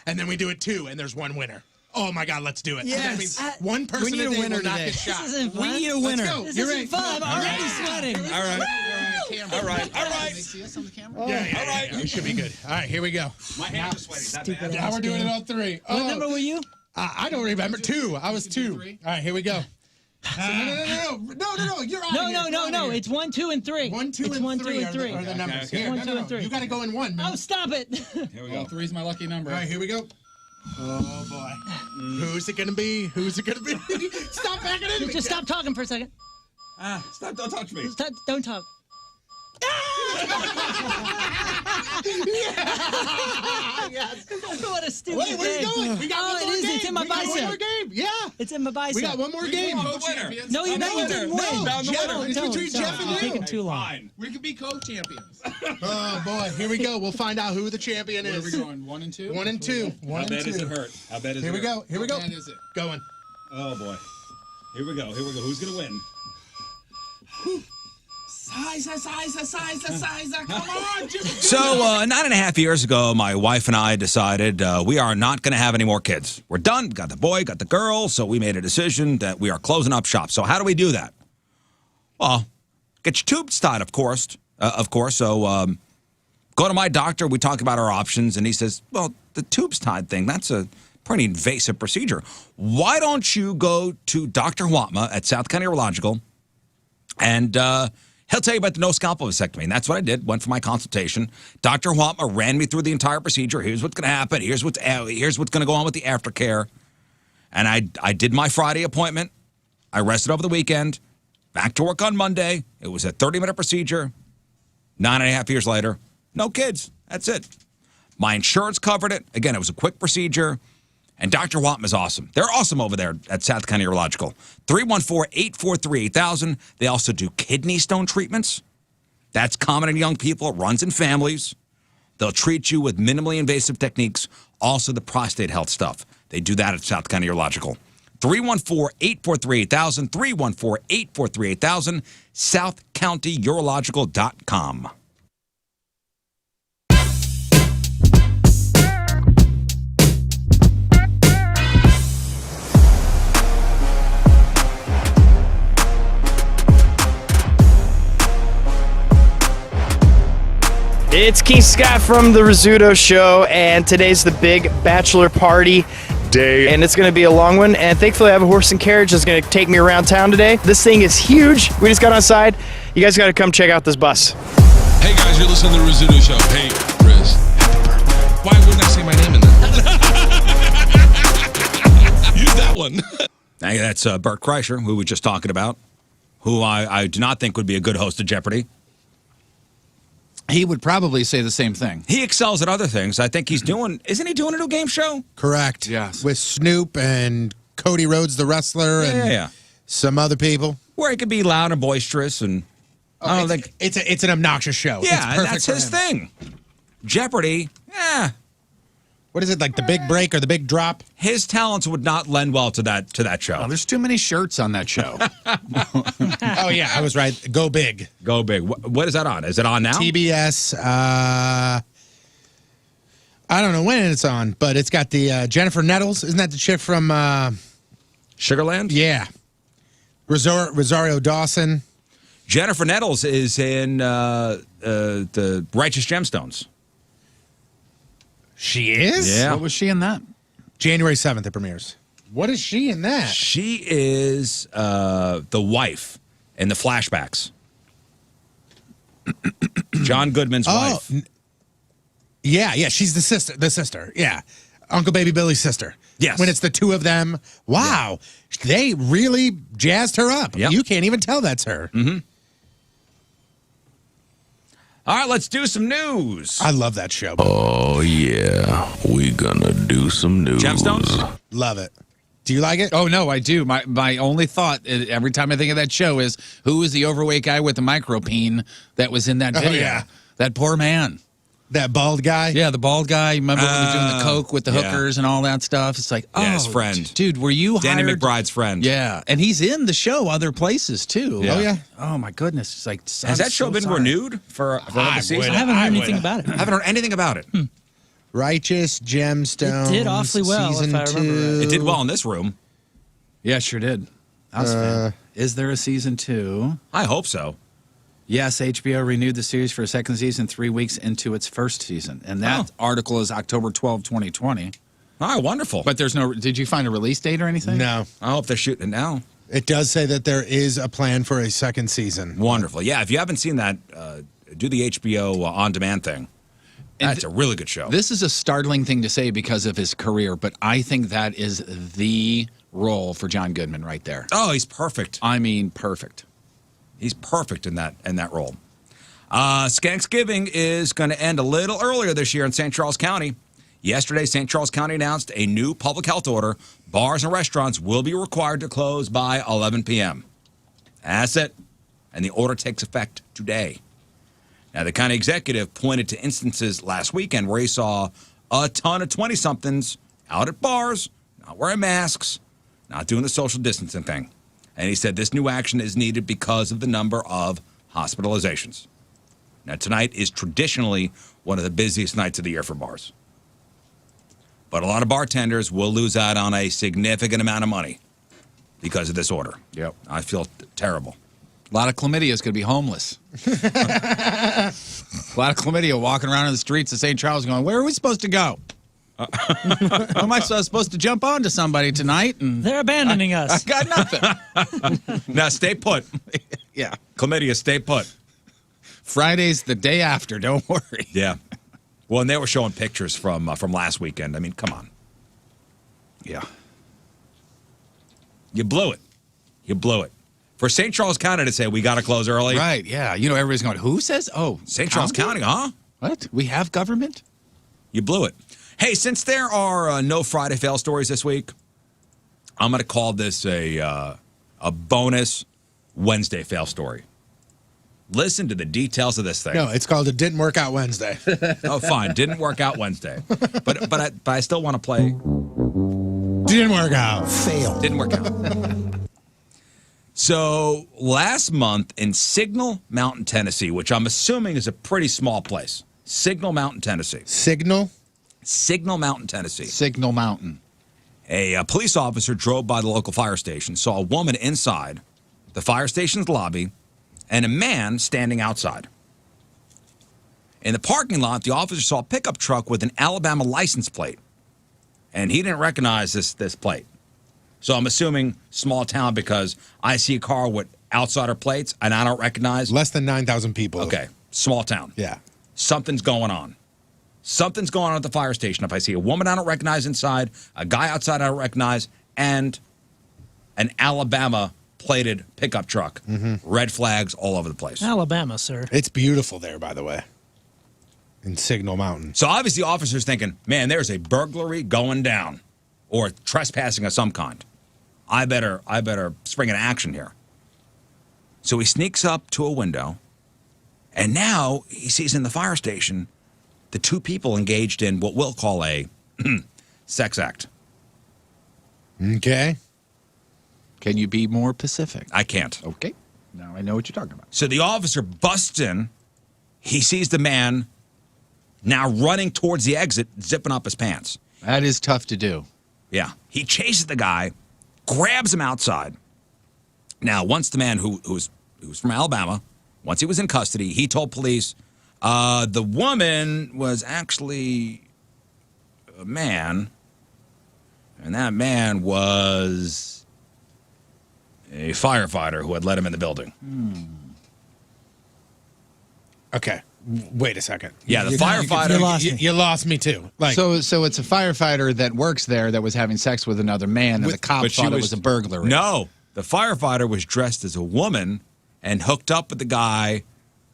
and then we do it 2, and there's 1 winner. Oh my God, let's do it. Yes. That means one person We need a today winner will not today. get shot. This isn't fun. We need a winner. Let's go. This You're isn't right. fun. I'm already sweating. All right. All right. Can they see us on the camera? Yeah, All right. We should be good. All right, here we go. My hands are sweaty. Not bad. Now we're doing it on 3. What number were you? I don't remember. 2. I was 2. All right, here we go. No. You're on. No. It's 1, 2, and 3. 1, 2, it's and 1, 2, 3 and 3. are the numbers. Okay. Here, 1, 2, and 3. You got to go in 1. Oh, stop it! Here we go. 3 is my lucky number. All right, here we go. Oh boy. Who's it gonna be? Stop backing into me. Just stop talking for a second. Stop! Don't touch me. Stop, don't talk. Yes. What a stupid Wait, where are you game. going? We got one more game. It's in my We got one bicep. more game. Yeah. It's in my bicep. We got one more game. I'm the winner. No, you didn't win. I'm the winner. It's between Jeff and You're you. taking too long. Fine. We could be co-champions. Oh boy, here we go. We'll find out who the champion Where are we is. going? 1 and 2? 1 and 2. How 1 bad and does it 2. hurt? How bad is it? Here we go. Here we go. How bad is it? Going. Oh boy. Here we go. Who's gonna win? Size. Come on, Jimmy. So 9.5 years ago, my wife and I decided we are not going to have any more kids. We're done. Got the boy, got the girl. So we made a decision that we are closing up shop. So how do we do that? Well, get your tubes tied, of course. So go to my doctor. We talk about our options, and he says, "Well, the tubes tied thing, that's a pretty invasive procedure. Why don't you go to Dr. Watma at South County Urological, and he'll tell you about the no scalpel vasectomy." And that's what I did. Went for my consultation. Dr. Watma ran me through the entire procedure. Here's what's going to happen. Here's what's going to go on with the aftercare. And I did my Friday appointment. I rested over the weekend. Back to work on Monday. It was a 30-minute procedure. 9.5 years later, no kids. That's it. My insurance covered it. Again, it was a quick procedure. And Dr. Watman is awesome. They're awesome over there at South County Urological. 314-843-8000. They also do kidney stone treatments. That's common in young people. It runs in families. They'll treat you with minimally invasive techniques. Also the prostate health stuff. They do that at South County Urological. 314-843-8000. 314-843-8000. SouthCountyUrological.com. It's Keith Scott from the Rizzuto Show, and today's the big bachelor party day, and it's going to be a long one, and thankfully I have a horse and carriage that's going to take me around town today. This thing is huge. We just got on side. You guys got to come check out this bus. Hey guys, you're listening to the Rizzuto Show. Hey, Riz. Why wouldn't I say my name in there? Use that one. Hey, that's Bert Kreischer, who we were just talking about, who I do not think would be a good host of Jeopardy. He would probably say the same thing. He excels at other things. I think isn't he doing a new game show? Correct. Yes. With Snoop and Cody Rhodes, the wrestler, and some other people. Where he could be loud and boisterous, and I don't think it's an obnoxious show. Yeah, it's perfect that's his thing. Jeopardy, What is it, like the big break or the big drop? His talents would not lend well to that show. Oh, there's too many shirts on that show. Oh, yeah, I was right. Go Big. Go Big. What is that on? Is it on now? TBS. I don't know when it's on, but it's got the Jennifer Nettles. Isn't that the chick from Sugarland? Yeah. Rosario Dawson. Jennifer Nettles is in the Righteous Gemstones. She is? Yeah. What was she in that? January 7th it premieres. What is she in that? She is the wife in the flashbacks. John Goodman's wife. Yeah, she's the sister. Yeah. Uncle Baby Billy's sister. Yes. When it's the two of them. Wow. Yeah. They really jazzed her up. Yep. You can't even tell that's her. Mm-hmm. All right, let's do some news. I love that show. Oh, yeah. We gonna do some news. Gemstones? Love it. Do you like it? Oh, no, I do. My only thought every time I think of that show is, who is the overweight guy with the micropene that was in that video? Oh, yeah. That poor man. That bald guy? Yeah, the bald guy. Remember when he was doing the coke with the hookers and all that stuff? It's like, his friend. Dude, were you Danny hired? McBride's friend. Yeah, and he's in the show other places, too. Yeah. Oh, yeah. Oh, my goodness. It's like, Has that show been renewed for another season? I haven't heard anything about it. I haven't heard anything about it. Righteous Gemstones. It did awfully well, season if I remember 2. right. It did well in this room. Yeah, sure did. I was a fan. Is there a season 2? I hope so. Yes, HBO renewed the series for a second season 3 weeks into its first season. And that article is October 12, 2020. Oh, wonderful. But there's no, did you find a release date or anything? No. I hope they're shooting it now. It does say that there is a plan for a second season. Wonderful. Yeah, if you haven't seen that, do the HBO on-demand thing. That's a really good show. This is a startling thing to say because of his career, but I think that is the role for John Goodman right there. Oh, he's perfect. I mean, perfect. He's perfect in that role. Skanksgiving is going to end a little earlier this year in St. Charles County. Yesterday, St. Charles County announced a new public health order. Bars and restaurants will be required to close by 11 p.m. That's it. And the order takes effect today. Now, the county executive pointed to instances last weekend where he saw a ton of 20-somethings out at bars, not wearing masks, not doing the social distancing thing. And he said this new action is needed because of the number of hospitalizations. Now, tonight is traditionally one of the busiest nights of the year for bars. But a lot of bartenders will lose out on a significant amount of money because of this order. Yep. I feel terrible. A lot of chlamydia is going to be homeless. A lot of chlamydia walking around in the streets of St. Charles going, where are we supposed to go? Am I supposed to jump onto somebody tonight? And They're abandoning us. I got nothing. Now, stay put. Yeah. Chlamydia, stay put. Friday's the day after. Don't worry. Yeah. Well, and they were showing pictures from last weekend. I mean, come on. Yeah. You blew it. You blew it. For St. Charles County to say we got to close early. Right, yeah. You know, everybody's going, who says? Oh, St. Charles County, huh? What? We have government? You blew it. Hey, since there are no Friday fail stories this week, I'm going to call this a bonus Wednesday fail story. Listen to the details of this thing. No, it's called It Didn't Work Out Wednesday. Oh, fine. Didn't work out Wednesday. But I still want to play. Didn't work out. Fail. Didn't work out. So last month in Signal Mountain, Tennessee, which I'm assuming is a pretty small place. Signal Mountain, Tennessee. Signal Mountain, Tennessee. Signal Mountain. A police officer drove by the local fire station, saw a woman inside the fire station's lobby, and a man standing outside. In the parking lot, the officer saw a pickup truck with an Alabama license plate, and he didn't recognize this plate. So I'm assuming small town because I see a car with outsider plates and I don't recognize. Less than 9,000 people. Okay, small town. Yeah. Something's going on. Something's going on at the fire station. If I see a woman I don't recognize inside, a guy outside I don't recognize, and an Alabama plated pickup truck, red flags all over the place. Alabama, sir. It's beautiful there, by the way. In Signal Mountain. So obviously the officer's thinking, man, there's a burglary going down or trespassing of some kind. I better spring into action here. So he sneaks up to a window, and now he sees in the fire station the two people engaged in what we'll call a sex act. Okay. Can you be more specific? I can't. Okay. Now I know what you're talking about. So the officer busts in. He sees the man now running towards the exit, zipping up his pants. That is tough to do. Yeah. He chases the guy, grabs him outside. Now, once the man who was from Alabama, once he was in custody, he told police the woman was actually a man, and that man was a firefighter who had let him in the building. Okay. Wait a second. Yeah, the firefighter. You lost me too. Like, so it's a firefighter that works there that was having sex with another man, and the cop thought it was a burglary. No, the firefighter was dressed as a woman and hooked up with the guy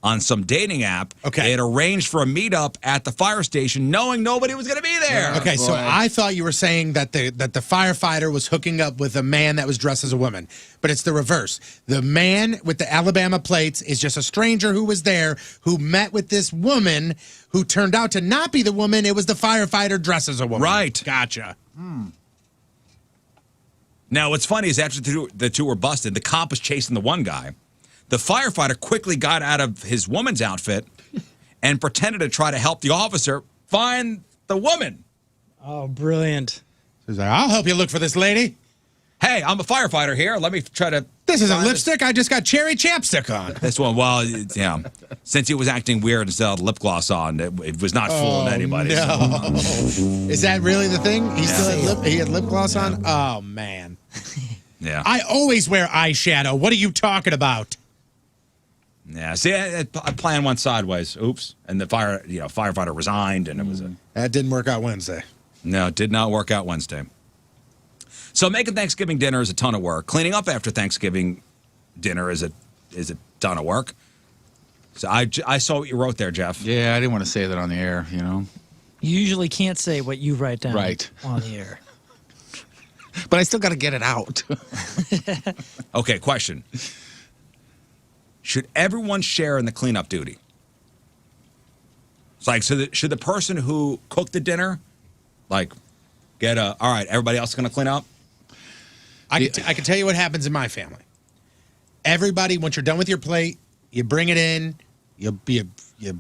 on some dating app. Okay. They had arranged for a meetup at the fire station, knowing nobody was going to be there. Okay, so I thought you were saying that the firefighter was hooking up with a man that was dressed as a woman, but it's the reverse. The man with the Alabama plates is just a stranger who was there who met with this woman who turned out to not be the woman. It was the firefighter dressed as a woman. Right. Gotcha. Now, what's funny is after the two were busted, the cop was chasing the one guy. The firefighter quickly got out of his woman's outfit and pretended to try to help the officer find the woman. Oh, brilliant. He's like, I'll help you look for this lady. Hey, I'm a firefighter here. Let me try to... This isn't lipstick. I just got cherry chapstick on. This one, well, yeah. Since he was acting weird and still had lip gloss on, it was not fooling anybody. No. Is that really the thing? He still had lip gloss on? Oh, man. Yeah. I always wear eyeshadow. What are you talking about? Yeah, see, I planned one sideways. Oops. And the firefighter resigned, and it was a... That didn't work out Wednesday. No, it did not work out Wednesday. So making Thanksgiving dinner is a ton of work. Cleaning up after Thanksgiving dinner is a ton of work. So I saw what you wrote there, Jeff. Yeah, I didn't want to say that on the air, you know. You usually can't say what you write down on the air. But I still got to get it out. Okay, question. Should everyone share in the cleanup duty? It's like, should the person who cooked the dinner, like, get all right, everybody else is going to clean up? I can tell you what happens in my family. Everybody, once you're done with your plate, you bring it in, you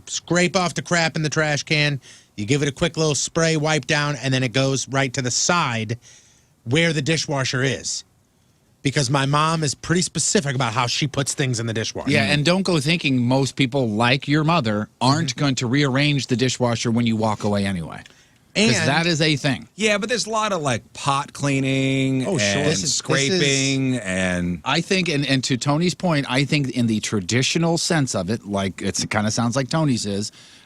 scrape off the crap in the trash can, you give it a quick little spray, wipe down, and then it goes right to the side where the dishwasher is. Because my mom is pretty specific about how she puts things in the dishwasher. Yeah, and don't go thinking most people, like your mother, aren't going to rearrange the dishwasher when you walk away anyway. Because that is a thing. Yeah, but there's a lot of, like, pot cleaning and scraping and... I think, and to Tony's point, I think in the traditional sense of it, like it kind of sounds like Tony's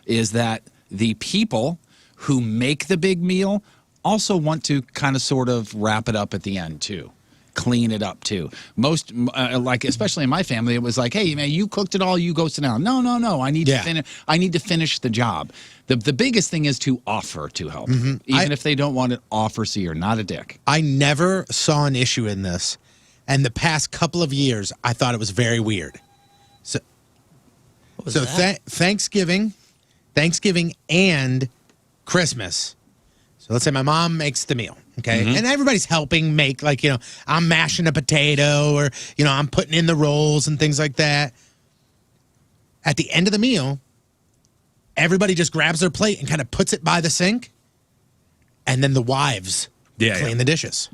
is that the people who make the big meal also want to kind of sort of wrap it up at the end, too. Clean it up too. Most, like especially in my family, it was like, "Hey, man, you cooked it all. You go sit down." No. I need to finish. I need to finish the job. The biggest thing is to offer to help, even if they don't want it. Offer, so you're not a dick. I never saw an issue in this, and the past couple of years, I thought it was very weird. So Thanksgiving and Christmas. So let's say my mom makes the meal. Okay. And everybody's helping make, like, I'm mashing a potato or, I'm putting in the rolls and things like that. At the end of the meal, everybody just grabs their plate and kind of puts it by the sink. And then the wives clean the dishes.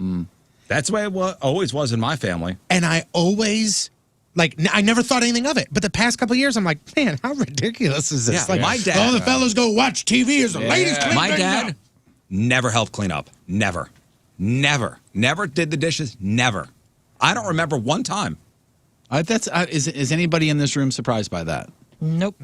That's the way it always was in my family. And I always Like, I never thought anything of it. But the past couple of years, I'm like, man, how ridiculous is this? Yeah, like, my dad. all the fellas go watch TV as the ladies clean My things dad up. never helped clean up. Never. Never did the dishes. Never. I don't remember one time. Is anybody in this room surprised by that? Nope.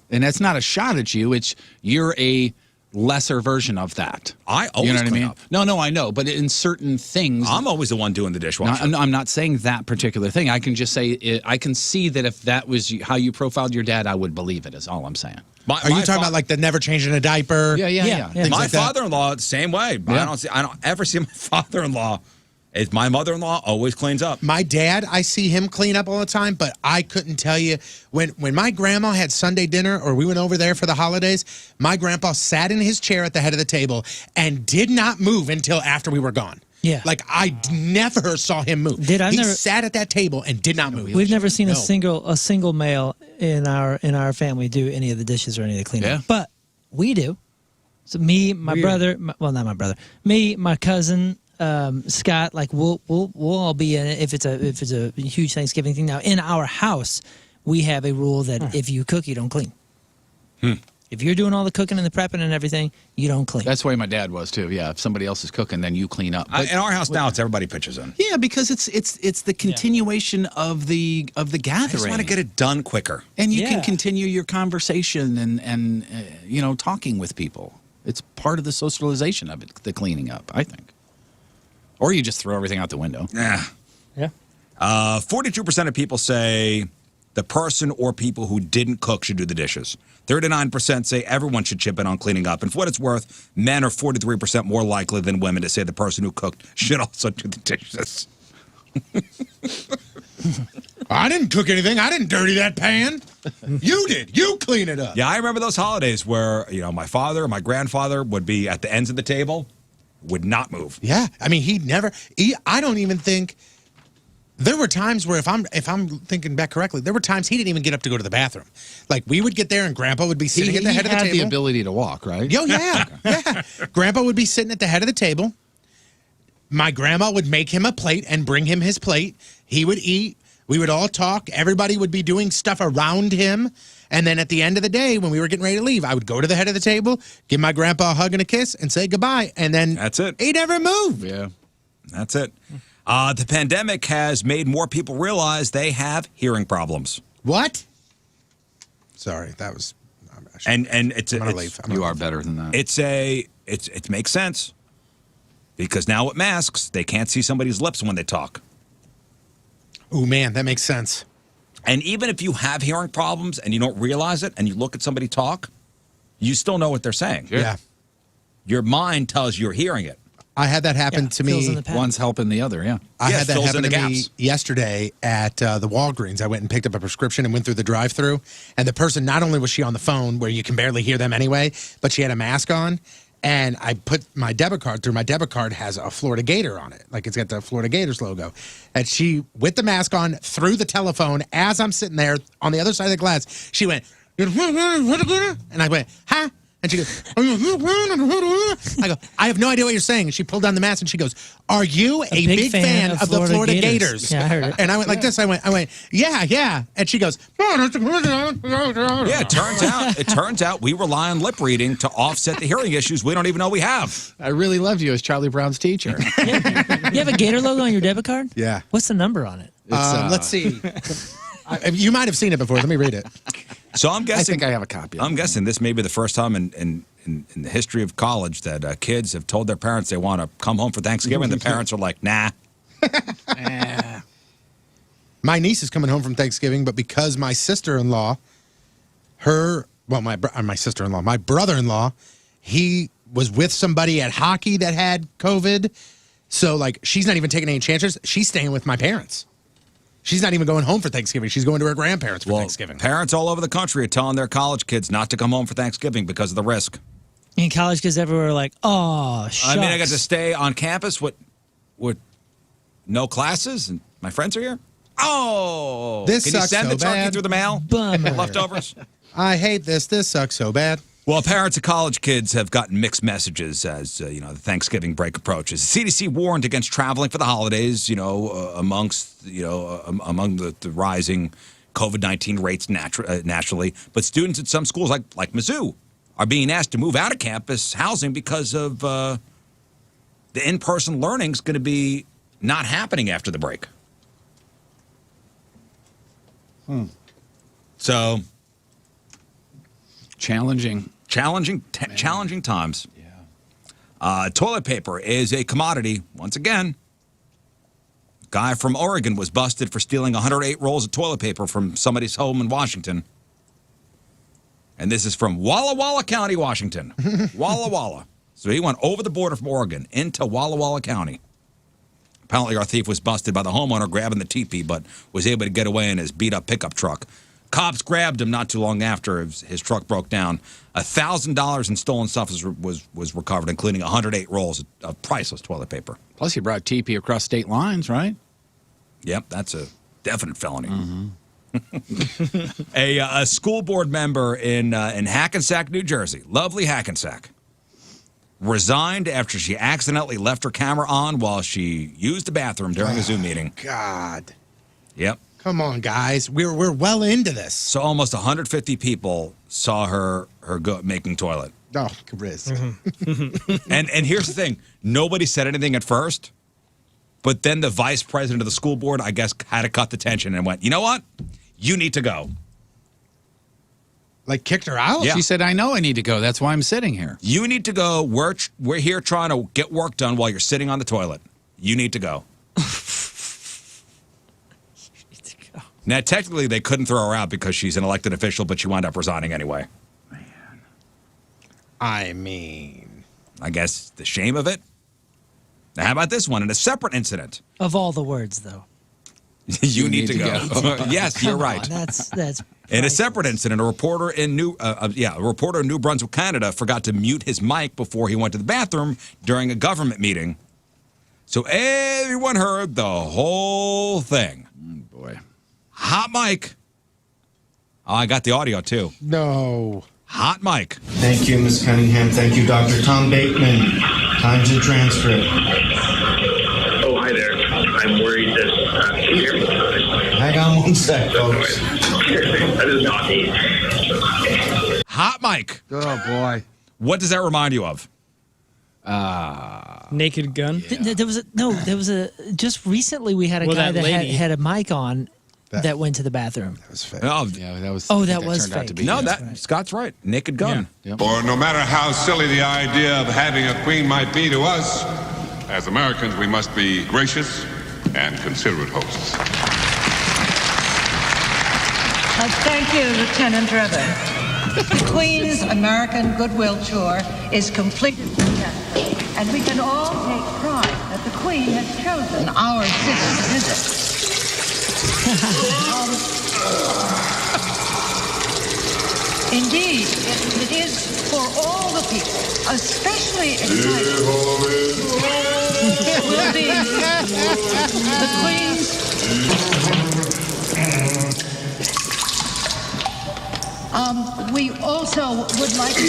And that's not a shot at you. It's you're a lesser version of that. I always you know what I clean mean? up. No, I know. But in certain things, I'm always the one doing the dishwasher. No, I'm not saying that particular thing. I can just say I can see that if that was how you profiled your dad, I would believe it. Is all I'm saying. Are you talking about like the never changing a diaper? Yeah. Things My like that? father-in-law, same way. Yeah. I don't ever see my father-in-law. It's my mother-in-law always cleans up. My dad, I see him clean up all the time, but I couldn't tell you when my grandma had Sunday dinner or we went over there for the holidays, my grandpa sat in his chair at the head of the table and did not move until after we were gone. Yeah. Like I never saw him move. He sat at that table and did not move. We've never seen a single male in our family do any of the dishes or any of the cleaning. Yeah. But we do. So me, my brother, well, not my brother, me, my cousin, Scott, like we'll all be in it if it's a huge Thanksgiving thing. Now in our house, we have a rule that if you cook, you don't clean. If you're doing all the cooking and the prepping and everything, you don't clean. That's the way my dad was too. Yeah, if somebody else is cooking, then you clean up. In our house now, it's everybody pitches in. Yeah, because it's the continuation of the gathering. I just want to get it done quicker. And you can continue your conversation and talking with people. It's part of the socialization of it, the cleaning up, I think. Or you just throw everything out the window. Yeah. 42% of people say the person or people who didn't cook should do the dishes. 39% say everyone should chip in on cleaning up. And for what it's worth, men are 43% more likely than women to say the person who cooked should also do the dishes. I didn't cook anything. I didn't dirty that pan. You did. You clean it up. Yeah, I remember those holidays where, my father, my grandfather would be at the ends of the table, would not move. Yeah. I mean, I don't even think there were times where if I'm thinking back correctly, there were times he didn't even get up to go to the bathroom. Like we would get there and Grandpa would be sitting at the head of the table. He had the ability to walk, right? Oh, yeah. Yeah. Grandpa would be sitting at the head of the table. My grandma would make him a plate and bring him his plate. He would eat. We would all talk. Everybody would be doing stuff around him. And then at the end of the day, when we were getting ready to leave, I would go to the head of the table, give my grandpa a hug and a kiss, and say goodbye. And then that's it. He never moved. Yeah. That's it. The pandemic has made more people realize they have hearing problems. What? Sorry, that was. And it's I'm gonna leave. You are better than that. It makes sense because now with masks, they can't see somebody's lips when they talk. Oh man, that makes sense. And even if you have hearing problems and you don't realize it, and you look at somebody talk, you still know what they're saying. Yeah. Your mind tells you're hearing it. I had that happen to me. One's helping the other, yeah. I had that fills happen in to the me gaps. yesterday at the Walgreens. I went and picked up a prescription and went through the drive-thru. And the person, not only was she on the phone, where you can barely hear them anyway, but she had a mask on. And I put my debit card through. My debit card has a Florida Gator on it. Like it's got the Florida Gators logo. And she, with the mask on, through the telephone, as I'm sitting there on the other side of the glass, she went, and I went, huh? And she goes, I go, I have no idea what you're saying. And she pulled down the mask and she goes, are you a big fan of the Florida Gators? Yeah, I heard it. And I went like this. I went, yeah. And she goes, Yeah, it turns out we rely on lip reading to offset the hearing issues we don't even know we have. I really loved you as Charlie Brown's teacher. You have a Gator logo on your debit card? Yeah. What's the number on it? Let's see. You might have seen it before. Let me read it. So I'm guessing. I think I have a copy. I'm guessing this may be the first time in the history of college that kids have told their parents they want to come home for Thanksgiving. The parents are like, nah. My niece is coming home from Thanksgiving, but because my sister-in-law, my brother-in-law, he was with somebody at hockey that had COVID. So, like, she's not even taking any chances. She's staying with my parents. She's not even going home for Thanksgiving. She's going to her grandparents for Thanksgiving. Parents all over the country are telling their college kids not to come home for Thanksgiving because of the risk. And college kids everywhere are like, oh, shucks. I mean, I got to stay on campus with no classes, and my friends are here. Oh, this can you sucks send so the turkey bad. through the mail? Bummer. Leftovers. I hate this. This sucks so bad. Well, parents of college kids have gotten mixed messages as the Thanksgiving break approaches. The CDC warned against traveling for the holidays. Among the rising COVID-19 rates nationally, but students at some schools like Mizzou are being asked to move out of campus housing because of the in-person learning is going to be not happening after the break. So. Challenging times. Yeah. Toilet paper is a commodity once again. Guy from Oregon was busted for stealing 108 rolls of toilet paper from somebody's home in Washington. And this is from Walla Walla County, Washington. Walla Walla. So he went over the border from Oregon into Walla Walla County. Apparently our thief was busted by the homeowner grabbing the teepee, but was able to get away in his beat-up pickup truck. Cops grabbed him not too long after his truck broke down. $1,000 in stolen stuff was recovered, including 108 rolls of priceless toilet paper. Plus, he brought TP across state lines, right? Yep, that's a definite felony. A school board member in Hackensack, New Jersey, lovely Hackensack, resigned after she accidentally left her camera on while she used the bathroom during a Zoom meeting. God. Yep. Come on, guys. We're well into this. So almost 150 people saw her making toilet. Oh, Riz. And here's the thing. Nobody said anything at first, but then the vice president of the school board, I guess, had to cut the tension and went, you know what? You need to go. Like kicked her out? Yeah. She said, I know I need to go. That's why I'm sitting here. You need to go. We're here trying to get work done while you're sitting on the toilet. You need to go. Now, technically, they couldn't throw her out because she's an elected official, but she wound up resigning anyway. I mean, I guess the shame of it. Now, how about this one? In a separate incident. Of all the words, though. You need to go. Yes, you're right. That's In a separate incident, a reporter in New Brunswick, Canada, forgot to mute his mic before he went to the bathroom during a government meeting. So everyone heard the whole thing. Oh, boy. Hot mic. Oh, I got the audio, too. No. Hot mic. Thank you, Ms. Cunningham. Thank you, Dr. Tom Bateman. Times and transcript. Oh, hi there. I'm worried that... can you hear me? Hang on one sec, folks. That is not me. Hot mic. Oh, boy. What does that remind you of? Naked Gun? Yeah. There was a just recently we had a guy that had a mic on that went to the bathroom. That was fake. Oh, yeah, that was. Oh, that was turned out to fake. be. No, Right. Scott's right. Naked Gun. Yeah. Yep. Or no matter how silly the idea of having a queen might be to us, as Americans, we must be gracious and considerate hosts. Thank you, Lieutenant Drebin. The Queen's American Goodwill Tour is completed successfully, and we can all take pride that the Queen has chosen our city to visit. Indeed, it is for all the people, especially exciting will be the Queen's. We also would like to...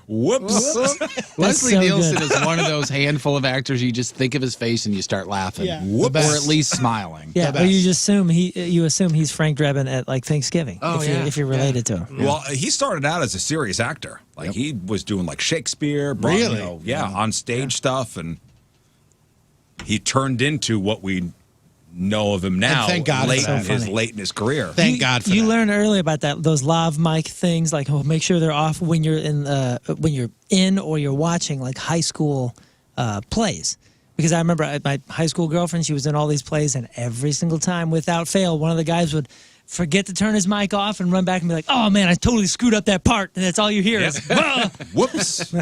Whoops. Leslie so Nielsen good. is one of those handful of actors you just think of his face and you start laughing. Yeah. Or at least smiling. Yeah, or you just assume he's Frank Drebin at like Thanksgiving. Oh, if you're related to him. Well, he started out as a serious actor. Like he was doing like Shakespeare, on stage stuff, and he turned into what we know of him now. And thank God late for that. in his career. Thank God for you that. learned earlier about those lav mic things, like make sure they're off when you're in or you're watching like high school plays. Because I remember my high school girlfriend, she was in all these plays, and every single time, without fail, one of the guys would forget to turn his mic off and run back and be like, "Oh man, I totally screwed up that part," and that's all you hear is, "Whoops."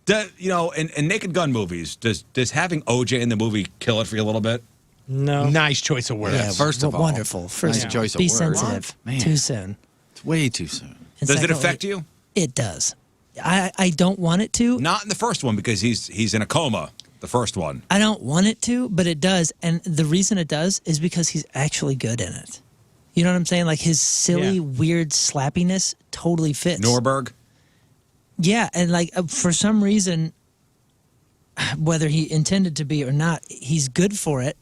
In Naked Gun movies, does having OJ in the movie kill it for you a little bit? No. Nice choice of words. Yeah, First of all, wonderful. First, nice choice of be words. sensitive. Man. Too soon. It's way too soon. And Does it secondly, affect you? It does. I don't want it to. Not in the first one because he's in a coma. The first one. I don't want it to, but it does. And the reason it does is because he's actually good in it. You know what I'm saying? Like his silly, weird slappiness totally fits. Norberg. Yeah, and like for some reason, whether he intended to be or not, he's good for it,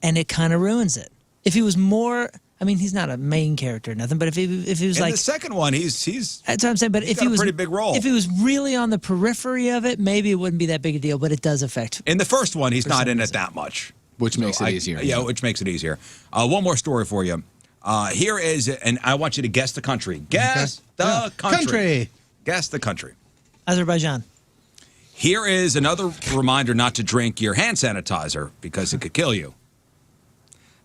and it kind of ruins it. If he was more, I mean, he's not a main character or nothing, but if he was In like the second one, he's that's what I'm saying. But if got he a was pretty big role. if he was really on the periphery of it, maybe it wouldn't be that big a deal. But it does affect. In the first one, he's not in it that much. Which makes it easier. Yeah, which makes it easier. One more story for you. Here is, and I want you to guess the country. Guess the country. Guess the country. Azerbaijan. Here is another reminder not to drink your hand sanitizer because it could kill you.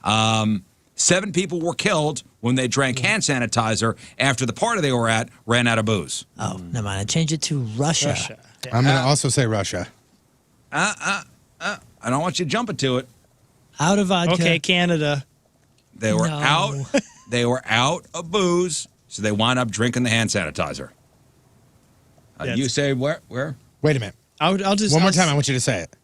7 people were killed when they drank hand sanitizer after the party they were at ran out of booze. Oh, never mind. I changed it to Russia. I'm going to also say Russia. I don't want you jumping to it. Out of vodka. Okay, Canada. They were out. They were out of booze, so they wound up drinking the hand sanitizer. You say where? Wait a minute. I'll just one more time. I want you to say it.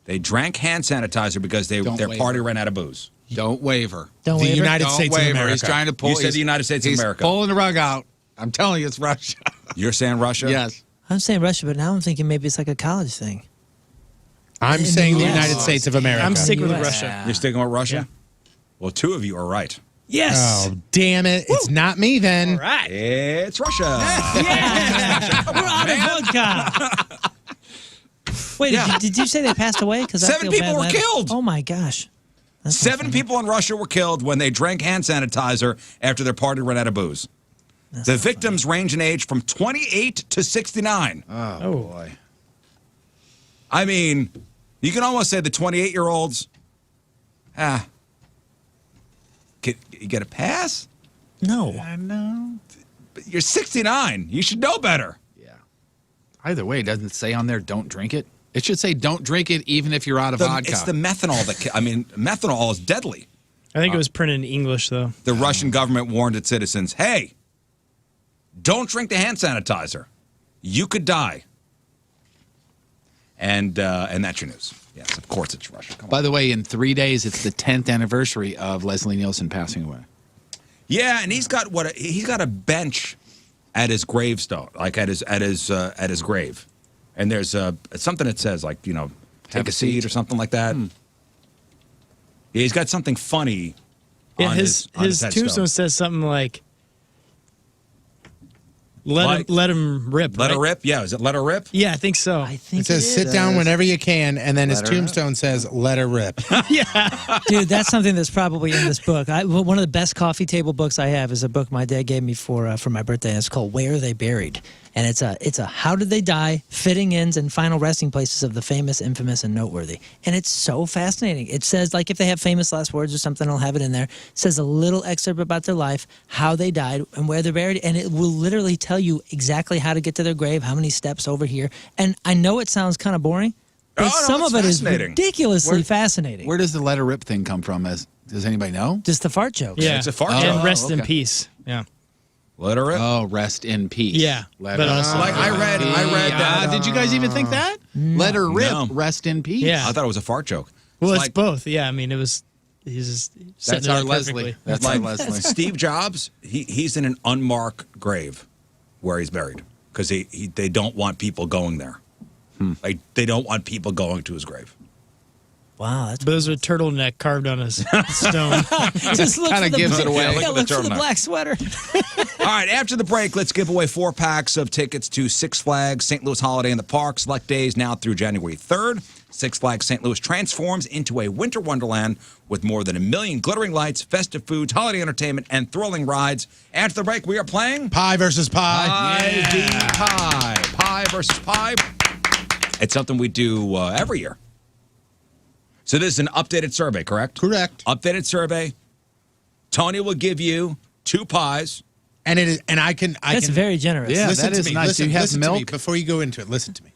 They drank hand sanitizer because their party ran out of booze. Don't waver. Don't the waver. United States of America. He's trying to pull. You said the United States of America. He's pulling the rug out. I'm telling you, it's Russia. You're saying Russia? Yes. I'm saying Russia, but now I'm thinking maybe it's like a college thing. I'm saying the United States of America. I'm sticking with Russia. You're sticking with Russia? Well, 2 of you are right. Yes. Oh, damn it. It's not me then. All right. It's Russia. Yeah. We're out of vodka. Wait, did you say they passed away? Because 7 people were killed. Oh, my gosh. 7 people in Russia were killed when they drank hand sanitizer after their party ran out of booze. The victims range in age from 28 to 69. Oh, boy. I mean, you can almost say the 28-year-olds, you get a pass? No. I know. But you're 69. You should know better. Yeah. Either way, doesn't it say on there, don't drink it? It should say, don't drink it even if you're out of vodka. It's the methanol that, methanol is deadly. I think it was printed in English, though. The Russian government warned its citizens, hey, don't drink the hand sanitizer. You could die. And that's your news. Yes, of course it's Russia. Come on. By the way, in 3 days, it's the 10th anniversary of Leslie Nielsen passing away. Yeah, and he's got a bench at his gravestone, like at his grave. And there's something that says, like, take a seat or something like that. Yeah, he's got something funny on his tombstone says something like, let him rip. Let right? her rip? Yeah, is it let her rip? Yeah, I think so. I think It says, sit down whenever you can, and then his tombstone says, let her rip. Yeah. Dude, that's something that's probably in this book. One of the best coffee table books I have is a book my dad gave me for my birthday, and it's called Where Are They Buried? And it's a how did they die, fitting ends, and final resting places of the famous, infamous, and noteworthy. And it's so fascinating. It says, like, if they have famous last words or something, I'll have it in there. It says a little excerpt about their life, how they died, and where they're buried. And it will literally tell you exactly how to get to their grave, how many steps over here. And I know it sounds kind of boring, but some of it is ridiculously fascinating. Where does the let her rip thing come from? Does anybody know? Just the fart jokes. Yeah, it's a fart joke. And rest in peace. Yeah. Let her rip. Oh, rest in peace. Yeah. Let But her also- Like I read that. Did you guys even think that? Let her rip. No. Rest in peace. Yeah. I thought it was a fart joke. Well, it's like, both. Yeah, I mean, it was. He's just setting That's it our up Leslie. perfectly. That's like our Leslie. Steve Jobs. He's in an unmarked grave where he's buried because they don't want people going there. Like they don't want people going to his grave. Wow, that's But there's a turtleneck carved on a stone. just look Kinda for the gives it away. Yeah, Look at look the for the turtleneck. black sweater. All right, after the break, let's give away 4 packs of tickets to Six Flags St. Louis Holiday in the Park. Select days now through January 3rd. Six Flags St. Louis transforms into a winter wonderland with more than 1 million glittering lights, festive foods, holiday entertainment, and thrilling rides. After the break, we are playing Pie versus pie. Pie v. Pie. Pie versus pie. It's something we do every year. So this is an updated survey, correct? Correct. Updated survey. Tony will give you 2 pies. And it is, and I can. That's very generous. Yeah, listen that to is me. nice. Listen, Do you have listen to me milk? before you go into it. Listen to me.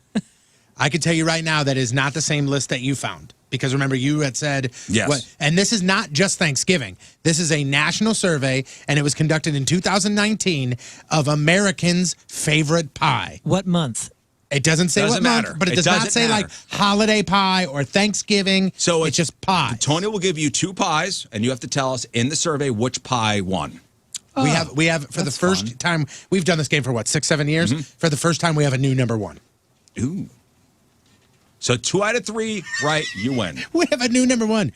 I can tell you right now that is not the same list that you found. Because remember, you had said, Yes. and this is not just Thanksgiving. This is a national survey, and it was conducted in 2019 of Americans' favorite pie. What month? It doesn't say Doesn't what month, matter. but it does doesn't not say matter. like holiday pie or Thanksgiving. So it's just pie. Tony will give you 2 pies, and you have to tell us in the survey which pie won. We have for the first time we've done this game for what 6-7 years. For the first time, we have a new number 1. Ooh. So 2 out of 3, right? You win. We have a new number 1.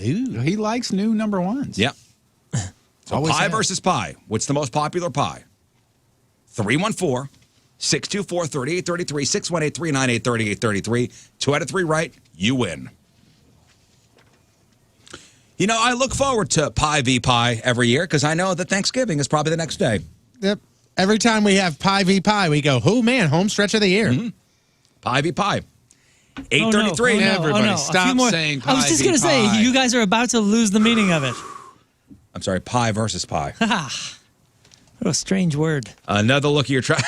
Ooh, he likes new number 1s. Yep. So Always pie have. versus pie. What's the most popular pie? 314-624-3833, 618-398-3833. 2 out of 3 right, you win. You know, I look forward to Pie v. Pie every year because I know that Thanksgiving is probably the next day. Yep. Every time we have pie v. pie, we go, oh man, home stretch of the year. Pie v. Pie. 8:33. Oh, no. Everybody, A stop few more. saying pie I was just v. going to say, pie. you guys are about to lose the meaning of it. I'm sorry, pie versus pie. What a strange word. Another look at your traffic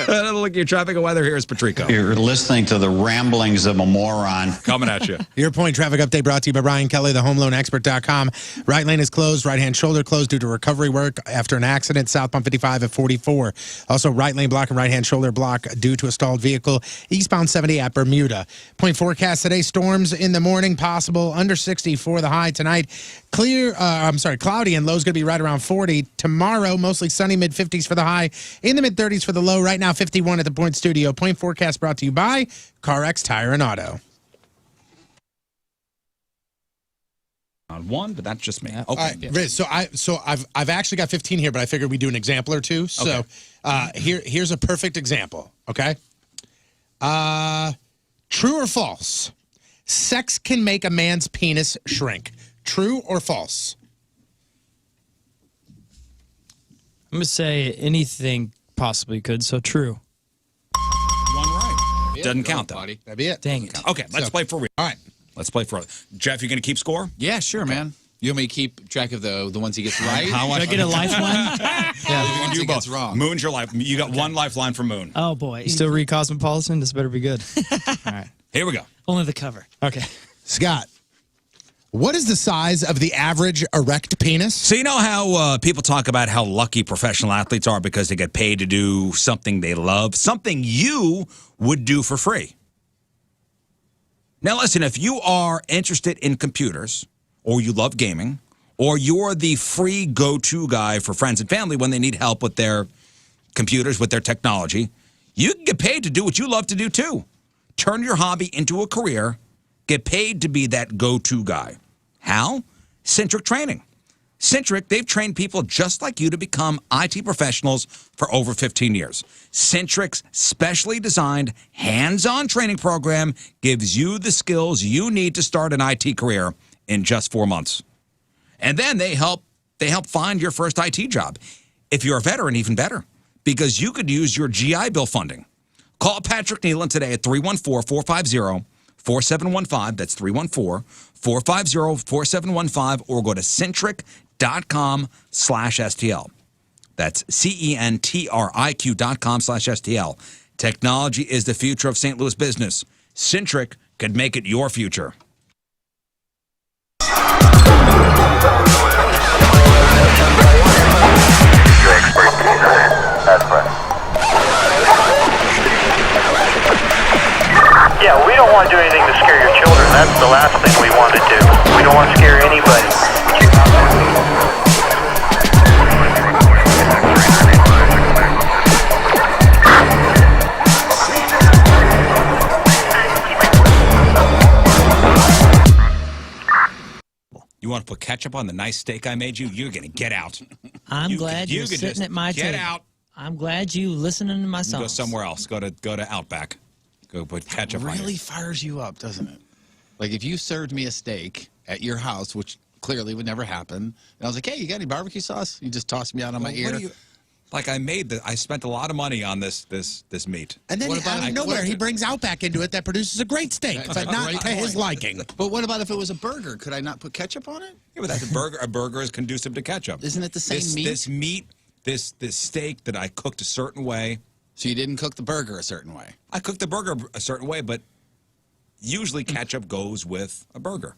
and weather. Here's Patrico. You're listening to the ramblings of a moron. Coming at you. Your point traffic update brought to you by Brian Kelly, thehomeloanexpert.com. Right lane is closed. Right-hand shoulder closed due to recovery work after an accident. Southbound 55 at 44. Also, right lane block and right-hand shoulder block due to a stalled vehicle. Eastbound 70 at Bermuda. Point forecast today, storms in the morning possible. Under 60 for the high tonight. Cloudy and low's going to be right around 40. Tomorrow, mostly sunny, mid-50s for the high. In the mid-30s for the low. Right now, 51 at the Point Studio. Point forecast brought to you by CarX Tire and Auto. On one, but that's just me. Okay. All right, Riz, so I've actually got 15 here, but I figured we'd do an example or two. So here's a perfect example. Okay. True or false? Sex can make a man's penis shrink. True or false? I'm going to say anything possibly could, so true. One right. Doesn't count, though. buddy. That'd be it. Dang it. Okay, let's play for real. All right. Let's play for real. Jeff, you going to keep score? Yeah, sure, man. You want me to keep track of the ones he gets right? How Should I get a lifeline? Yeah, the ones You he both. gets wrong. Moon's your life. You got one lifeline for Moon. Oh, boy. You still read Cosmopolitan? This better be good. All right. Here we go. Only the cover. Okay. Scott, what is the size of the average erect penis? So you know how people talk about how lucky professional athletes are because they get paid to do something they love, something you would do for free. Now listen, if you are interested in computers, or you love gaming, or you're the free go-to guy for friends and family when they need help with their computers, with their technology, you can get paid to do what you love to do too. Turn your hobby into a career. Get paid to be that go-to guy. How? Centric Training. Centric, they've trained people just like you to become IT professionals for over 15 years. Centric's specially designed hands-on training program gives you the skills you need to start an IT career in just 4 months. And then they help find your first IT job. If you're a veteran, even better, because you could use your GI Bill funding. Call Patrick Nealon today at 314-450-4715. That's 314-450-4715, or go to centric.com/STL. That's CENTRIQ.com/STL. Technology is the future of St. Louis business. Centric could make it your future. Yeah, we don't want to do anything to scare your children. That's the last thing we want to do. We don't want to scare anybody. You want to put ketchup on the nice steak I made you? You're going to get out. I'm glad you're sitting at my table. Get out. I'm glad you listening to my songs. Go somewhere else. Go to Outback. Go put ketchup on Really it. fires you up, doesn't it? Like if you served me a steak at your house, which clearly would never happen, and I was like, "Hey, you got any barbecue sauce?" You just tossed me out on my ear. Like I spent a lot of money on this meat. And then out of nowhere, he brings Outback into it that produces a great steak, but not to his liking. But what about if it was a burger? Could I not put ketchup on it? Yeah, but that's a burger. A burger is conducive to ketchup. Isn't it the same meat? This meat, this steak that I cooked a certain way. So you didn't cook the burger a certain way? I cooked the burger a certain way, but usually ketchup goes with a burger.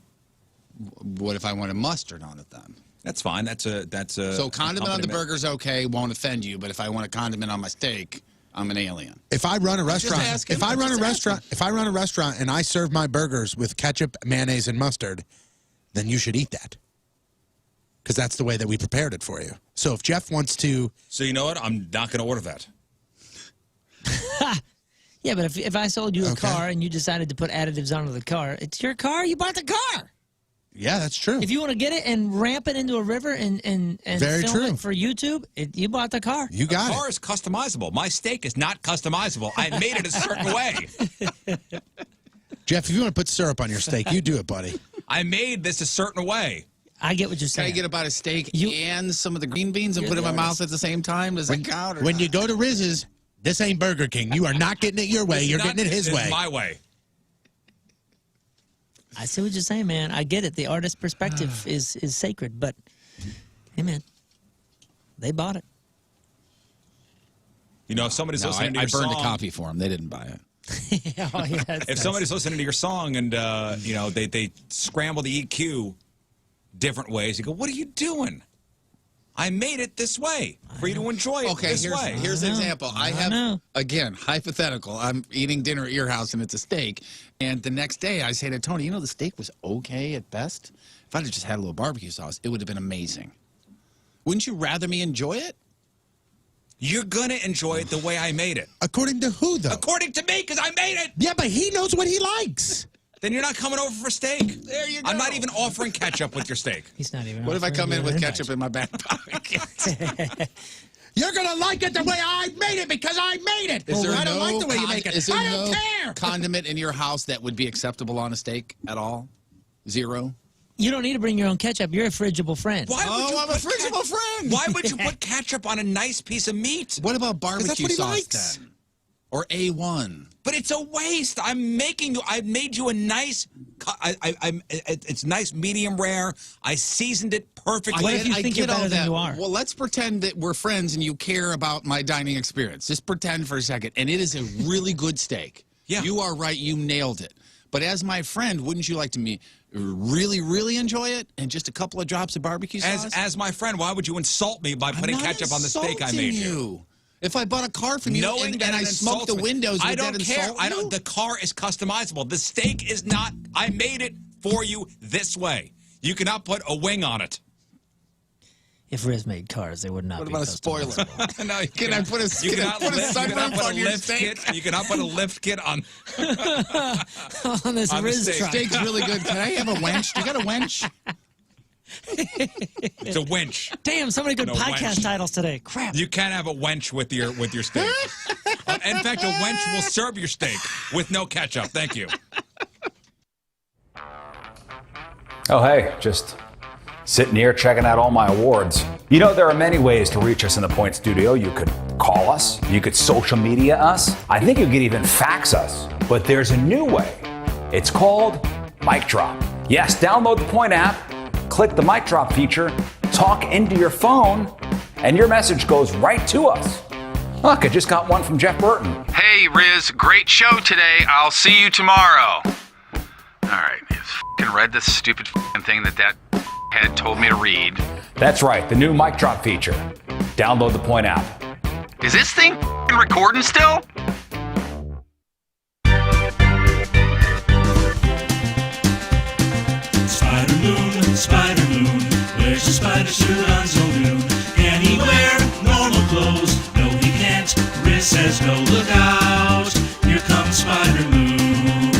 What if I wanted mustard on it then? That's fine. That's a So condiment on the burger's okay, won't offend you, but if I want a condiment on my steak, I'm an alien. If I run a just restaurant, asking. if I run a restaurant and I serve my burgers with ketchup, mayonnaise, and mustard, then you should eat that. Because that's the way that we prepared it for you. So if Jeff wants to... So you know what? I'm not going to order that. Yeah, but if I sold you a car and you decided to put additives onto the car, it's your car. You bought the car. Yeah, that's true. If you want to get it and ramp it into a river and Very film true. it for YouTube, you bought the car. You got The car is customizable. My steak is not customizable. I made it a certain way. Jeff, if you want to put syrup on your steak, you do it, buddy. I made this a certain way. I get what you're saying. Can I get about a steak and some of the green beans and put it in my mouth at the same time? Does that count? When you go to Riz's, this ain't Burger King. You are not getting it your way. You're getting it his way. My way. I see what you're saying, man. I get it. The artist's perspective is sacred, but hey, man, they bought it. You know, if somebody's listening to your I burned song, a copy for them. They didn't buy it. if somebody's listening to your song and you know they scramble the EQ different ways, you go, "What are you doing? I made it this way for you to enjoy it this way." Here's an example. I have, again, hypothetical. I'm eating dinner at your house and it's a steak. And the next day I say to Tony, you know, the steak was okay at best. If I'd have just had a little barbecue sauce, it would have been amazing. Wouldn't you rather me enjoy it? You're going to enjoy it the way I made it. According to who, though? According to me, because I made it. Yeah, but he knows what he likes. Then you're not coming over for steak. There you go. I'm not even offering ketchup with your steak. He's not even. What if I come in with ketchup in my back pocket? You're going to like it the way I made it because I made it. I don't like the way you make it. I don't care. Condiment in your house that would be acceptable on a steak at all? Zero? You don't need to bring your own ketchup. You're a frigible friend. Why would you I'm a frigible friend. Why would you put ketchup on a nice piece of meat? What about barbecue sauce likes. then? Or A1? But it's a waste. I've made you a nice. It's nice, medium rare. I seasoned it perfectly. What if you think you're better than you are? Well, let's pretend that we're friends and you care about my dining experience. Just pretend for a second. And it is a really good steak. Yeah. You are right. You nailed it. But as my friend, wouldn't you like to really, really enjoy it? And just a couple of drops of barbecue sauce? As my friend, why would you insult me by putting ketchup on the steak I made you? If I bought a car from you and I smoked the windows, would I don't that care. insult you? The car is customizable. The steak is not. I made it for you this way. You cannot put a wing on it. If Riz made cars, they would not What be about a spoiler? No, you Can I put a sunroof on your steak? You cannot put a lift kit on. on this on Riz steak. truck. Steak's really good. Can I have a wench? You got a wench? It's a winch. Damn, so many good No, podcast wench. titles today. Crap. You can't have a wench with your steak. In fact, a wench will serve your steak with no ketchup. Thank you. Oh, hey, just sitting here checking out all my awards. You know, there are many ways to reach us in the Point Studio. You could call us, you could social media us, I think you could even fax us. But there's a new way. It's called Mic Drop. Yes, download the Point app, click the Mic Drop feature, talk into your phone, and your message goes right to us. Look, I just got one from Jeff Burton. Hey, Riz, great show today. I'll see you tomorrow. All right, you f***ing read this stupid f***ing thing that head told me to read. That's right, the new Mic Drop feature. Download the Point app. Is this thing f***ing recording still? Spider Moon, wears a spider suit on so noon. Can he wear normal clothes? No, he can't. Riz says no, look out. Here comes Spider Moon.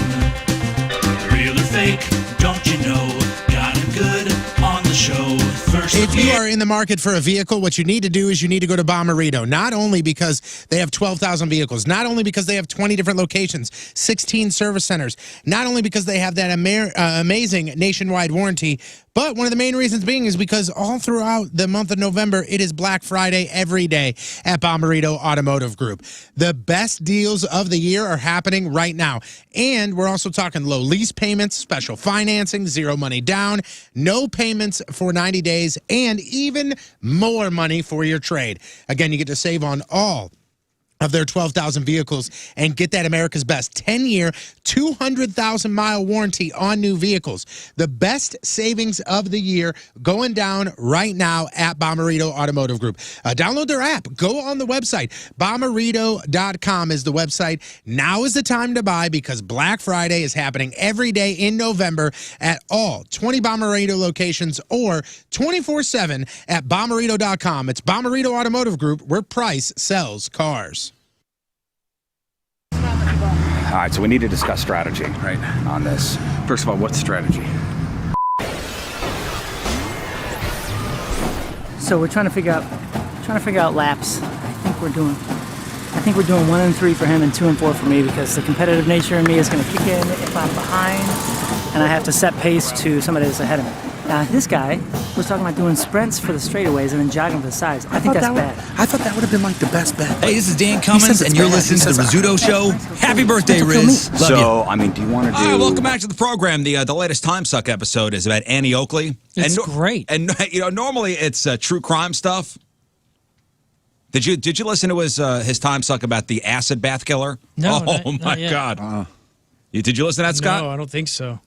Real or fake, don't you know? Got him good on the show. First If you are in the market for a vehicle, what you need to do is you need to go to Bommarito, not only because they have 12,000 vehicles, not only because they have 20 different locations, 16 service centers, not only because they have that amazing nationwide warranty, but one of the main reasons being is because all throughout the month of November, it is Black Friday every day at Bommarito Automotive Group. The best deals of the year are happening right now. And we're also talking low lease payments, special financing, zero money down, no payments for 90 days, and even more money for your trade. Again, you get to save on all of their 12,000 vehicles and get that America's Best 10-year, 200,000-mile warranty on new vehicles. The best savings of the year going down right now at Bommarito Automotive Group. Download their app. Go on the website. Bommarito.com is the website. Now is the time to buy because Black Friday is happening every day in November at all 20 Bommarito locations or 24/7 at Bommarito.com. It's Bommarito Automotive Group where price sells cars. All right, so we need to discuss strategy, right, on this. First of all, what's strategy? So we're trying to figure out laps. I think we're doing 1 and 3 for him and 2 and 4 for me because the competitive nature in me is going to kick in if I'm behind and I have to set pace to somebody that's ahead of me. Now this guy was talking about doing sprints for the straightaways and then jogging for the sides. I think that's bad. I thought that would have been like the best bet. Hey, this is Dan Cummins, and you're listening to the Rizzuto Show. Happy birthday, Riz. Love you. So, I mean, do you want to do... All right, welcome back to the program. The latest Time Suck episode is about Annie Oakley. It's great. And, normally it's true crime stuff. Did you listen to his Time Suck about the acid bath killer? No, my God. Did you listen to that, Scott? No, I don't think so.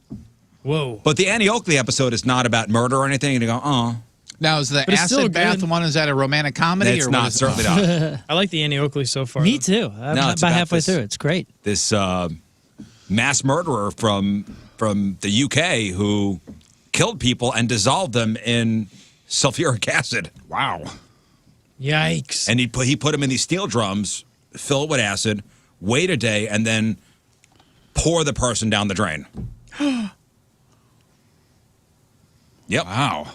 Whoa. But the Annie Oakley episode is not about murder or anything, and you go, oh. Now, is the acid bath one, is that a romantic comedy? It's or not, certainly not. I like the Annie Oakley so far. Me too. I'm about halfway through. It's great. This mass murderer from the UK who killed people and dissolved them in sulfuric acid. Wow. Yikes. And he put them in these steel drums, fill it with acid, wait a day, and then pour the person down the drain. Yep. Wow.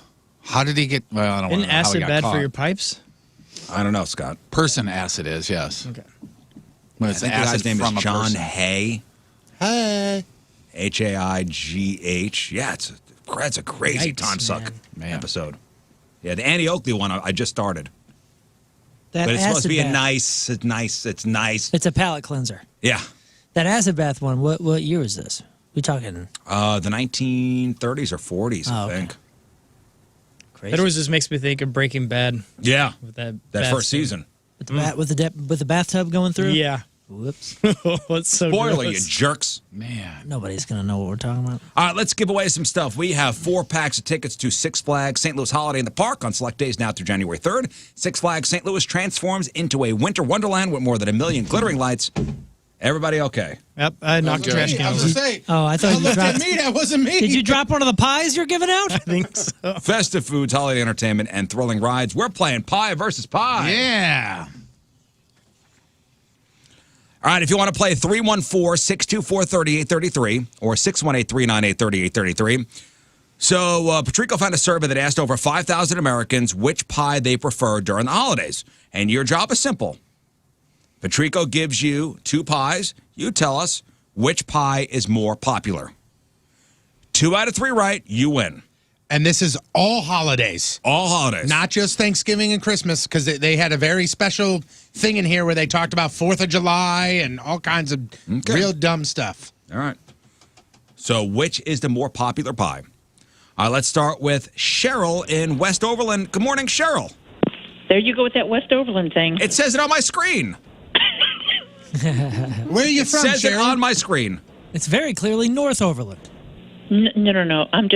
How did he get... Well, I don't know. Isn't acid bad for your pipes? I don't know, Scott. Person acid is, yes. Okay. When I it's think acid his name from is a John person. Hay. Hey. Haigh. Yeah, it's a crazy Yikes, Time Suck man. episode. Yeah, the Annie Oakley one I just started. That But it's supposed to be bath. it's nice. It's a palate cleanser. Yeah. That acid bath one, what year is this? We talking? The 1930s or 40s, I think. Crazy. That always just makes me think of Breaking Bad. Yeah. With that first season. With the bathtub going through? Yeah. Whoops. What's so Spoiler, gross? you jerks. Man. Nobody's going to know what we're talking about. All right, let's give away some stuff. We have 4 packs of tickets to Six Flags St. Louis Holiday in the Park on select days now through January 3rd. Six Flags St. Louis transforms into a winter wonderland with more than 1 million glittering lights. Everybody okay? Yep, I knocked the trash can I was over. going to say, Oh, I thought you looked dropped... at me. That wasn't me. Did you drop one of the pies you're giving out? I think so. Festive foods, holiday entertainment, and thrilling rides. We're playing Pie versus Pie. Yeah. All right, if you want to play 314-624-3833 or 618-398-3833. So Patrico found a survey that asked over 5,000 Americans which pie they prefer during the holidays. And your job is simple. Patrico gives you 2 pies. You tell us which pie is more popular. 2 out of 3 right, you win. And this is all holidays. All holidays. Not just Thanksgiving and Christmas, because they had a very special thing in here where they talked about 4th of July and all kinds of real dumb stuff. All right. So which is the more popular pie? All right, let's start with Cheryl in West Overland. Good morning, Cheryl. There you go with that West Overland thing. It says it on my screen. Where are you from, It says it Cheryl? on my screen. It's very clearly North Overland. No. I'm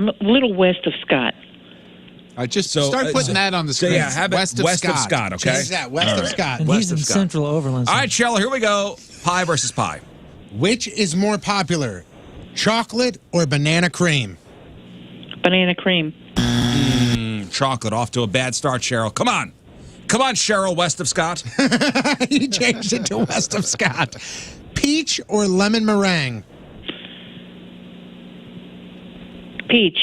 a little west of Scott. Just start putting that on the screen. So yeah, have it west of Scott. Okay. Change that, west of Scott. And West he's in of Scott. Central Overland. All right, Cheryl, here we go. Pie versus pie. Which is more popular, chocolate or banana cream? Banana cream. Chocolate off to a bad start, Cheryl. Come on, Cheryl, west of Scott. You changed it to west of Scott. Peach or lemon meringue? Peach.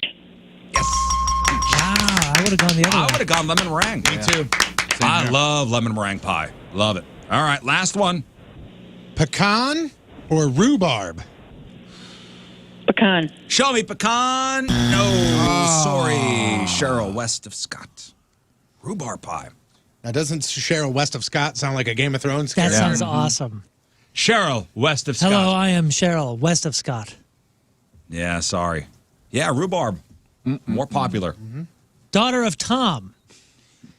Wow, I would have gone the other way. I would have gone lemon meringue. Me too. I love lemon meringue pie. Love it. All right, last one. Pecan or rhubarb? Pecan. Show me pecan. No, sorry, Cheryl, west of Scott. Rhubarb pie. Now, doesn't Cheryl west of Scott sound like a Game of Thrones That character? sounds awesome. Cheryl, west of Scott. Hello, I am Cheryl, west of Scott. Yeah, sorry. Yeah, rhubarb. More popular. Daughter of Tom.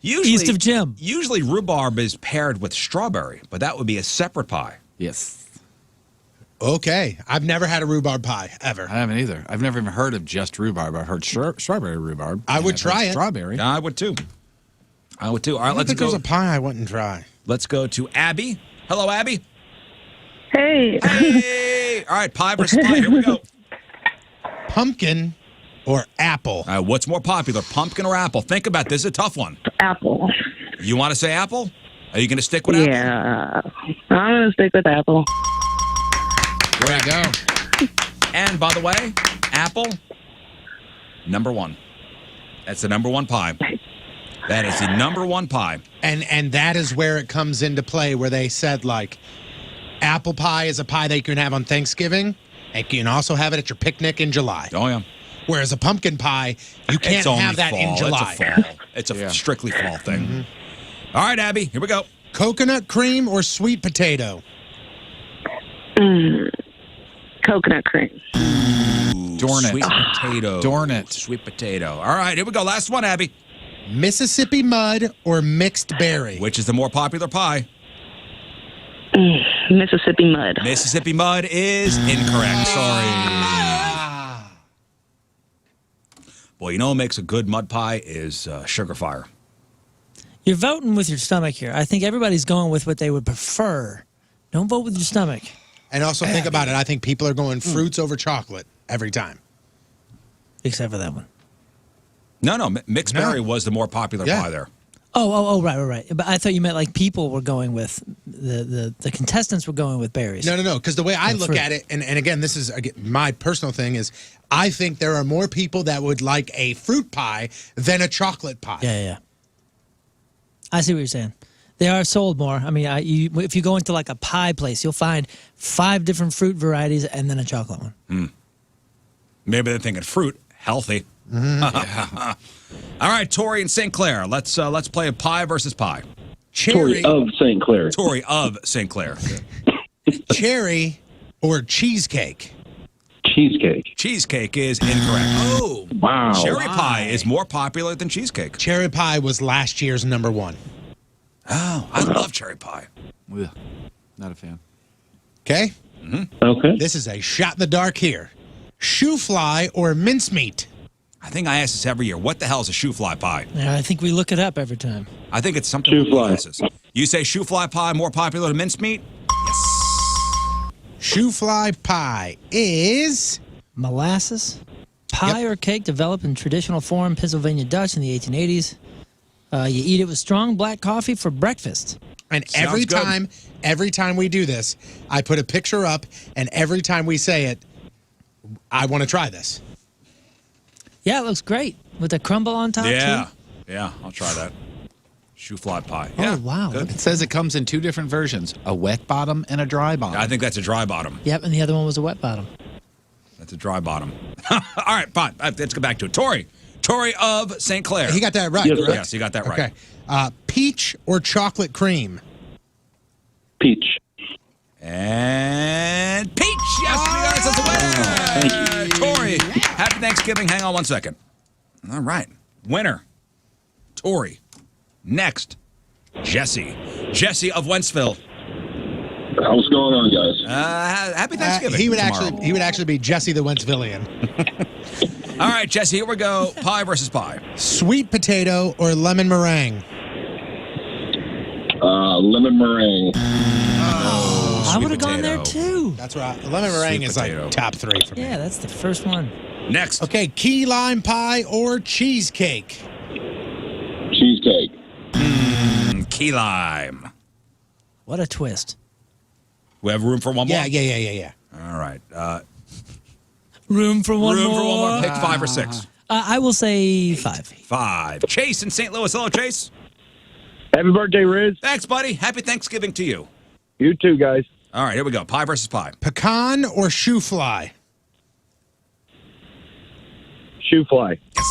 East of Jim. Usually rhubarb is paired with strawberry, but that would be a separate pie. Yes. Okay. I've never had a rhubarb pie, ever. I haven't either. I've never even heard of just rhubarb. I've heard strawberry rhubarb. I would try it. Strawberry. Yeah, I would too. All right, I let's think go. there's a pie I wouldn't try. Let's go to Abby. Hello, Abby. Hey. Hey. All right, pie versus pie. Here we go. Pumpkin or apple? What's more popular, pumpkin or apple? Think about this. This is a tough one. Apple. You want to say apple? Are you going to stick with apple? Yeah. I'm going to stick with apple. There you go. And by the way, apple, number one. That's the number one pie. That is the number one pie. And that is where it comes into play, where they said, like, apple pie is a pie that you can have on Thanksgiving, and you can also have it at your picnic in July. Oh, yeah. Whereas a pumpkin pie, you can't have that in July. It's a fall. It's a strictly fall thing. Mm-hmm. All right, Abby, here we go. Coconut cream or sweet potato? Coconut cream. Darn it. Sweet potato. Darn it. Sweet potato. All right, here we go. Last one, Abby. Mississippi mud or mixed berry? Which is the more popular pie? Mississippi mud. Mississippi mud is incorrect. Sorry. Boy, you know what makes a good mud pie is sugar fire. You're voting with your stomach here. I think everybody's going with what they would prefer. Don't vote with your stomach. And also think about it. I think people are going fruits over chocolate every time. Except for that one. No, mixed berry was the more popular pie there. Oh, right. But I thought you meant like people were going with, the contestants were going with berries. No. Because the way I look at it, and again, this is my personal thing, is I think there are more people that would like a fruit pie than a chocolate pie. Yeah. I see what you're saying. They are sold more. I mean, if you go into like a pie place, you'll find 5 different fruit varieties and then a chocolate one. Maybe they're thinking fruit, healthy. Yeah. All right, Tori and St. Clair. Let's play a pie versus pie. Tori of St. Clair. Tori of St. Clair. Cherry or cheesecake? Cheesecake. Cheesecake is incorrect. Oh, wow. Cherry pie is more popular than cheesecake. Cherry pie was last year's number 1. Oh, I love cherry pie. Ugh, not a fan. Okay? Okay. This is a shot in the dark here. Shoe fly or mincemeat? I think I ask this every year. What the hell is a shoe fly pie? Yeah, I think we look it up every time. I think it's something. Shoe fly. You say shoe fly pie more popular than mincemeat? Yes. Shoe fly pie is molasses. Pie or cake developed in traditional form Pennsylvania Dutch in the 1880s. You eat it with strong black coffee for breakfast. And every time we do this, I put a picture up, and every time we say it, I want to try this. Yeah, it looks great with the crumble on top. Yeah, too. yeah, I'll try that. Shoe fly pie. Oh, Yeah, wow. good. It says it comes in 2 different versions, a wet bottom and a dry bottom. I think that's a dry bottom. Yep, and the other one was a wet bottom. That's a dry bottom. All right, fine. Let's go back to it. Tori of St. Clair. He got that right, Yes, correct? Yes, you got that right. Okay. Peach or chocolate cream? Peach. And peach. Yes, that's a winner. Thank you. Tori, happy Thanksgiving. Hang on one second. All right. Winner. Tori. Next. Jesse. Jesse of Wentzville. What's going on, guys? Happy Thanksgiving. He would tomorrow. actually be Jesse the Wentzvillian. All right, Jesse, here we go. Pie versus pie. Sweet potato or lemon meringue? Lemon meringue. I would have gone there too. That's right. Lemon meringue is like top 3 for me. Yeah, that's the first one. Next. Okay, key lime pie or cheesecake? Cheesecake. Key lime. What a twist. We have room for one more? Yeah. All right. Room for one room more. for one more. Pick 5 or 6. I will say 5. 5. Chase in St. Louis. Hello, Chase. Happy birthday, Riz. Thanks, buddy. Happy Thanksgiving to you. You too, guys. All right, here we go. Pie versus pie. Pecan or shoe fly? Shoe fly. Yes.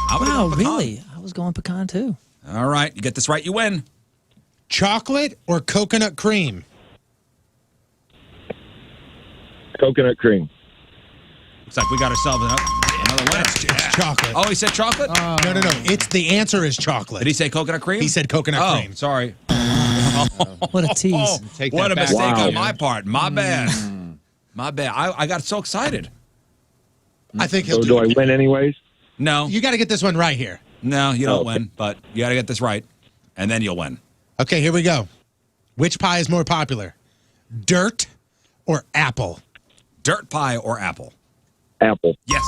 I would've Wow, gone pecan. really? I was going pecan too. All right. You get this right, you win. Chocolate or coconut cream? Coconut cream. Looks like we got ourselves Another winner. It's chocolate. Oh, he said chocolate? No. It's the answer is chocolate. Did he say coconut cream? He said coconut cream. Sorry. What a tease. What a mistake on my part. My bad. My bad. I got so excited. I think he'll do I win anyways? No. You got to get this one right here. No, you don't win, but you got to get this right, and then you'll win. Okay, here we go. Which pie is more popular? Dirt or apple? Dirt pie or apple? Apple. Yes.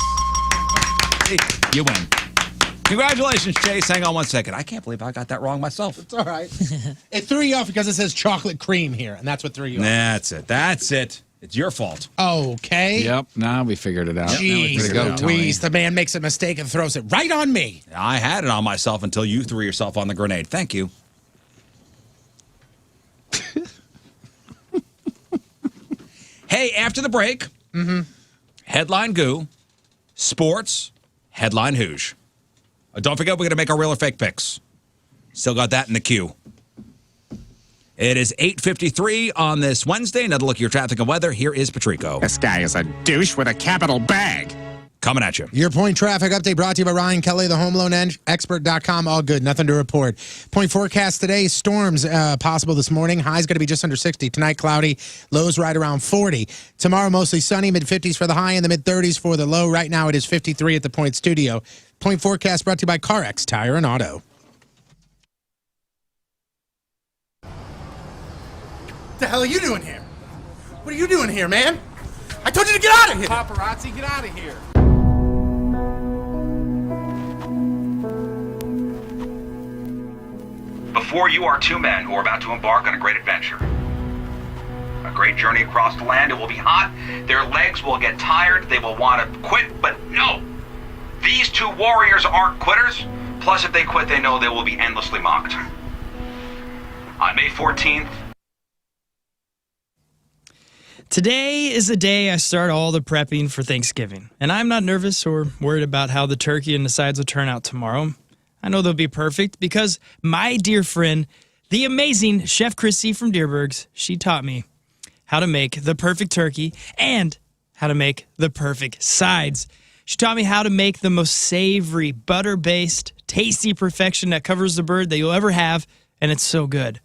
See, you win. Congratulations, Chase. Hang on 1 second. I can't believe I got that wrong myself. It's all right. It threw you off because it says chocolate cream here, and that's what threw you off. That's it. It's your fault. Okay. Yep. Now we figured it out. Jeez Louise, the man makes a mistake and throws it right on me. I had it on myself until you threw yourself on the grenade. Thank you. Hey, after the break, headline goo, sports, headline hoosh. Don't forget, we're going to make our real or fake picks. Still got that in the queue. It is 8:53 on this Wednesday. Another look at your traffic and weather. Here is Patrico. This guy is a douche with a capital bag. Coming at you. Your point traffic update brought to you by Ryan Kelly, the homeloanexpert.com. All good. Nothing to report. Point forecast today, storms possible this morning. High's going to be just under 60. Tonight, cloudy. Lows right around 40. Tomorrow, mostly sunny. Mid-50s for the high and the mid-30s for the low. Right now, it is 53 at the Point Studio. Point forecast brought to you by CarX Tire and Auto. What the hell are you doing here? What are you doing here, man? I told you to get out of here! Paparazzi, get out of here. Before you are two men who are about to embark on a great adventure. A great journey across the land. It will be hot. Their legs will get tired. They will want to quit, but no! These two warriors aren't quitters. Plus, if they quit, they know they will be endlessly mocked. On May 14th, Today is the day I start all the prepping for Thanksgiving, and I'm not nervous or worried about how the turkey and the sides will turn out tomorrow. I know they'll be perfect because my dear friend, the amazing Chef Christy from Dierbergs, she taught me how to make the perfect turkey and how to make the perfect sides. She taught me how to make the most savory, butter-based, tasty perfection that covers the bird that you'll ever have, and it's so good.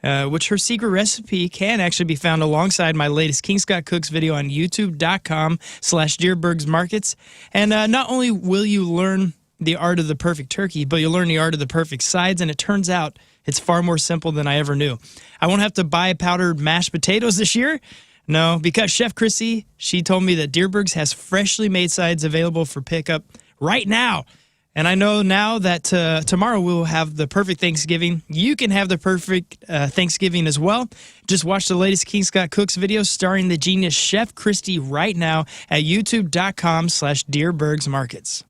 Which her secret recipe can actually be found alongside my latest King Scott Cooks video on youtube.com/DeerbergsMarkets. And not only will you learn the art of the perfect turkey, but you'll learn the art of the perfect sides, and it turns out it's far more simple than I ever knew. I won't have to buy powdered mashed potatoes this year. No, because Chef Chrissy, she told me that Dierbergs has freshly made sides available for pickup right now. And I know now that tomorrow we will have the perfect Thanksgiving. You can have the perfect Thanksgiving as well. Just watch the latest King Scott Cooks video starring the genius Chef Christy right now at youtube.com/DeerbergsMarkets.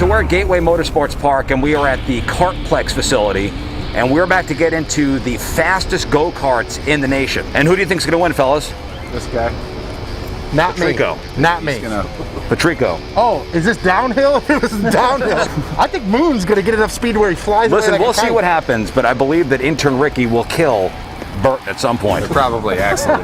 so we're at Gateway Motorsports Park, and we are at the Kartplex facility, and we're about to get into the fastest go-karts in the nation. And who do you think's going to win, fellas? This guy. Not Patrico. me. Not me. Patrico. Oh, is this downhill? This is downhill. I think Moon's going to get enough speed where he flies away. Listen, like we'll see what happens, but I believe that intern Ricky will kill Bert at some point. Probably, actually.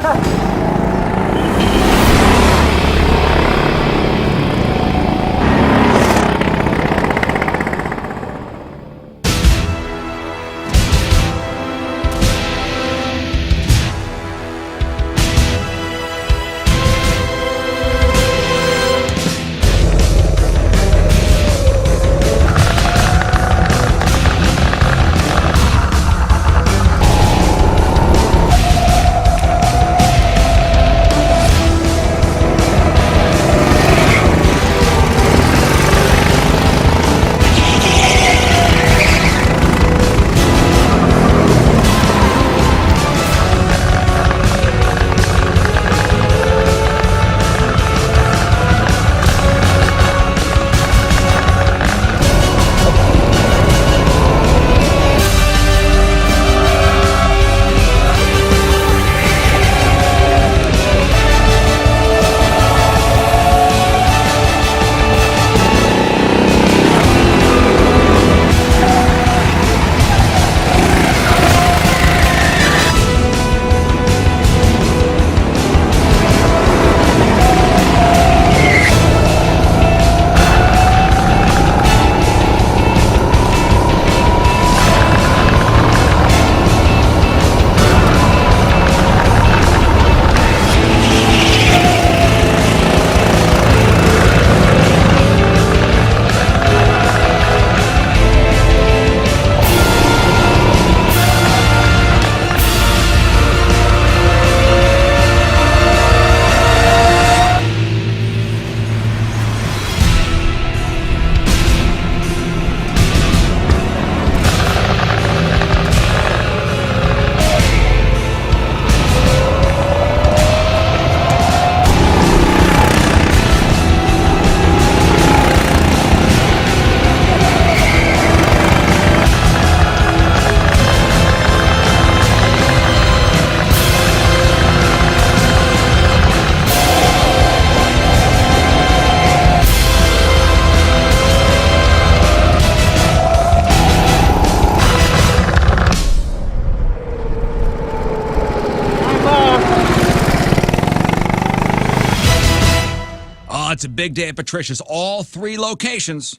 It's a big day at Patricia's. All 3 locations.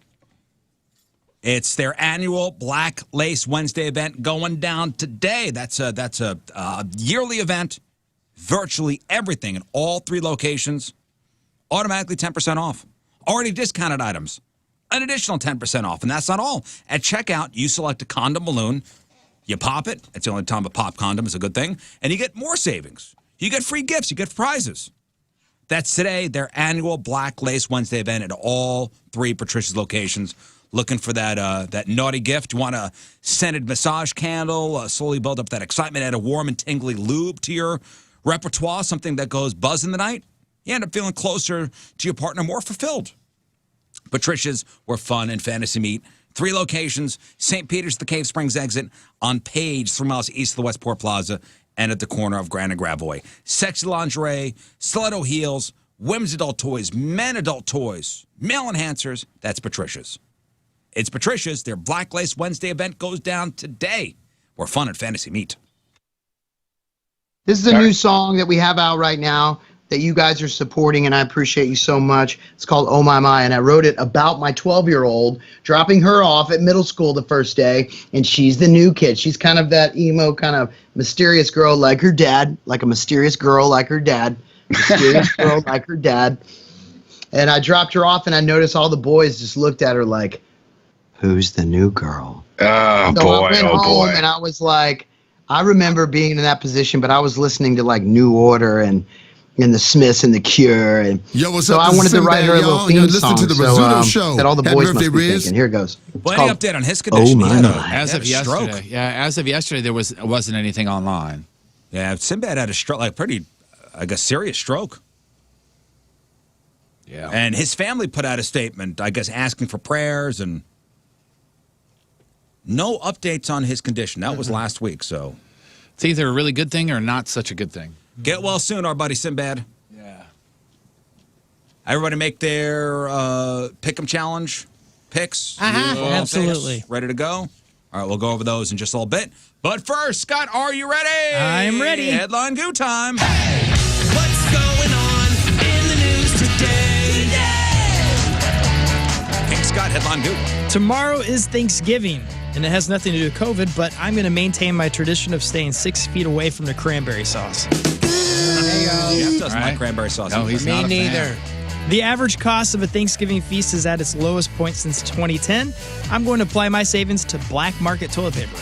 It's their annual Black Lace Wednesday event going down today. That's a yearly event. Virtually everything in all 3 locations, automatically 10% off. Already discounted items, an additional 10% off. And that's not all. At checkout, you select a condom balloon. You pop it. It's the only time a pop condom is a good thing. And you get more savings. You get free gifts. You get prizes. That's today, their annual Black Lace Wednesday event at all 3 Patricia's locations. Looking for that naughty gift. You want a scented massage candle, slowly build up that excitement, add a warm and tingly lube to your repertoire, something that goes buzz in the night. You end up feeling closer to your partner, more fulfilled. Patricia's, where fun and fantasy meet. 3 locations, St. Peter's, the Cave Springs exit, on Page, 3 miles east of the Westport Plaza, and at the corner of Grand and Gravois. Sexy lingerie, stiletto heels, women's adult toys, men adult toys, male enhancers. That's Patricia's. It's Patricia's. Their Black Lace Wednesday event goes down today, where fun and fantasy meet. This is a new song that we have out right now that you guys are supporting, and I appreciate you so much. It's called Oh My My, and I wrote it about my 12-year-old, dropping her off at middle school the first day, and she's the new kid. She's kind of that emo, kind of mysterious girl like her dad, like a mysterious girl like her dad, mysterious girl like her dad. And I dropped her off, and I noticed all the boys just looked at her like, who's the new girl? Oh, so boy, I went home, boy. and I was like, I remember being in that position, but I was listening to like New Order and the Smiths and the Cure, and so I wanted to write her a little theme song to the Rizzuto Show. That all the Happy boys must birthday, be Riz. thinking. Here it goes. Well, any update on his condition? Oh my my! As of yesterday, there wasn't anything online. Yeah, Sinbad had a stroke, like pretty, I guess, serious stroke. Yeah. And his family put out a statement, I guess, asking for prayers and no updates on his condition. That was last week, so. It's either a really good thing or not such a good thing. Get well soon, our buddy Sinbad. Yeah. Everybody make their pick'em challenge picks. Absolutely. Picks. Ready to go? All right, we'll go over those in just a little bit. But first, Scott, are you ready? I'm ready. Headline Goo time. Hey, what's going on in the news today? King Scott, Headline Goo. Tomorrow is Thanksgiving, and it has nothing to do with COVID, but I'm going to maintain my tradition of staying 6 feet away from the cranberry sauce. Jeff doesn't like cranberry sauce. No, he's not a fan. The average cost of a Thanksgiving feast is at its lowest point since 2010. I'm going to apply my savings to black market toilet paper.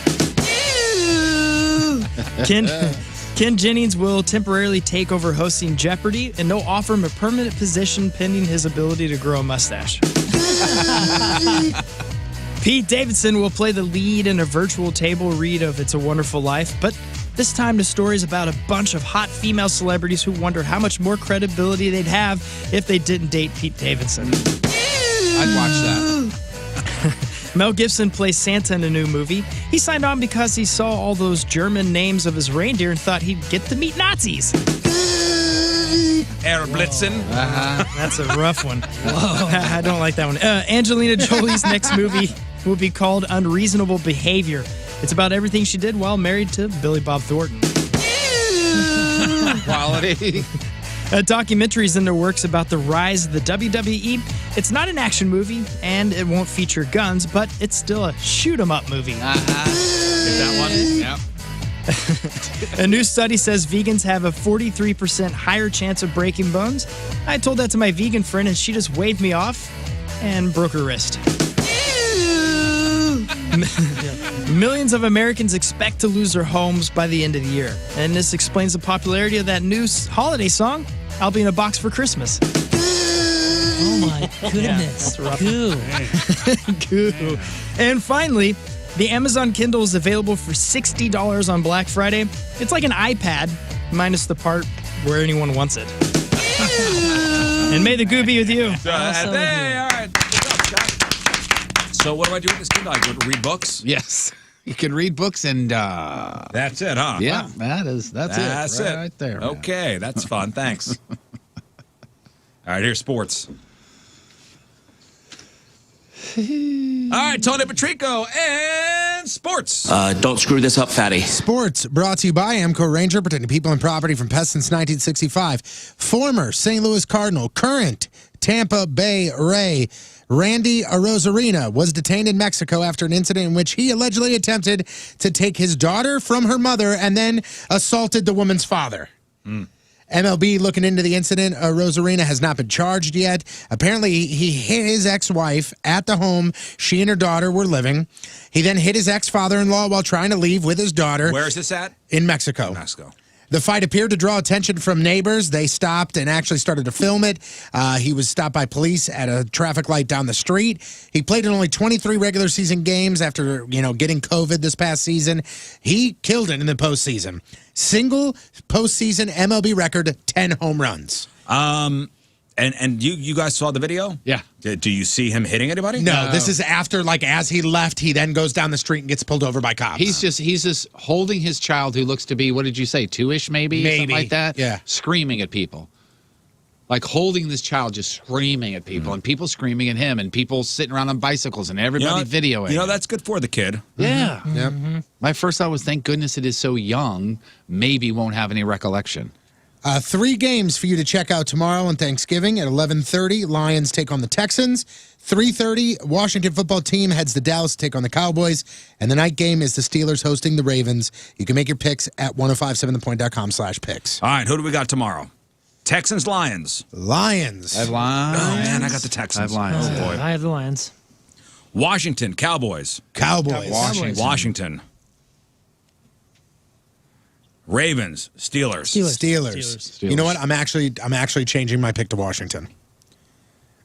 Ken Jennings will temporarily take over hosting Jeopardy, and they'll offer him a permanent position pending his ability to grow a mustache. Pete Davidson will play the lead in a virtual table read of It's a Wonderful Life, but this time the story is about a bunch of hot female celebrities who wonder how much more credibility they'd have if they didn't date Pete Davidson. I'd watch that. Mel Gibson plays Santa in a new movie. He signed on because he saw all those German names of his reindeer and thought he'd get to meet Nazis. Arab Blitzen. That's a rough one. I don't like that one. Angelina Jolie's next movie will be called Unreasonable Behavior. It's about everything she did while married to Billy Bob Thornton. Quality. A documentary is in the works about the rise of the WWE. It's not an action movie, and it won't feature guns, but it's still a shoot-'em-up movie. Get that one? Yep. A new study says vegans have a 43% higher chance of breaking bones. I told that to my vegan friend, and she just waved me off and broke her wrist. Millions of Americans expect to lose their homes by the end of the year. And this explains the popularity of that new holiday song, I'll Be in a Box for Christmas. Oh my goodness. Goo. Goo. And finally, the Amazon Kindle is available for $60 on Black Friday. It's like an iPad, minus the part where anyone wants it. And may the goo be with you. Hey, all right. So what do I do with this Kindle? I go to read books? Yes. You can read books and that's it, huh? Yeah, that's it. Right there. Man. Okay, that's fun. Thanks. All right, here's sports. All right, Tony Patrico and sports. Don't screw this up, fatty. Sports brought to you by Amco Ranger, protecting people and property from pests since 1965. Former St. Louis Cardinal, current Tampa Bay Ray, Randy Arozarena was detained in Mexico after an incident in which he allegedly attempted to take his daughter from her mother and then assaulted the woman's father. MLB looking into the incident. Arozarena has not been charged yet. Apparently, he hit his ex-wife at the home she and her daughter were living. He then hit his ex-father-in-law while trying to leave with his daughter. Where is this at? In Mexico. The fight appeared to draw attention from neighbors. They stopped and actually started to film it. He was stopped by police at a traffic light down the street. He played in only 23 regular season games after, getting COVID this past season. He killed it in the postseason. Single postseason MLB record, 10 home runs. And you guys saw the video? Yeah. Do you see him hitting anybody? No, this is after, as he left, he then goes down the street and gets pulled over by cops. He's just holding his child who looks to be, what did you say, 2-ish maybe? Something like that? Yeah. Screaming at people. Like holding this child, just screaming at people, and people screaming at him, and people sitting around on bicycles, and everybody videoing. That's good for the kid. Yeah. Yep. My first thought was, thank goodness it is so young, maybe won't have any recollection. 3 games for you to check out tomorrow on Thanksgiving. At 11:30, Lions take on the Texans. 3:30, Washington football team heads to Dallas to take on the Cowboys. And the night game is the Steelers hosting the Ravens. You can make your picks at 1057thepoint.com/picks. All right, who do we got tomorrow? Texans, Lions. Lions. I have Lions. Oh, man, I got the Texans. I have Lions. Oh, boy. I have the Lions. Washington, Cowboys. Cowboys. Washington. Ravens, Steelers. Steelers. You know what? I'm actually changing my pick to Washington.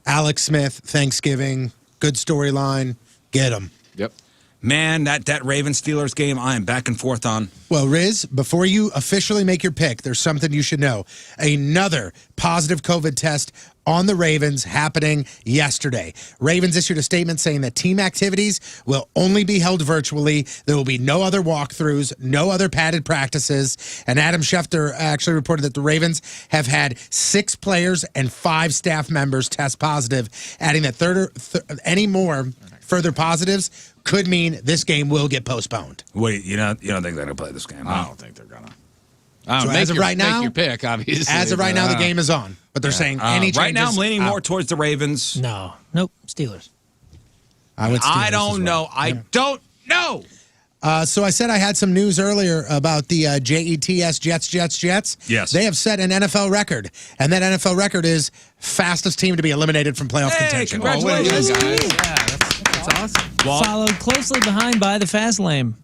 Alex Smith, Thanksgiving, good storyline. Get him. Yep. Man, that Ravens-Steelers game, I am back and forth on. Well, Riz, before you officially make your pick, there's something you should know. Another positive COVID test on the Ravens happening yesterday. Ravens issued a statement saying that team activities will only be held virtually. There will be no other walkthroughs, no other padded practices. And Adam Schefter actually reported that the Ravens have had 6 players and 5 staff members test positive, adding that any more further positives could mean this game will get postponed. Wait, you don't think they're going to play this game? I don't think they're going to. So as of right now, make your pick, obviously. As of right now, the game is on. But they're saying any changes. Right now, I'm leaning more towards the Ravens. No. Nope. Steelers. I don't know. I don't know. So I said I had some news earlier about the JETS Jets. Yes. They have set an NFL record. And that NFL record is fastest team to be eliminated from playoff contention. Congratulations, guys. That's awesome. Followed closely behind by the Fast Lane.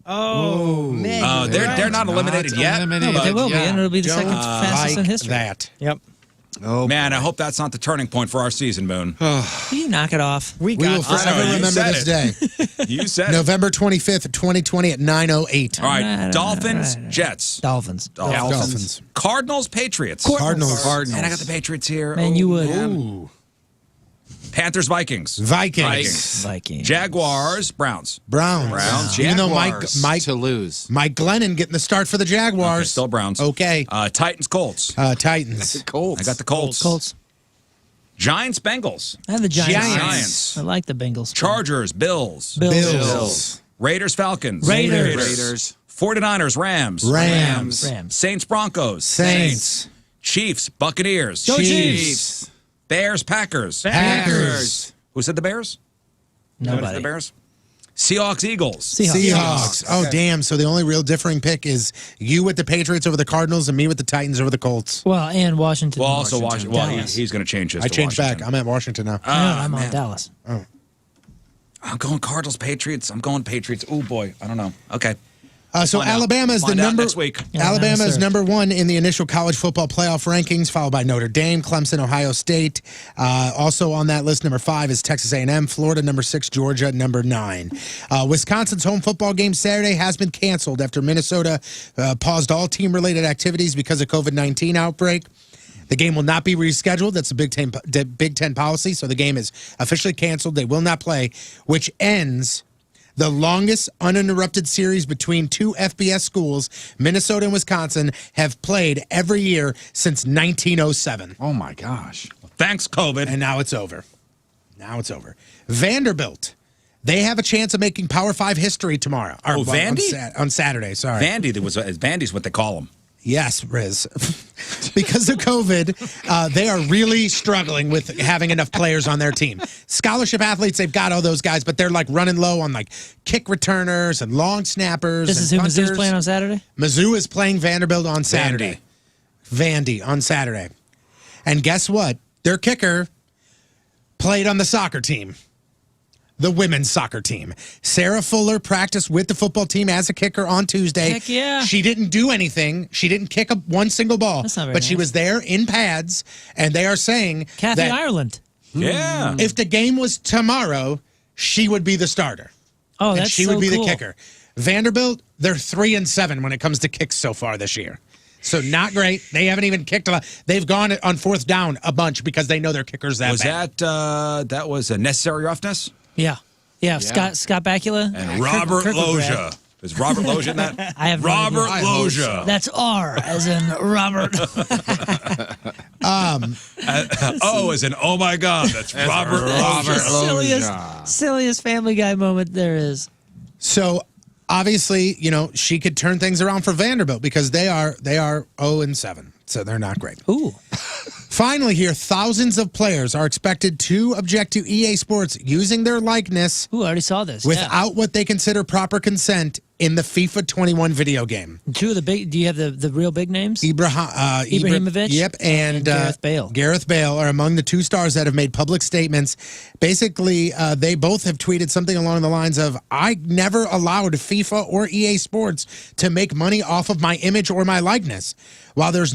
Oh, man. They're not eliminated yet. No, but they will be, and it'll be the second fastest in history. That. Yep. Oh, man, I hope that's not the turning point for our season, Moon. You knock it off. We will forever remember this day. You said November 25th, 2020 at 9:08. All right, Dolphins, Jets. Dolphins. Cardinals, Patriots. Cardinals. And I got the Patriots here. Man, you would. Ooh. Panthers, Vikings. Vikings. Jaguars, Browns. Even though Mike to lose. Mike Glennon getting the start for the Jaguars. Okay, still Browns. Okay. Titans, Colts. Titans. Colts. I got the Colts. Giants, Bengals. I have the Giants. I like the Bengals. Chargers, Bills. Raiders, Falcons. Raiders. 49ers, Rams. Saints, Broncos. Saints. Chiefs, Buccaneers. Go Chiefs. Bears, Packers. Who said the Bears? Nobody. The Bears? Seahawks, Eagles. Seahawks. Oh, damn. So the only real differing pick is you with the Patriots over the Cardinals and me with the Titans over the Colts. Well, and Washington. Well, also Washington. Well, he's going to change his. I changed back. I'm at Washington now. I'm on Dallas. Oh. I'm going Cardinals, Patriots. I'm going Patriots. Oh, boy. I don't know. Okay. So Alabama is the number. Next week. Alabama is number 1 in the initial college football playoff rankings, followed by Notre Dame, Clemson, Ohio State. Also on that list, number 5 is Texas A&M, Florida number 6, Georgia number 9. Wisconsin's home football game Saturday has been canceled after Minnesota paused all team-related activities because of COVID-19 outbreak. The game will not be rescheduled. That's the Big Ten policy. So the game is officially canceled. They will not play, which ends the longest uninterrupted series between 2 FBS schools. Minnesota and Wisconsin have played every year since 1907. Oh, my gosh. Thanks, COVID. And now it's over. Vanderbilt. They have a chance of making Power 5 history tomorrow. Vandy? On Saturday, sorry. Vandy's what they call them. Yes, Riz. Because of COVID, they are really struggling with having enough players on their team. Scholarship athletes, they've got all those guys, but they're like running low on like kick returners and long snappers. This is who Mizzou's playing on Saturday? Mizzou is playing Vanderbilt on Saturday. Vandy on Saturday. And guess what? Their kicker played on the soccer team. The women's soccer team. Sarah Fuller practiced with the football team as a kicker on Tuesday. Heck yeah. She didn't do anything. She didn't kick one single ball. That's not very but she nice. was there in pads, and they are saying Kathy that Ireland. Yeah. if the game was tomorrow, she would be the starter. Oh, and that's she so would be cool. the kicker. Vanderbilt, they're 3-7 when it comes to kicks so far this year. So not great. They haven't even kicked a lot. They've gone on 4th down a bunch because they know their kicker's that bad. That was a necessary roughness? Yeah. Scott Bakula. And Robert Loja. Is Robert Loja in that? I have Robert no idea. Loja. That's R as in Robert. As in, oh my God, that's Robert Loja. Silliest Family Guy moment there is. So obviously, she could turn things around for Vanderbilt because they are 0-7. So they're not great. Ooh. Finally here, thousands of players are expected to object to EA Sports using their likeness. Ooh, I already saw this. Without what they consider proper consent in the FIFA 21 video game. 2 of the big, do you have the real big names? Ibrahimovic. Yep, and Gareth Bale. Gareth Bale are among the 2 stars that have made public statements. Basically, they both have tweeted something along the lines of, I never allowed FIFA or EA Sports to make money off of my image or my likeness. While there's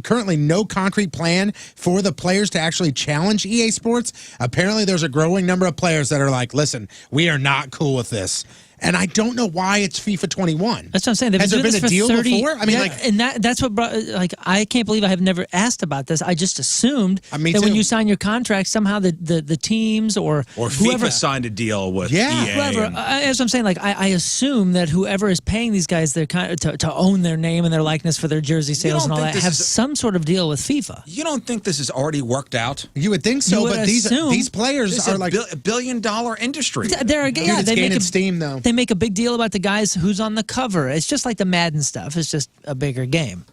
currently no concrete plan for the players to actually challenge EA Sports, apparently there's a growing number of players that are like, listen, we are not cool with this. And I don't know why it's FIFA 21. That's what I'm saying. They've Has there been been doing a this deal for 30, before? I mean, and that's what brought. Like, I can't believe I have never asked about this. I just assumed that when you sign your contract, somehow the teams or whoever FIFA signed a deal with EA. Whoever. As I'm saying, like I assume that whoever is paying these guys their to own their name and their likeness for their jersey sales and all that have some sort of deal with FIFA. You don't think this is already worked out? You would think so, but these players are like a billion-dollar industry. They make steam though. They make a big deal about the guys who's on the cover. It's just like the Madden stuff. It's just a bigger game.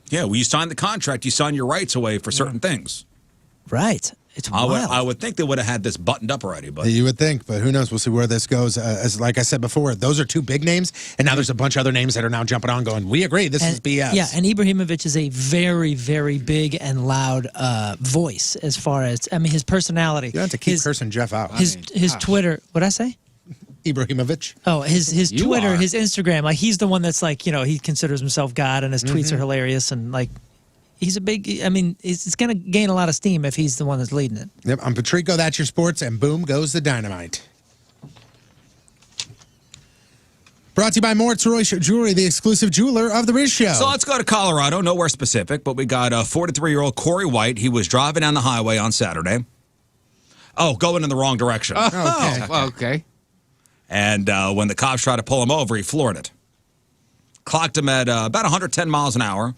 Yeah, well, you sign the contract, you sign your rights away for certain things. Right. It's wild. I would think they would have had this buttoned up already, but you would think, but who knows? We'll see where this goes. As like I said before, those are two big names, and now there's a bunch of other names that are now jumping on, going, "We agree, this is BS." Yeah, and Ibrahimovic is a very, very big and loud voice as far as his personality. You have to keep cursing Jeff out. His Twitter. What'd I say? Ibrahimovic. Oh, his Twitter, his Instagram. Like, he's the one that's like, he considers himself God, and his tweets are hilarious, and like, he's a big. It's going to gain a lot of steam if he's the one that's leading it. Yep, I'm Patrico. That's your sports, and boom goes the dynamite. Brought to you by Moritz Roy Jewelry, the exclusive jeweler of the Riz Show. So let's go to Colorado. Nowhere specific, but we got a 43-year-old Corey White. He was driving down the highway on Saturday. Oh, going in the wrong direction. Okay. And when the cops tried to pull him over, he floored it. Clocked him at about 110 miles an hour.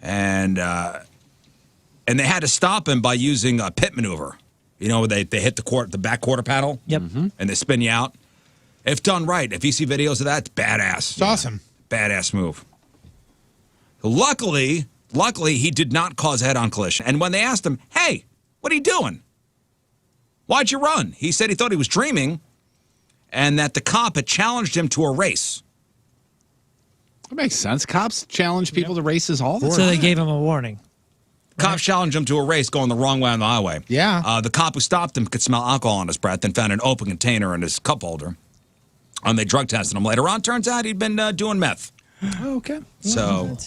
And they had to stop him by using a pit maneuver. You know, they hit the back quarter panel. Yep. And they spin you out. If done right, if you see videos of that, it's badass. It's awesome. Badass move. Luckily, he did not cause a head-on collision. And when they asked him, hey, what are you doing? Why'd you run? He said he thought he was dreaming and that the cop had challenged him to a race. That makes sense. Cops challenge people to races all the time. So they gave him a warning. Cops challenged him to a race going the wrong way on the highway. Yeah. The cop who stopped him could smell alcohol on his breath and found an open container in his cup holder. And they drug tested him later on. Turns out he'd been doing meth. Okay. So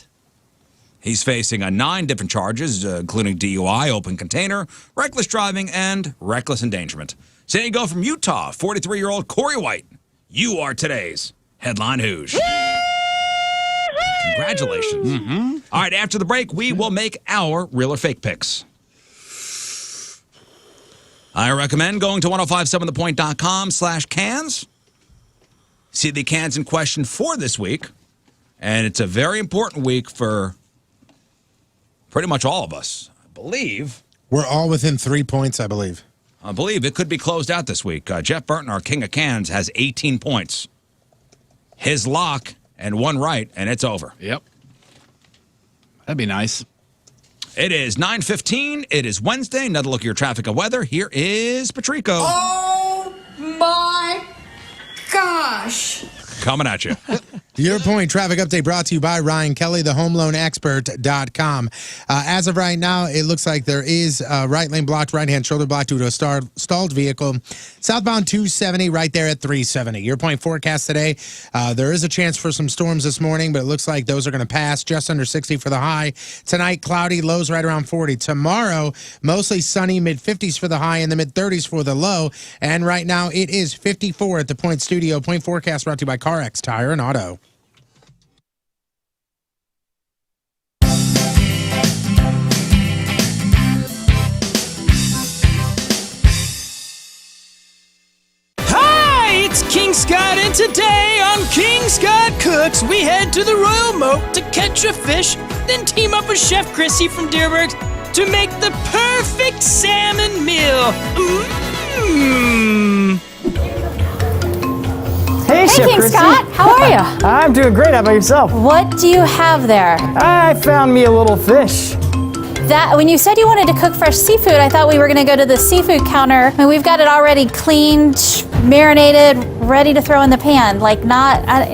he's facing 9 different charges, including DUI, open container, reckless driving, and reckless endangerment. So you go from Utah, 43-year-old Corey White. You are today's Headline Hoosh. Congratulations. All right, after the break, we will make our real or fake picks. I recommend going to 1057thepoint.com/cans. See the cans in question for this week. And it's a very important week for pretty much all of us. I believe. We're all within 3 points, I believe. I believe it could be closed out this week. Jeff Burton, our king of cans, has 18 points. His lock and 1 right, and it's over. Yep. That'd be nice. It is 9:15. It is Wednesday. Another look at your traffic and weather. Here is Patrico. Oh, my gosh. Coming at you. Your Point traffic update brought to you by Ryan Kelly, thehomeloanexpert.com. As of right now, it looks like there is right lane blocked, right-hand shoulder blocked due to a stalled vehicle. Southbound 270 right there at 370. Your Point forecast today, there is a chance for some storms this morning, but it looks like those are going to pass. Just under 60 for the high. Tonight, cloudy, lows right around 40. Tomorrow, mostly sunny, mid-50s for the high and the mid-30s for the low. And right now, it is 54 at the Point Studio. Point forecast brought to you by CarX Tire and Auto. It's King Scott, and today on King Scott Cooks, we head to the Royal Moat to catch a fish, then team up with Chef Chrissy from Deerbergs to make the perfect salmon meal. Hey, Chef King Chrissy. Scott, how are you? I'm doing great. How about yourself? What do you have there? I found me a little fish. When you said you wanted to cook fresh seafood, I thought we were going to go to the seafood counter, and we've got it already cleaned, marinated, ready to throw in the pan. I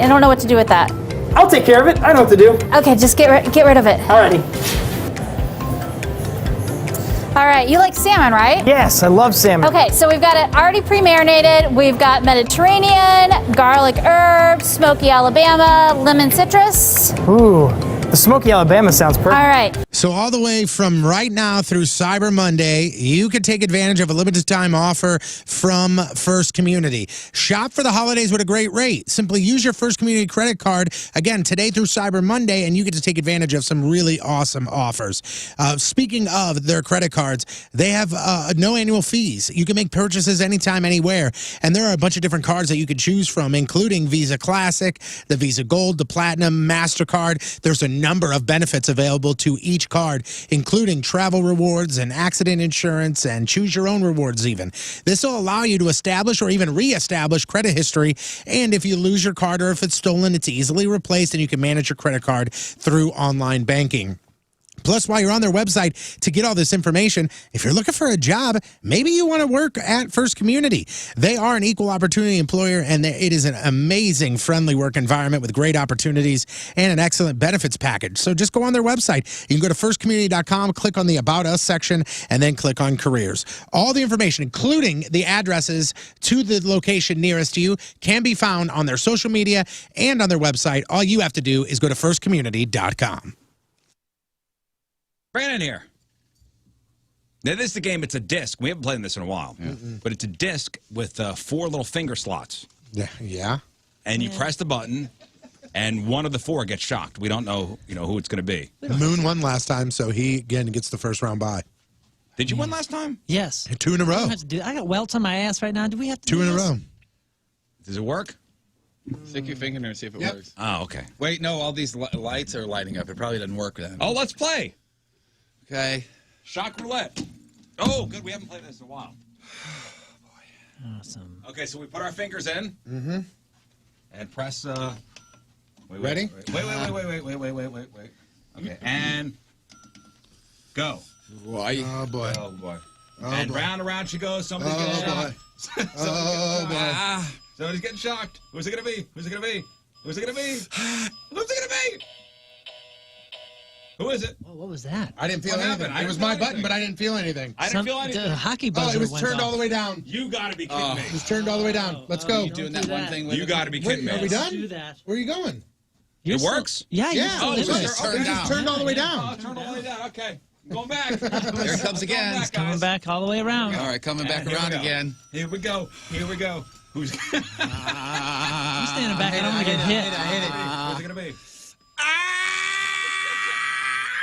don't know what to do with that. I'll take care of it. I know what to do. Okay, just get rid of it. Alrighty. All right, you like salmon, right? Yes, I love salmon. Okay, so we've got it already pre-marinated. We've got Mediterranean, garlic herb, smoky Alabama, lemon citrus. Ooh, The Smoky Alabama sounds perfect. All right. So all the way from right now through Cyber Monday, you could take advantage of a limited time offer from First Community. Shop for the holidays with a great rate. Simply use your First Community credit card, again, today through Cyber Monday, and you get to take advantage of some really awesome offers. Speaking of their credit cards, they have no annual fees. You can make purchases anytime, anywhere, and there are a bunch of different cards that you can choose from, including Visa Classic, the Visa Gold, the Platinum, MasterCard. There's a number of benefits available to each card, including travel rewards and accident insurance and choose your own rewards even. This will allow you to establish or even re-establish credit history, and if you lose your card or if it's stolen, it's easily replaced and you can manage your credit card through online banking. Plus, while you're on their website to get all this information, if you're looking for a job, maybe you want to work at First Community. They are an equal opportunity employer, and it is an amazing, friendly work environment with great opportunities and an excellent benefits package. So just go on their website. You can go to firstcommunity.com, click on the About Us section, and then click on Careers. All the information, including the addresses to the location nearest to you, can be found on their social media and on their website. All you have to do is go to firstcommunity.com. Brandon here. Now, this is the game. It's a disc. We haven't played this in a while. But it's a disc with 4 little finger slots. Yeah. And you press the button, and one of the 4 gets shocked. We don't know, who it's going to be. Moon won last time, so he, again, gets the first round bye. Did you win last time? Yes. 2 in a row. I got welts on my ass right now. Do we have to 2 in a row. Does it work? Stick your finger in there and see if it works. Oh, okay. Wait, no, all these lights are lighting up. It probably doesn't work then. Oh, let's play. Okay. Shock roulette. Oh, good. We haven't played this in a while. Awesome. Okay, so we put our fingers in. Mm-hmm. And press. Ready? Wait. Okay, and go. Boy. Oh, boy. Oh, boy. Oh, and boy. round and round she goes. Somebody's getting shocked. Somebody's getting shocked. Who's it going to be? Who's it going to be? Who's it going to be? Who's it going to be? Who is it? What was that? I didn't feel anything. It was my button, but I didn't feel anything. I didn't feel anything. The hockey buzzer it was went turned off. all the way down. You got to be kidding me. It was turned all the way down. Let's go. You doing that one thing with You got to be kidding me. Are we done? Do that. Where are you going? It works? Yeah. Yeah. It It was turned all the way down. Oh, turned all the way down. Okay. I'm going back. There it comes again. Back, Coming back all the way around. All right, coming back around again. Here we go. Who's I'm standing back. I don't want to get hit. I hit it. Who's it going to be?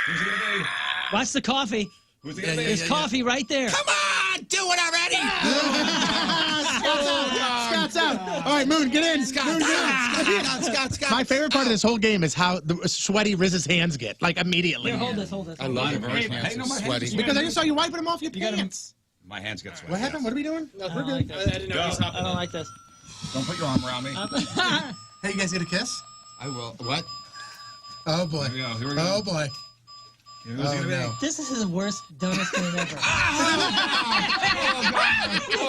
Who's it going to be? Watch the coffee. Who's it going to be? There's coffee right there. Come on, do it already. Scott's out. All right, Moon, get in. Scott. My favorite part of this whole game is how sweaty Riz's hands get, like immediately. Here, hold this. I love it. Her hands are sweaty. Because I just saw you wiping them off your pants. My hands get sweaty. What happened? What are we doing? I don't like this. I don't like this. Don't put your arm around me. Hey, you guys get a kiss? I will. What? Oh, boy. Here we go. Oh, boy. Who's it going to be? This is the worst, dumbest game ever. Oh,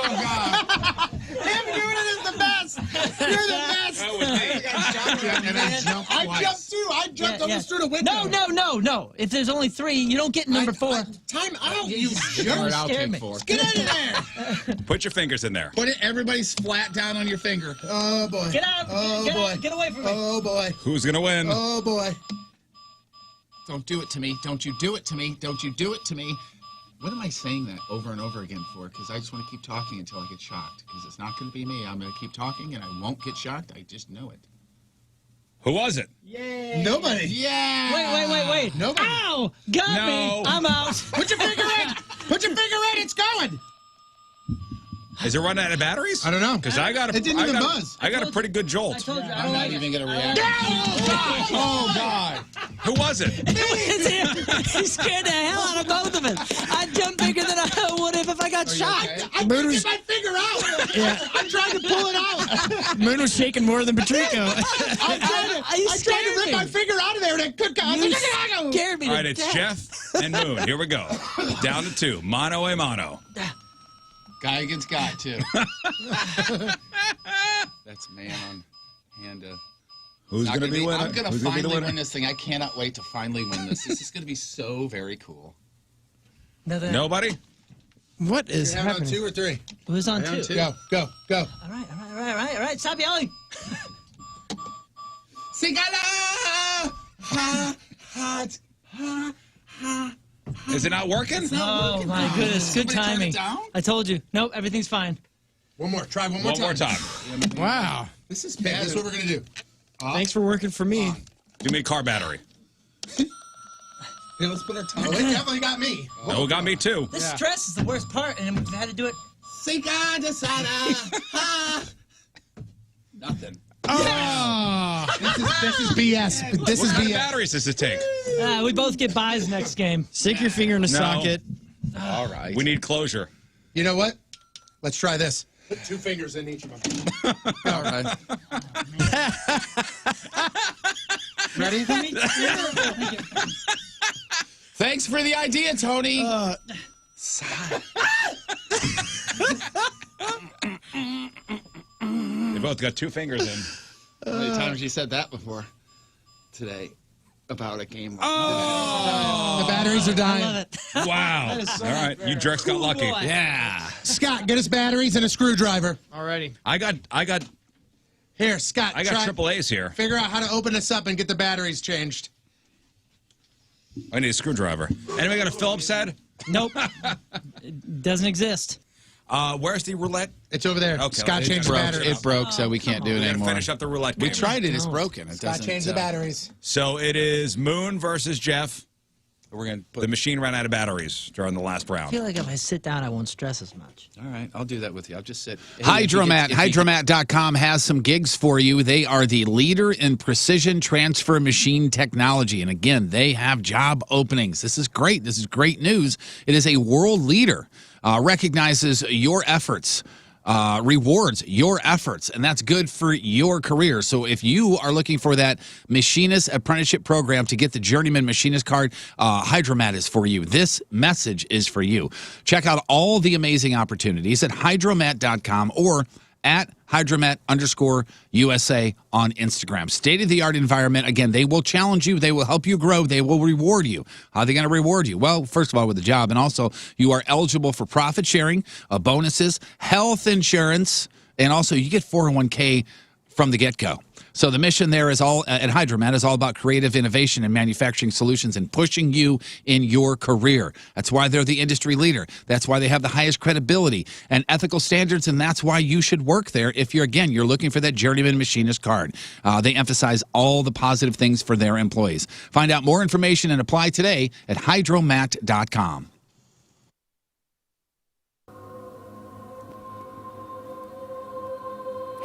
God. Him doing it is the best. You're the best. That was me. I jumped too. I jumped almost through the window. No. If there's only 3, you don't get number 4. Time out, you jerk. I'll Scared take me. 4. Get in there. Put your fingers in there. Put it. Everybody's flat down on your finger. Oh, boy. Get out. Oh, Get boy. out. Get away from me. Oh, boy. Who's going to win? Oh, boy. Don't do it to me. Don't you do it to me. Don't you do it to me. What am I saying that over and over again for? Because I just want to keep talking until I get shocked. Because it's not going to be me. I'm going to keep talking and I won't get shocked. I just know it. Who was it? Yay. Nobody. Yeah. Wait. Nobody. Ow! Got me. I'm out. Put your finger in. Put your finger in. It's going. Is it running out of batteries? I don't know. Because I got a. It didn't even buzz. I got a pretty good I jolt. told you. I I'm don't not like even it. going to react. Oh, God. Who was it? It's him. He scared the hell out of both of us. I jumped bigger than I would have if I got shot. okay? I couldn't get my finger out. Yeah. I'm trying to pull it out. Moon was shaking more than Patrico. I'm trying to rip my finger out of there, and it could come. You scared me All to right, it's death. Jeff and Moon. Here we go. Down to 2. Mano a mano. Guy against guy, too. That's man on hand. Who's going to be winning? I'm going to finally win this thing. I cannot wait to finally win this. This is going to be so very cool. Nobody? What is You're having happening? on 2 or 3? Who's on 2? Go. All right. Stop yelling. Sigala! Ha! hot. Is it not working? Oh, my goodness. Good timing. I told you. Nope, everything's fine. One more. Try one more time. Wow. This is bad. This is what we're going to do. Thanks for working for me. Give me a car battery. Yeah, let's put our tongue. Oh, it definitely got me. No, it got me too. This stress is the worst part, and we've had to do it. Nothing. Oh, this is BS. This What is kind of BS. batteries does it take? We both get buys next game. Stick your finger in a socket. All right. We need closure. You know what? Let's try this. Put 2 fingers in each of them. All right. Ready? Thanks for the idea, Tony. They both got 2 fingers in. How many times you said that before today about a game? The batteries are dying. I love it. Wow. All right, you jerks got lucky. boy. Yeah. Scott, get us batteries and a screwdriver. Alrighty. I got Here, Scott. triple A's here. Figure out how to open this up and get the batteries changed. I need a screwdriver. Anybody got a Phillips head? Nope. It doesn't exist. Where's the roulette? It's over there. Okay, Scott it changed the broke. batteries. It broke, so we can't do it We gotta anymore. finish up the roulette game. We tried it. It's broken. It Scott doesn't. changed the batteries. So it is Moon versus Jeff. We're gonna the machine ran out of batteries during the last I round. feel like if I sit down, I won't stress as much. All right, I'll do that with you. I'll just sit. Hydromat. Hydromat.com has some gigs for you. They are the leader in precision transfer machine technology. And again, they have job openings. This is great. This is great news. It is a world leader, recognizes your efforts, rewards your efforts, and that's good for your career. So if you are looking for that machinist apprenticeship program to get the journeyman machinist card, Hydromat is for you. This message is for you. Check out all the amazing opportunities at hydromat.com or at hydromat_USA on Instagram. State-of-the-art environment. Again, they will challenge you. They will help you grow. They will reward you. How are they going to reward you? Well, first of all, with a job, and also you are eligible for profit sharing, bonuses, health insurance, and also you get 401k from the get-go. So the mission there is all at Hydromat is all about creative innovation and manufacturing solutions and pushing you in your career. That's why they're the industry leader. That's why they have the highest credibility and ethical standards, and that's why you should work there if you're looking for that journeyman machinist card. They emphasize all the positive things for their employees. Find out more information and apply today at hydromat.com.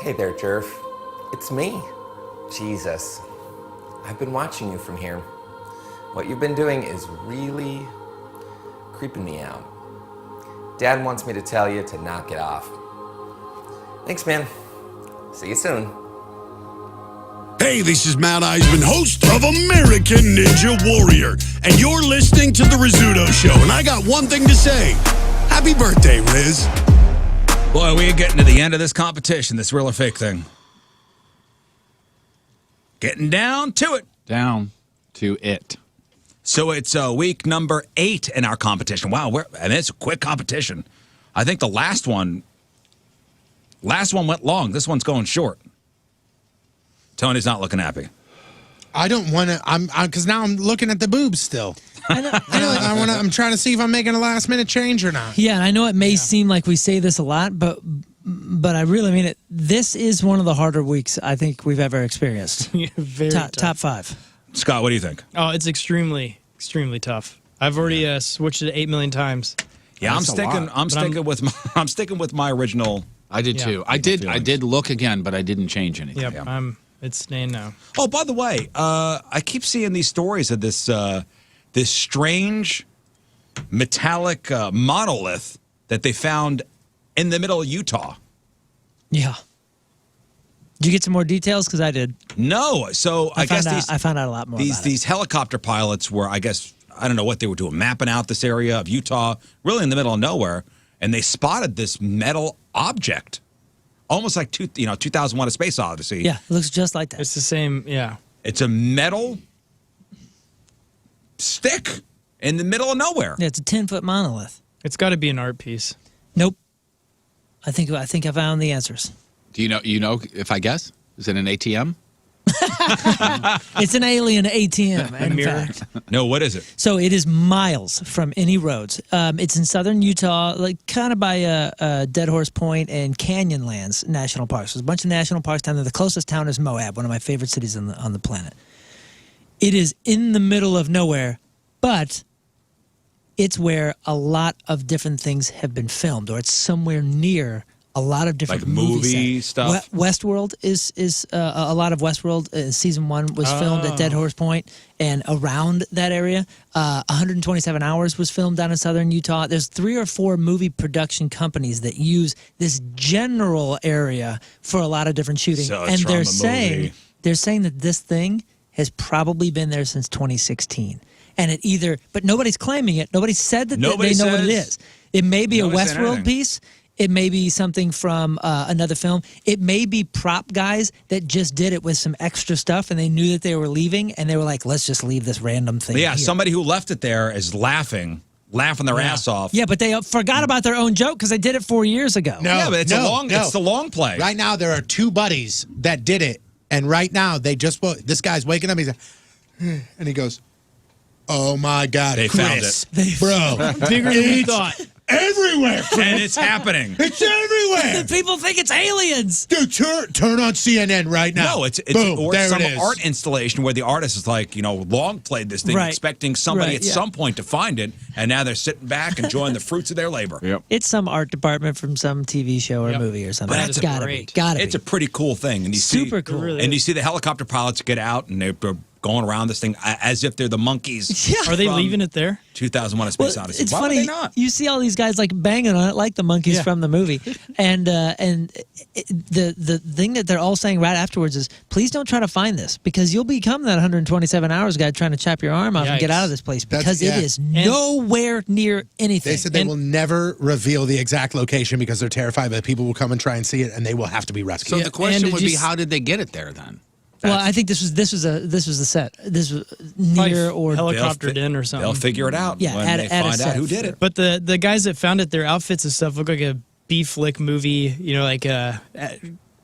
Hey there, Jerf. It's me. Jesus. I've been watching you from here. What you've been doing is really creeping me out. Dad wants me to tell you to knock it off. Thanks, man. See you soon. Hey, this is Matt Eisman, host of American Ninja Warrior, and you're listening to The Rizzuto Show, and I got one thing to say. Happy birthday, Riz. Boy, we are getting to the end of this competition, this real or fake thing. Getting down to it. Down to it. So it's week number 8 in our competition. Wow, and it's a quick competition. I think the last one went long. This one's going short. Tony's not looking happy. I don't want to. Because now I'm looking at the boobs still. I'm trying to see if I'm making a last minute change or not. Yeah, and I know it may seem like we say this a lot, but I really mean it. This is one of the harder weeks I think we've ever experienced. Very top 5. Scott, what do you think? Oh, it's extremely, extremely tough. I've already switched it 8 million times. Yeah, I'm sticking with my original. I did too. I did look again, but I didn't change anything. Yep, yeah. It's staying now. Oh, by the way, I keep seeing these stories of this strange metallic monolith that they found in the middle of Utah. Yeah. Did you get some more details? Because I did. No. So I found out a lot more. These helicopter pilots were, I don't know what they were doing, mapping out this area of Utah, really in the middle of nowhere, and they spotted this metal object, almost like 2001: A Space Odyssey. Yeah, it looks just like that. It's the same. Yeah. It's a metal stick in the middle of nowhere. Yeah, it's a 10-foot monolith. It's got to be an art piece. Nope. I think I found the answers. Do you know if I guess? Is it an ATM? It's an alien ATM, in fact. No, what is it? So it is miles from any roads. It's in southern Utah, like kind of by Dead Horse Point and Canyonlands National Parks. There's a bunch of national parks down there. The closest town is Moab, one of my favorite cities on the planet. It is in the middle of nowhere, but it's where a lot of different things have been filmed, or it's somewhere near a lot of different like movie sets. stuff. Westworld is a lot of Westworld. Season 1 was filmed at Dead Horse Point and around that area. 127 Hours was filmed down in southern Utah. There's 3 or 4 movie production companies that use this general area for a lot of different shooting, So and trauma they're saying that this thing has probably been there since 2016. And it but nobody's claiming it. Nobody said that they know what it is. It may be a Westworld piece. It may be something from another film. It may be prop guys that just did it with some extra stuff, and they knew that they were leaving, and they were like, let's just leave this random thing Yeah, here. somebody who left it there is laughing their ass off. Yeah, but they forgot about their own joke because they did it 4 years ago. No, yeah, but it's it's the long play. Right now, there are 2 buddies that did it, and right now, they just this guy's waking up, he's like, and he goes, oh my God, They Chris, found it. bro, Bigger than we thought. Everywhere, Chris. And it's happening. It's everywhere. People think it's aliens. Dude, turn on CNN right now. No, it's Boom, or there some it is. art installation where the artist is like, long played this thing, Right. expecting somebody Right, at some point to find it, and now they're sitting back enjoying the fruits of their labor. Yep. It's some art department from some TV show or movie or something. But That's that's gotta great. be. Gotta It's be. a pretty cool thing, and you Super see, cool. It really and you is. see the helicopter pilots get out, and they're going around this thing as if they're the monkeys. Yeah. Are they from leaving it there? 2001: A Well, Space Odyssey. it's Why would funny. they not? You see all these guys like banging on it like the monkeys Yeah. from the movie, and the thing that they're all saying right afterwards is, please don't try to find this because you'll become that 127 hours guy trying to chop your arm off and get Yikes. out of this place That's- because yeah. it is nowhere near anything. They said they will never reveal the exact location because they're terrified that people will come and try and see it, and they will have to be rescued. So the question did would you be, s- how did they get it there then? well, I think this was the set. This was near or helicoptered in or something. They'll figure it out Yeah, when at they a find out set. who did it. But the guys that found it, their outfits and stuff look like a B-flick movie, like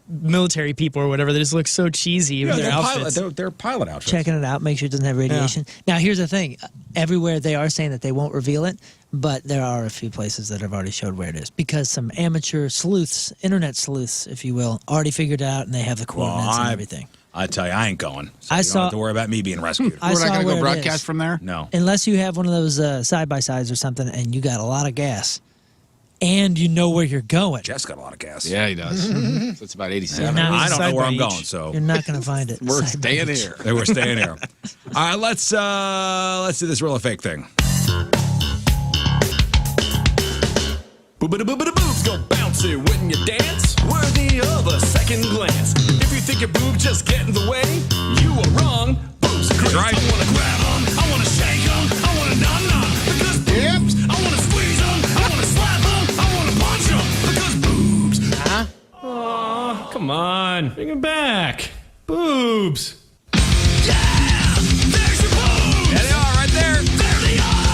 military people or whatever. They just look so cheesy with their outfits. They're pilot outfits. checking it out, make sure it doesn't have radiation. Now, here's the thing. Everywhere they are saying that they won't reveal it, but there are a few places that have already showed where it is because some amateur sleuths, internet sleuths, if you will, already figured it out and they have the coordinates and everything. I tell you, I ain't going. So I you saw- don't have to worry about me being rescued. I We're not saw going to where go it broadcast is. from there? No. Unless you have one of those side-by-sides or something and you got a lot of gas and you know where you're going. Jeff's got a lot of gas. Yeah, he does. So it's about 87. Now I don't know side where by I'm each. going, so You're not going to find it. We're Side by staying each. here. we're staying here. All right, let's do this real or fake thing. Boobs go bouncy when you dance, worthy of a second glance. If you think your boob just get in the way, you are wrong. Boobs are great. right. I wanna grab 'em, I wanna shake 'em, I wanna nom-nom. Because boobs, I wanna squeeze 'em, I wanna slap 'em, I wanna punch 'em. Because boobs. Aw, come on. Bring it back. Boobs. Yeah, there's your boobs. There they are, right there. There they are.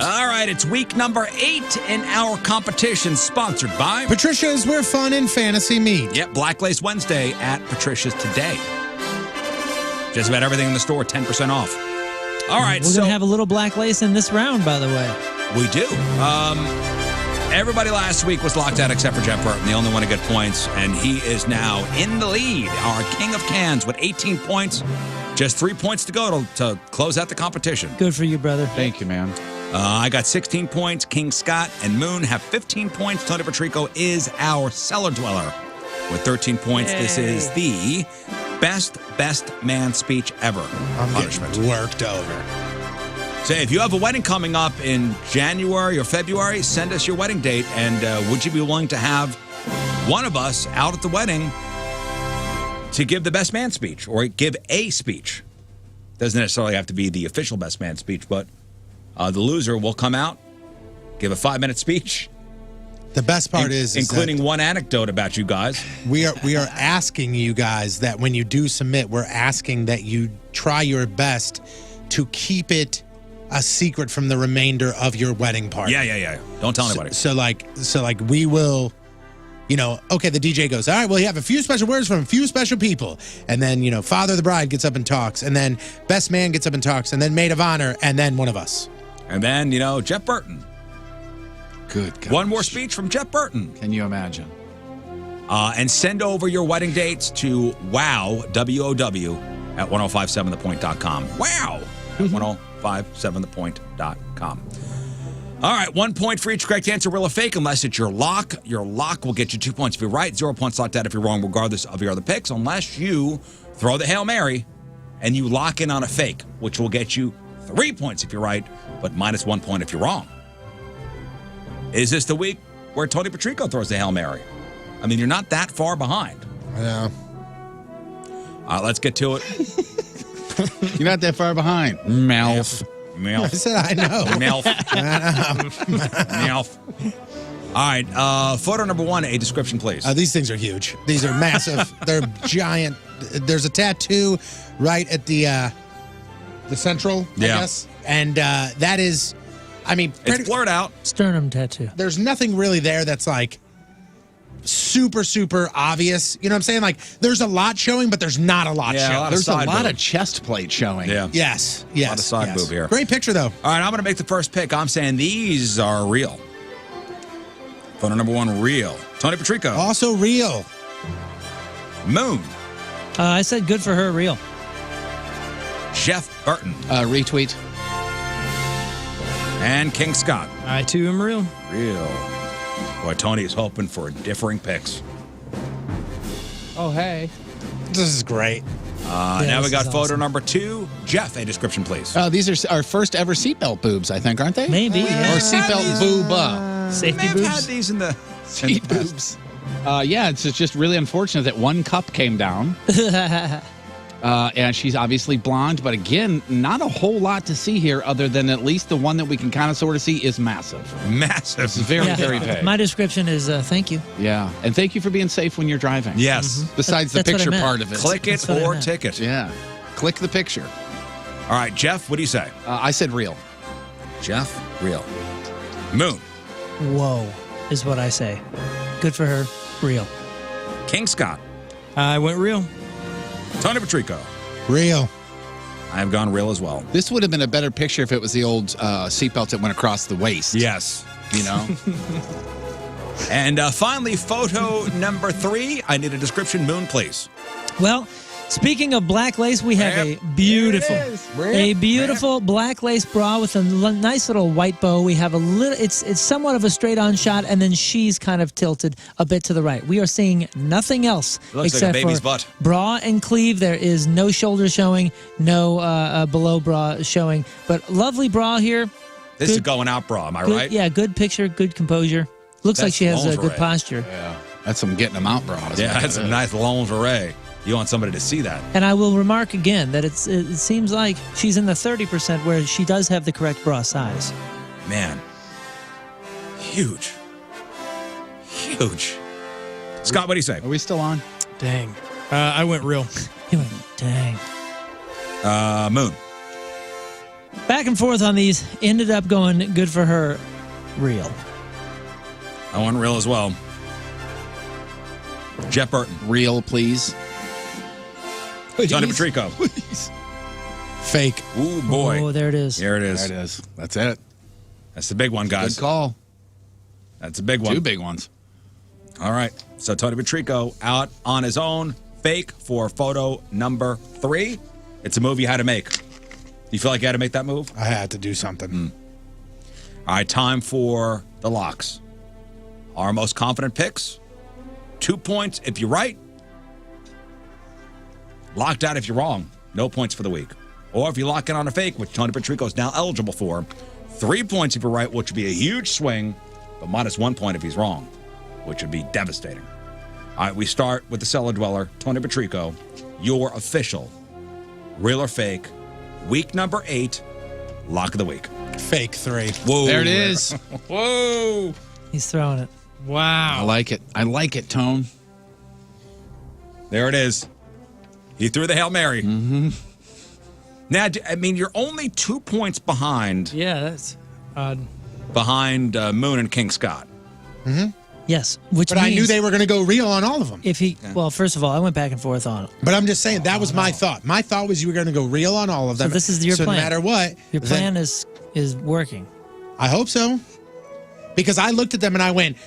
All right, it's week number 8 in our competition, sponsored by Patricia's, where fun and fantasy meet. Yep, Black Lace Wednesday at Patricia's today. Just about everything in the store, 10% off. All right, We're so going to have a little black lace in this round, by the way. we do. Everybody last week was locked out except for Jeff Burton, the only one to get points, and he is now in the lead, our king of cans with 18 points. Just 3 points to go to close out the competition. Good for you, brother. Thank you, man. I got 16 points. King Scott and Moon have 15 points. Tony Patrico is our cellar dweller with 13 points. This is the best man speech ever. I'm punishment. getting worked over. Say, if you have a wedding coming up in January or February, send us your wedding date. And would you be willing to have one of us out at the wedding to give the best man speech or give a speech? Doesn't necessarily have to be the official best man speech, but the loser will come out, give a 5-minute speech. The best part is including that one anecdote about you guys. we are asking you guys that when you do submit, we're asking that you try your best to keep it a secret from the remainder of your wedding party. Yeah. Don't tell anybody. So we will, okay, the DJ goes, all right, well, you have a few special words from a few special people. And then, father of the bride gets up and talks. And then best man gets up and talks. And then maid of honor. And then one of us. And then, Jeff Burton. Good gosh. One more speech from Jeff Burton. Can you imagine? And send over your wedding dates to wow, W-O-W, at 1057thepoint.com. Wow, at 1057thepoint.com. All right, 1 point for each correct answer, real or fake, unless it's your lock. Your lock will get you 2 points if you're right, 0 points locked out if you're wrong, regardless of your other picks, unless you throw the Hail Mary and you lock in on a fake, which will get you 3 points if you're right, but minus 1 point if you're wrong. Is this the week where Tony Patrico throws the Hail Mary? I mean, you're not that far behind. Yeah. Let's get to it. You're not that far behind. Mouth. I said I know. Melf. Melf. All right. Photo number 1, a description, please. These things are huge. These are massive. They're giant. There's a tattoo right at the central, I guess. And that is, it's blurred out. Sternum tattoo. There's nothing really there that's like super, super obvious. You know what I'm saying? Like, there's a lot showing, but there's not a lot showing. There's a lot of chest plate showing. Yeah. Yes. A lot of side boob here. Great picture, though. All right, I'm going to make the first pick. I'm saying these are real. Photo number 1, real. Tony Patrico. Also real. Moon. I said good for her, real. Jeff Burton. Retweet. And King Scott. I, too, am real. Real. Boy, Tony is hoping for differing picks. Oh, hey. This is great. Now we got photo number 2. Jeff, a description, please. These are our first ever seatbelt boobs, I think, aren't they? Maybe. Or seatbelt booba. Safety I've boobs. had these in the Seat boobs. It's just really unfortunate that one cup came down. And she's obviously blonde, but again, not a whole lot to see here other than at least the one that we can kind of sort of see is massive. Massive. It's very, very big. My description is thank you. Yeah. And thank you for being safe when you're driving. Yes. Besides the That's what I picture meant. part of it. Click it or ticket. Yeah. Click the picture. All right, Jeff, what do you say? I said real. Jeff, real. Moon. Whoa, is what I say. Good for her, real. King Scott. I went real. Tony Patrico. Real. I have gone real as well. This would have been a better picture if it was the old seatbelt that went across the waist. Yes. You know? And finally, photo number 3. I need a description. Moon, please. Well, speaking of black lace, we have a beautiful black lace bra with a nice little white bow. We have a little, it's somewhat of a straight-on shot, and then she's kind of tilted a bit to the right. We are seeing nothing else except like a baby's for butt. Bra and cleave. There is no shoulder showing, no below bra showing, but lovely bra here. This is a going out bra, am I right? Yeah, good picture, good composure. Looks like That's she has a lingerie. good posture. Yeah. That's some getting them out bras. Yeah, that's some nice lingerie. You want somebody to see that. And I will remark again that it seems like she's in the 30% where she does have the correct bra size. Man. Huge. Huge. Scott, what do you say? Are we still on? Dang. I went real. He went, dang. Moon. Back and forth on these. Ended up going good for her, real. I went real as well. Jeff Burton. Real, please. Tony Patrico. Please. Fake. Ooh, boy. Oh, there it is. There it is. There it is. That's it. That's the big one, guys. Good call. That's a big one. 2 big ones. All right. So Tony Patrico out on his own. Fake for photo number 3. It's a move you had to make. You feel like you had to make that move? I had to do something. All right, time for the locks. Our most confident picks. 2 points if you're right. Locked out if you're wrong. No points for the week. Or if you lock in on a fake, which Tony Patrico is now eligible for, 3 points if you're right, which would be a huge swing, but minus 1 point if he's wrong, which would be devastating. All right, we start with the cellar dweller, Tony Patrico, your official real or fake, week number 8, lock of the week. Fake 3. Whoa. There it is. Whoa. He's throwing it. Wow. I like it. I like it, Tone. There it is. He threw the Hail Mary. Now, I mean, you're only 2 points behind. Yeah, that's odd. Behind Moon and King Scott. Mm-hmm. Yes, which but I knew they were going to go real on all of them. If he, well, first of all, I went back and forth on it. But I'm just saying that was my thought. My thought was you were going to go real on all of them. So this is your plan. plan. No matter what, Your plan is working. I hope so, because I looked at them and I went.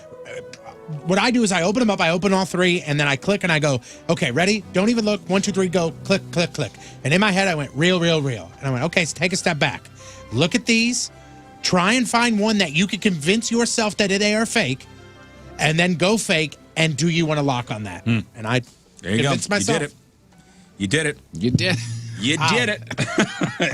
What I do is I open them up. I open all three, and then I click and I go, okay, ready? Don't even look. 1, 2, 3, go. Click, click, click. And in my head, I went real, real, real. And I went, okay, so take a step back. Look at these. Try and find one that you can convince yourself that they are fake, and then go fake. And do you want to lock on that? And I convinced myself. You did it. You did. You did it.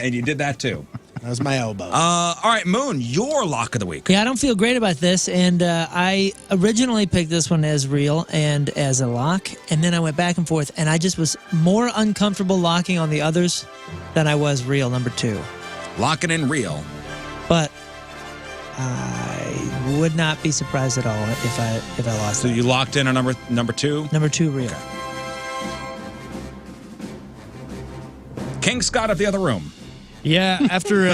And you did that too. That was my elbow. All right, Moon, your lock of the week. Yeah, I don't feel great about this, and I originally picked this one as real and as a lock, and then I went back and forth, and I just was more uncomfortable locking on the others than I was real, number 2. Locking in real. But I would not be surprised at all if I lost. So you locked in a number 2? Number 2 real. Okay. King Scott of the other room. Yeah, after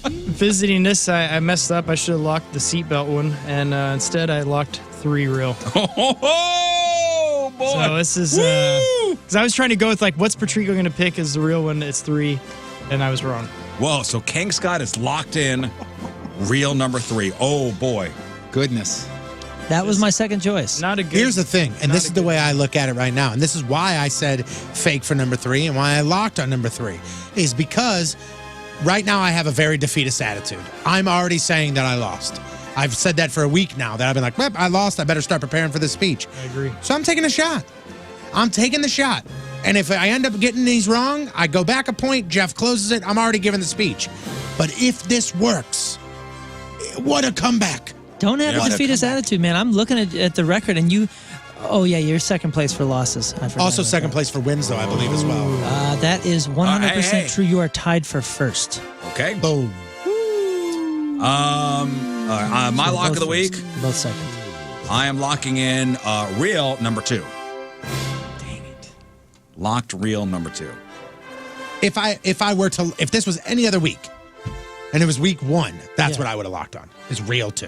visiting this, I messed up. I should have locked the seatbelt one, and instead I locked 3 real. Oh, boy. So this is, because I was trying to go with, like, what's Patrico going to pick as the real one? It's 3, and I was wrong. Whoa, so King Scott is locked in real number 3. Oh, boy. Goodness. That was my second choice. Not a good. Here's the thing, and this is the way I look at it right now, and this is why I said fake for number 3 and why I locked on number 3, is because right now I have a very defeatist attitude. I'm already saying that I lost. I've said that for a week now, that I've been like, well, I lost, I better start preparing for this speech. I agree. So I'm taking a shot. I'm taking the shot. And if I end up getting these wrong, I go back a point, Jeff closes it, I'm already giving the speech. But if this works, what a comeback. Don't have a defeatist attitude, man. I'm looking at the record, and you... Oh, yeah, you're second place for losses. I forgot Also about second that. place for wins, though, I believe, as well. That is 100% hey. true. You are tied for first. Okay. Boom. My lock of the week. Both second. I am locking in real number 2. Dang it. Locked real number 2. If this was any other week, and it was week 1, that's what I would have locked on. Is real 2.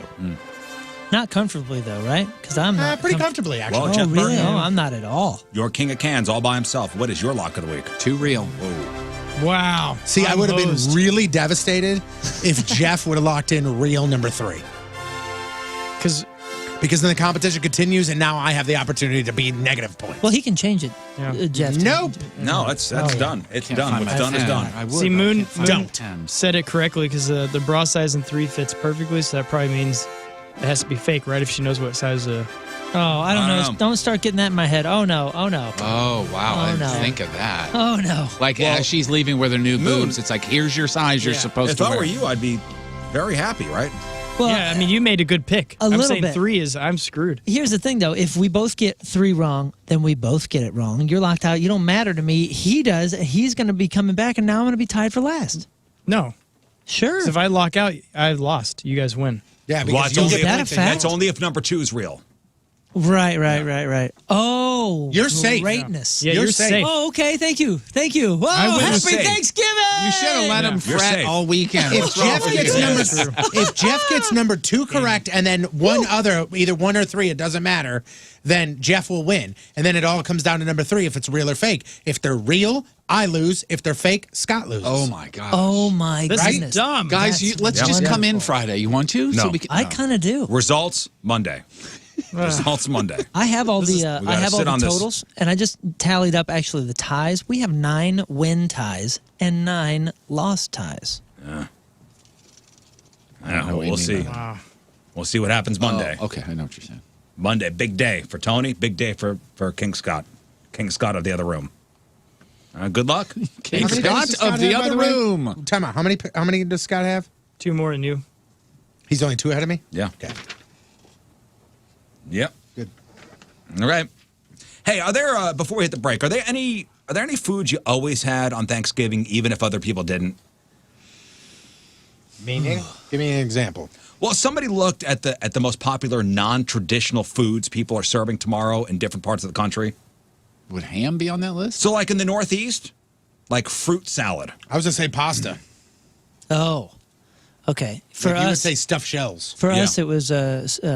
Not comfortably, though, right? Because I'm not... Pretty comfortably, actually. Well, Oh, Jeff really? Burton, No, I'm not at all. your king of cans all by himself. What is your lock of the week? 2 real. Wow. See, I would have been hosed. really devastated if Jeff would have locked in real number 3. Because then the competition continues, and now I have the opportunity to be negative points. Well, he can change it, Yeah. Jeff. Nope. No, that's done. It's Can't done. find What's my done is pen. done. I would, See, but I Moon can't find my don't. pen. said it correctly, because the bra size in 3 fits perfectly, so that probably means it has to be fake, right? If she knows what size Oh, I don't know. Don't start getting that in my head. Oh, no. Oh, no. Oh, wow. I didn't no. think of that. Oh, no. Like, as she's leaving with her new Moon. boobs, it's like, here's your size you're supposed If to I wear. were you, I'd be very happy, right? Well, yeah, I mean, you made a good pick. A I'm little saying bit. 3 is, I'm screwed. Here's the thing, though. If we both get 3 wrong, then we both get it wrong. You're locked out. You don't matter to me. He does. He's going to be coming back, and now I'm going to be tied for last. No. Sure. So if I lock out, I've lost. You guys win. Yeah, Well, because that's only, Is that a if, fact? that's only if number 2 is real. Right. Oh, You're safe. Greatness. Yeah, You're you're safe. safe. Oh, okay. Thank you. Whoa, I win happy with safe. Thanksgiving! You should have let him You're fret safe. all weekend. If What's wrong Jeff, with gets you? if Jeff gets number 2 correct and then one other, either 1 or 3, it doesn't matter, then Jeff will win. And then it all comes down to number 3 if it's real or fake. If they're real, I lose. If they're fake, Scott loses. Oh, my gosh. Oh, my This goodness. is dumb. Guys, let's just come in wonderful. Friday. You want to? No. So we can, I kind of do. Results Monday. Results Monday. I have all the we I gotta have all sit the on this. totals, and I just tallied up actually the ties. We have 9 win ties and 9 loss ties. Yeah. I don't know what you We'll mean see. by that. We'll see what happens Monday. Oh, okay, I know what you're saying. Monday, big day for Tony, big day for King Scott. King Scott of the other room. Good luck. King How many Scott days does Scott of the have, by other way? room. Time out. How many does Scott have? 2 more than you. He's only 2 ahead of me? Yeah. Okay. Yep. Good. All right. Hey, are there before we hit the break, are there any foods you always had on Thanksgiving, even if other people didn't? Meaning? Give me an example. Well, somebody looked at the most popular non-traditional foods people are serving tomorrow in different parts of the country. Would ham be on that list? So, like in the Northeast, like fruit salad. I was going to say pasta. Oh, okay. For Like you would us, say stuffed shells. For us, it was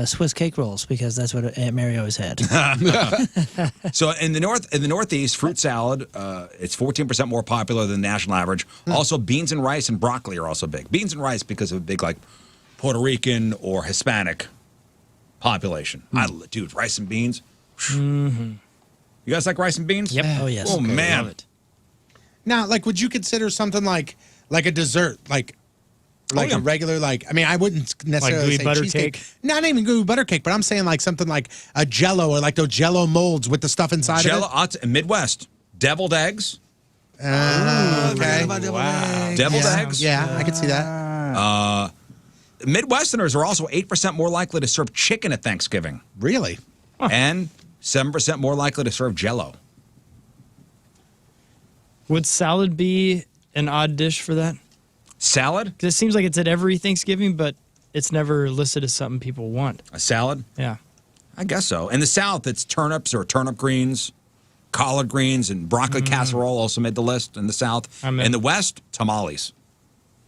Swiss cake rolls because that's what Aunt Mary always had. So in the Northeast, fruit salad, it's 14% more popular than the national average. Also, beans and rice and broccoli are also big. Beans and rice because of a big like Puerto Rican or Hispanic population. Dude, rice and beans. Mm-hmm. You guys like rice and beans? Yep. Oh yes. Oh man. Now, like, would you consider something like a dessert, like a regular, like, I mean, I wouldn't necessarily gooey say butter cheesecake. cake? Not even gooey butter cake, but I'm saying like something like a Jello or like those Jello molds with the stuff inside Jello, of it. Midwest, deviled eggs. Okay. Wow. Deviled eggs. Yeah, I could see that. Midwesterners are also 8% more likely to serve chicken at Thanksgiving. Really? And 7% more likely to serve Jello. Would salad be an odd dish for that? Salad? Because it seems like it's at every Thanksgiving, but it's never listed as something people want. A salad? Yeah. I guess so. In the South, it's turnips or turnip greens, collard greens, and broccoli casserole also made the list in the South. In the West, tamales.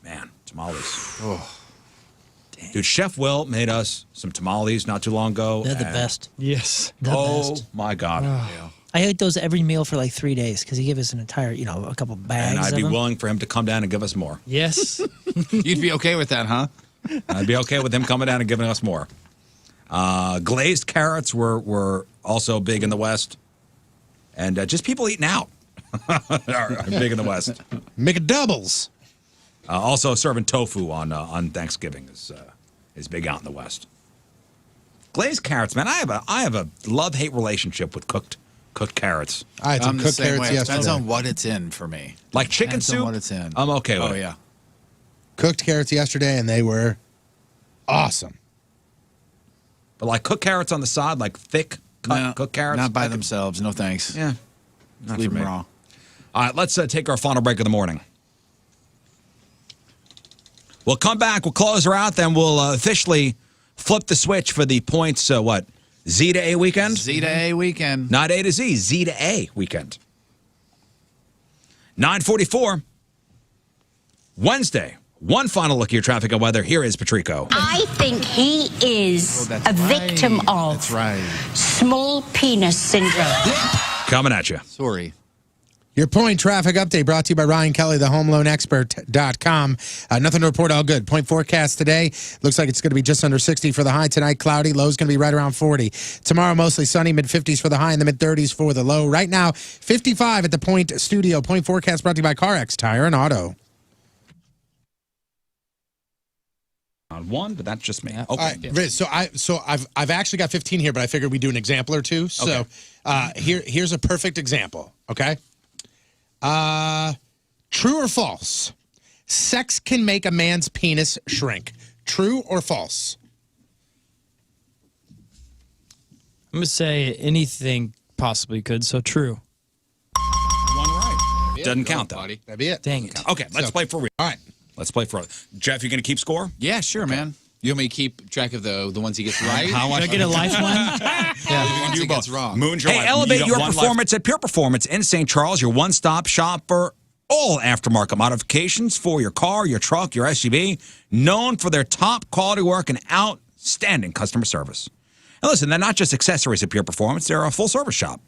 Man, tamales. Dude, Chef Will made us some tamales not too long ago. They're the best. Yes. The best. My God. I ate those every meal for like 3 days because he gave us an entire, a couple bags. And I'd of be them. willing for him to come down and give us more. Yes. You'd be okay with that, huh? I'd be okay with him coming down and giving us more. Glazed carrots were also big in the West. And just people eating out are big in the West. McDoubles. Also serving tofu on Thanksgiving is big out in the West. Glazed carrots, man. I have a love-hate relationship with cooked carrots. I had some cooked carrots yesterday. Depends on what it's in for me. Like chicken Depends soup? on what it's in. I'm okay with it. Oh, yeah. Cooked carrots yesterday, and they were awesome. But like cooked carrots on the side, like thick cooked carrots? Not by themselves. No thanks. Yeah. Not Leave for me. them raw. All right, let's take our final break of the morning. We'll come back. We'll close her out. Then we'll officially flip the switch for the points, Z to A weekend? Z to A weekend. Not A to Z, Z to A weekend. 9:44. Wednesday. One final look at your traffic and weather. Here is Patrico. I think he is a victim of small penis syndrome. Coming at you. Sorry. Your point traffic update brought to you by Ryan Kelly, the homeloanexpert.com. Nothing to report, all good. Point forecast today. Looks like it's going to be just under 60 for the high tonight. Cloudy, low's going to be right around 40. Tomorrow, mostly sunny, mid-50s for the high and the mid-30s for the low. Right now, 55 at the Point Studio. Point forecast brought to you by CarX Tire and Auto. On one, but that's just me. Okay. All right, Riz, so I've actually got 15 here, but I figured we'd do an example or two. So here's a perfect example, okay? True or false? Sex can make a man's penis shrink. True or false? I'm going to say anything possibly could, so true. One right. Doesn't count, though. That'd be it. Dang it. Okay, let's play for real. All right. Let's play for real. Jeff, you going to keep score? Yeah, sure, man. You want me to keep track of the ones he gets right? How much? Should I get a lifeline? The ones he gets wrong. Moon's your Hey, life. elevate You got your one performance at Pure Performance in St. Charles, your one-stop shop for all aftermarket modifications for your car, your truck, your SUV, known for their top quality work and outstanding customer service. And listen, they're not just accessories at Pure Performance, they're a full-service shop.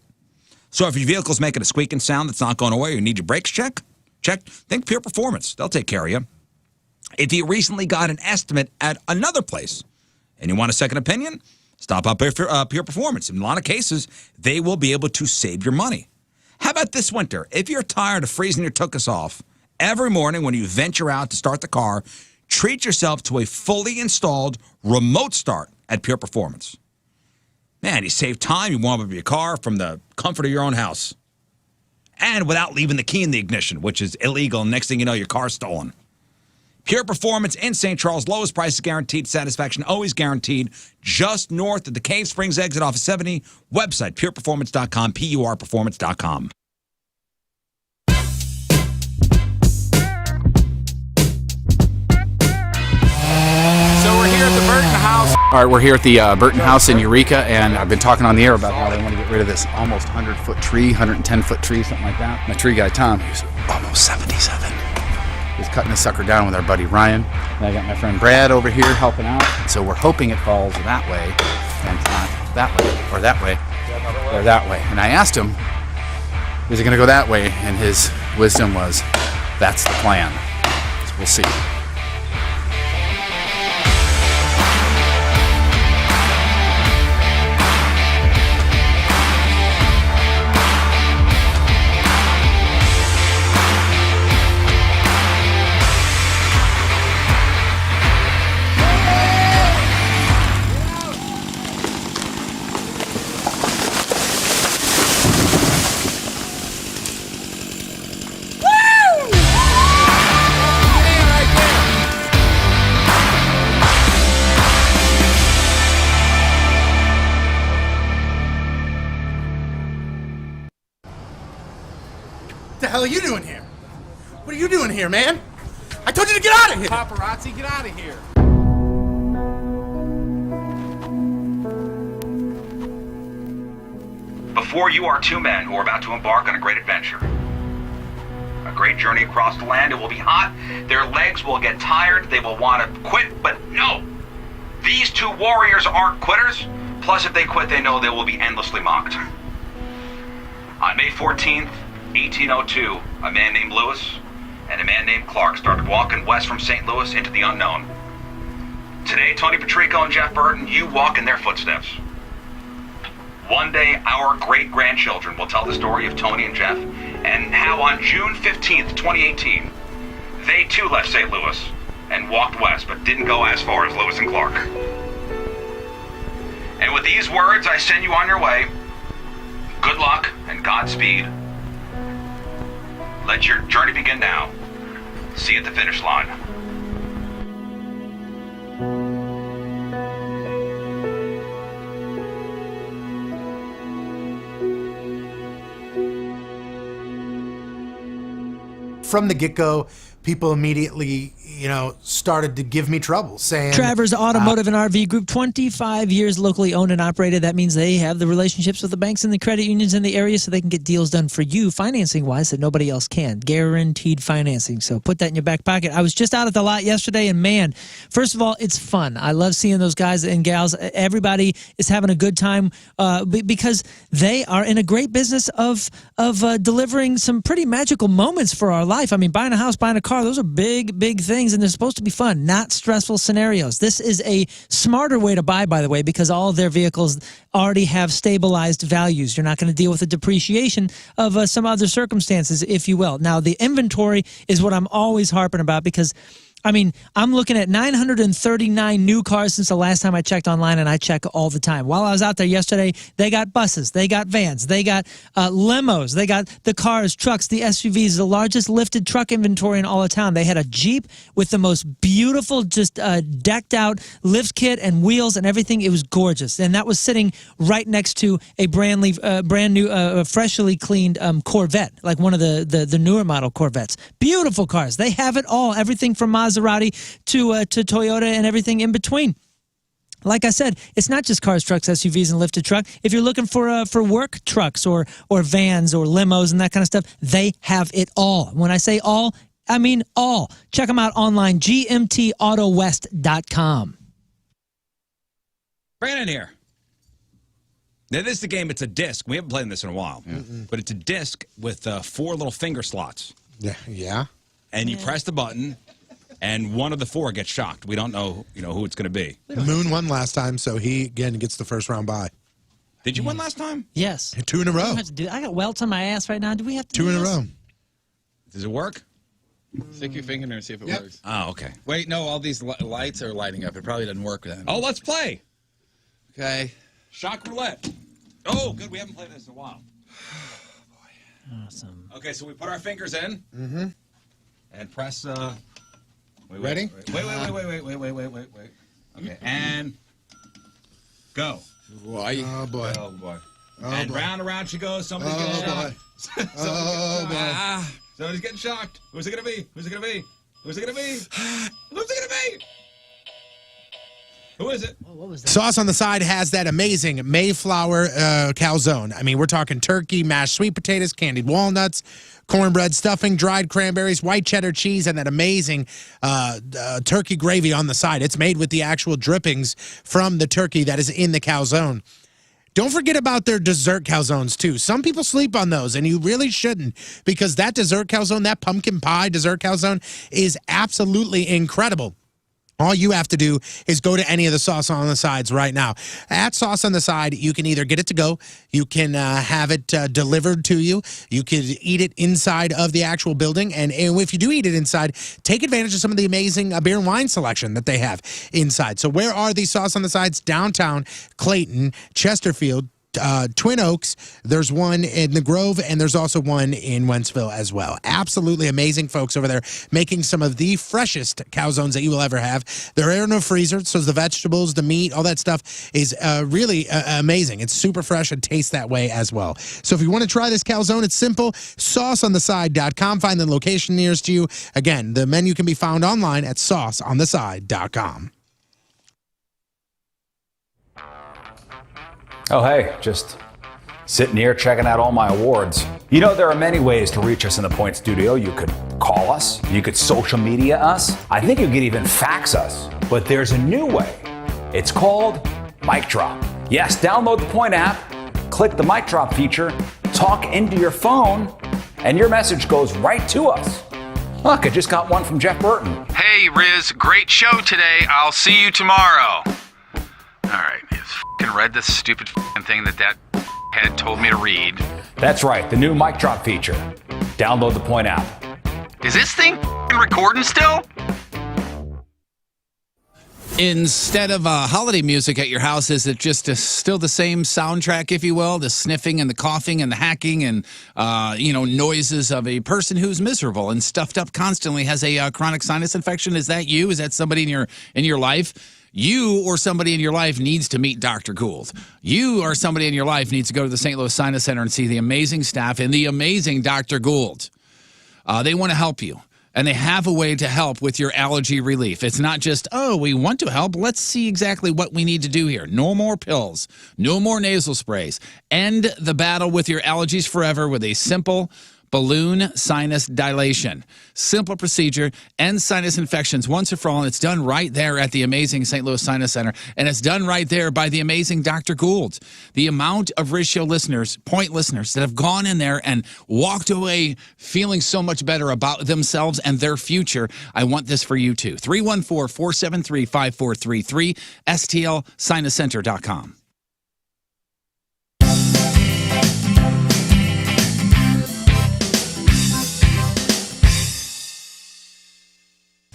So if your vehicle's making a squeaking sound that's not going away, or you need your brakes checked, think Pure Performance. They'll take care of you. If you recently got an estimate at another place and you want a second opinion, stop up at Pure Performance. In a lot of cases, they will be able to save your money. How about this winter? If you're tired of freezing your tuchus off every morning when you venture out to start the car, treat yourself to a fully installed remote start at Pure Performance. Man, you save time. You warm up your car from the comfort of your own house. And without leaving the key in the ignition, which is illegal. And next thing you know, your car's stolen. Pure Performance in St. Charles. Lowest prices guaranteed. Satisfaction always guaranteed. Just north of the Cave Springs exit off of 70. Website, pureperformance.com, PURperformance.com. So we're here at the Burton House. All right, we're here at the Burton House in Eureka, and I've been talking on the air about how they want to get rid of this almost 100-foot tree, 110-foot tree, something like that. My tree guy, Tom, he's almost 77. He's cutting this sucker down with our buddy Ryan. And I got my friend Brad over here helping out. So we're hoping it falls that way, and not that way, or that way, or that way. And I asked him, is it going to go that way? And his wisdom was, that's the plan. So we'll see. What the hell are you doing here? What are you doing here, man? I told you to get out of here! Paparazzi, get out of here. Before you are two men who are about to embark on a great adventure. A great journey across the land. It will be hot. Their legs will get tired. They will want to quit, but no! These two warriors aren't quitters. Plus, if they quit, they know they will be endlessly mocked. On May 14th, 1802, a man named Lewis and a man named Clark started walking west from St. Louis into the unknown. Today, Tony Patrico and Jeff Burton, you walk in their footsteps. One day, our great-grandchildren will tell the story of Tony and Jeff and how on June 15th, 2018, they too left St. Louis and walked west, but didn't go as far as Lewis and Clark. And with these words, I send you on your way. Good luck and Godspeed. Let your journey begin now. See you at the finish line. From the get-go, people immediately, started to give me trouble, saying... Travers Automotive and RV Group, 25 years locally owned and operated. That means they have the relationships with the banks and the credit unions in the area so they can get deals done for you financing-wise that nobody else can. Guaranteed financing. So put that in your back pocket. I was just out at the lot yesterday, and man, first of all, it's fun. I love seeing those guys and gals. Everybody is having a good time because they are in a great business of delivering some pretty magical moments for our life. I mean, buying a house, buying a car, those are big, big things, and they're supposed to be fun, not stressful scenarios. This is a smarter way to buy, by the way, because all of their vehicles already have stabilized values. You're not going to deal with the depreciation of some other circumstances, if you will. Now, the inventory is what I'm always harping about because I mean, I'm looking at 939 new cars since the last time I checked online, and I check all the time. While I was out there yesterday, they got buses, they got vans, they got limos, they got the cars, trucks, the SUVs, the largest lifted truck inventory in all of town. They had a Jeep with the most beautiful, just decked out lift kit and wheels and everything. It was gorgeous, and that was sitting right next to a brand new, freshly cleaned Corvette, like one of the newer model Corvettes. Beautiful cars. They have it all, everything from Maserati to Toyota and everything in between. Like I said, it's not just cars, trucks, SUVs, and lifted truck. If you're looking for work trucks or vans or limos and that kind of stuff, they have it all. When I say all, I mean all. Check them out online, gmtautowest.com. Brandon here. Now, this is the game. It's a disc. We haven't played this in a while. But it's a disc with 4 little finger slots. Yeah. And you press the button, and one of the 4 gets shocked. We don't know, who it's going to be. Moon won last time, so he, again, gets the first round bye. Did you win last time? Yes. 2 in a row. I got welts on my ass right now. Do we have to 2 in a row. Does it work? Stick your finger in there and see if it works. Oh, okay. Wait, no, all these lights are lighting up. It probably doesn't work then. Oh, let's play. Okay. Shock roulette. Oh, good. We haven't played this in a while. Awesome. Okay, so we put our fingers in. Mm-hmm. And press. Ready? Wait. Okay, and go. Boy. Oh boy. Oh boy. Oh, and boy. round and round she goes. Somebody's getting shocked. Somebody's getting shocked. Who's it gonna be? Who's it gonna be? Who's it gonna be? Who's it gonna be? Who is it? Sauce on the Side has that amazing Mayflower calzone. I mean, we're talking turkey, mashed sweet potatoes, candied walnuts, cornbread stuffing, dried cranberries, white cheddar cheese, and that amazing turkey gravy on the side. It's made with the actual drippings from the turkey that is in the calzone. Don't forget about their dessert calzones, too. Some people sleep on those, and you really shouldn't, because that dessert calzone, that pumpkin pie dessert calzone, is absolutely incredible. All you have to do is go to any of the Sauce on the Sides right now. At Sauce on the Side, you can either get it to go, you can have it delivered to you, you could eat it inside of the actual building, and if you do eat it inside, take advantage of some of the amazing beer and wine selection that they have inside. So where are these Sauce on the Sides? Downtown, Clayton, Chesterfield, Twin Oaks, there's one in the Grove, and there's also one in Wentzville as well. Absolutely amazing folks over there making some of the freshest calzones that you will ever have. There are no freezers, so the vegetables, the meat, all that stuff is really amazing. It's super fresh and tastes that way as well. So if you want to try this calzone, it's simple. SauceOnTheSide.com. Find the location nearest you. Again, the menu can be found online at SauceOnTheSide.com. Oh, hey, just sitting here checking out all my awards. You know, there are many ways to reach us in the Point Studio. You could call us, you could social media us, I think you could even fax us. But there's a new way. It's called Mic Drop. Yes, download the Point app, click the Mic Drop feature, talk into your phone, and your message goes right to us. Look, I just got one from Jeff Burton. Hey, Riz, great show today. I'll see you tomorrow. All right, I read this stupid thing that head told me to read. That's right, the new Mic Drop feature. Download the Point app. Is this thing recording still? Instead of holiday music at your house, is it just still the same soundtrack, if you will? The sniffing and the coughing and the hacking and, noises of a person who's miserable and stuffed up constantly, has a chronic sinus infection? Is that you? Is that somebody in your life? You or somebody in your life needs to meet Dr. Gould. You or somebody in your life needs to go to the St. Louis Sinus Center and see the amazing staff and the amazing Dr. Gould. They want to help you, and they have a way to help with your allergy relief. It's not just, oh, we want to help. Let's see exactly what we need to do here. No more pills. No more nasal sprays. End the battle with your allergies forever with a simple balloon sinus dilation. Simple procedure, ends sinus infections once and for all, and it's done right there at the amazing St. Louis Sinus Center, and it's done right there by the amazing Dr. Gould. The amount of Riz Show listeners, Point listeners, that have gone in there and walked away feeling so much better about themselves and their future, I want this for you too. 314-473-5433, stlsinuscenter.com.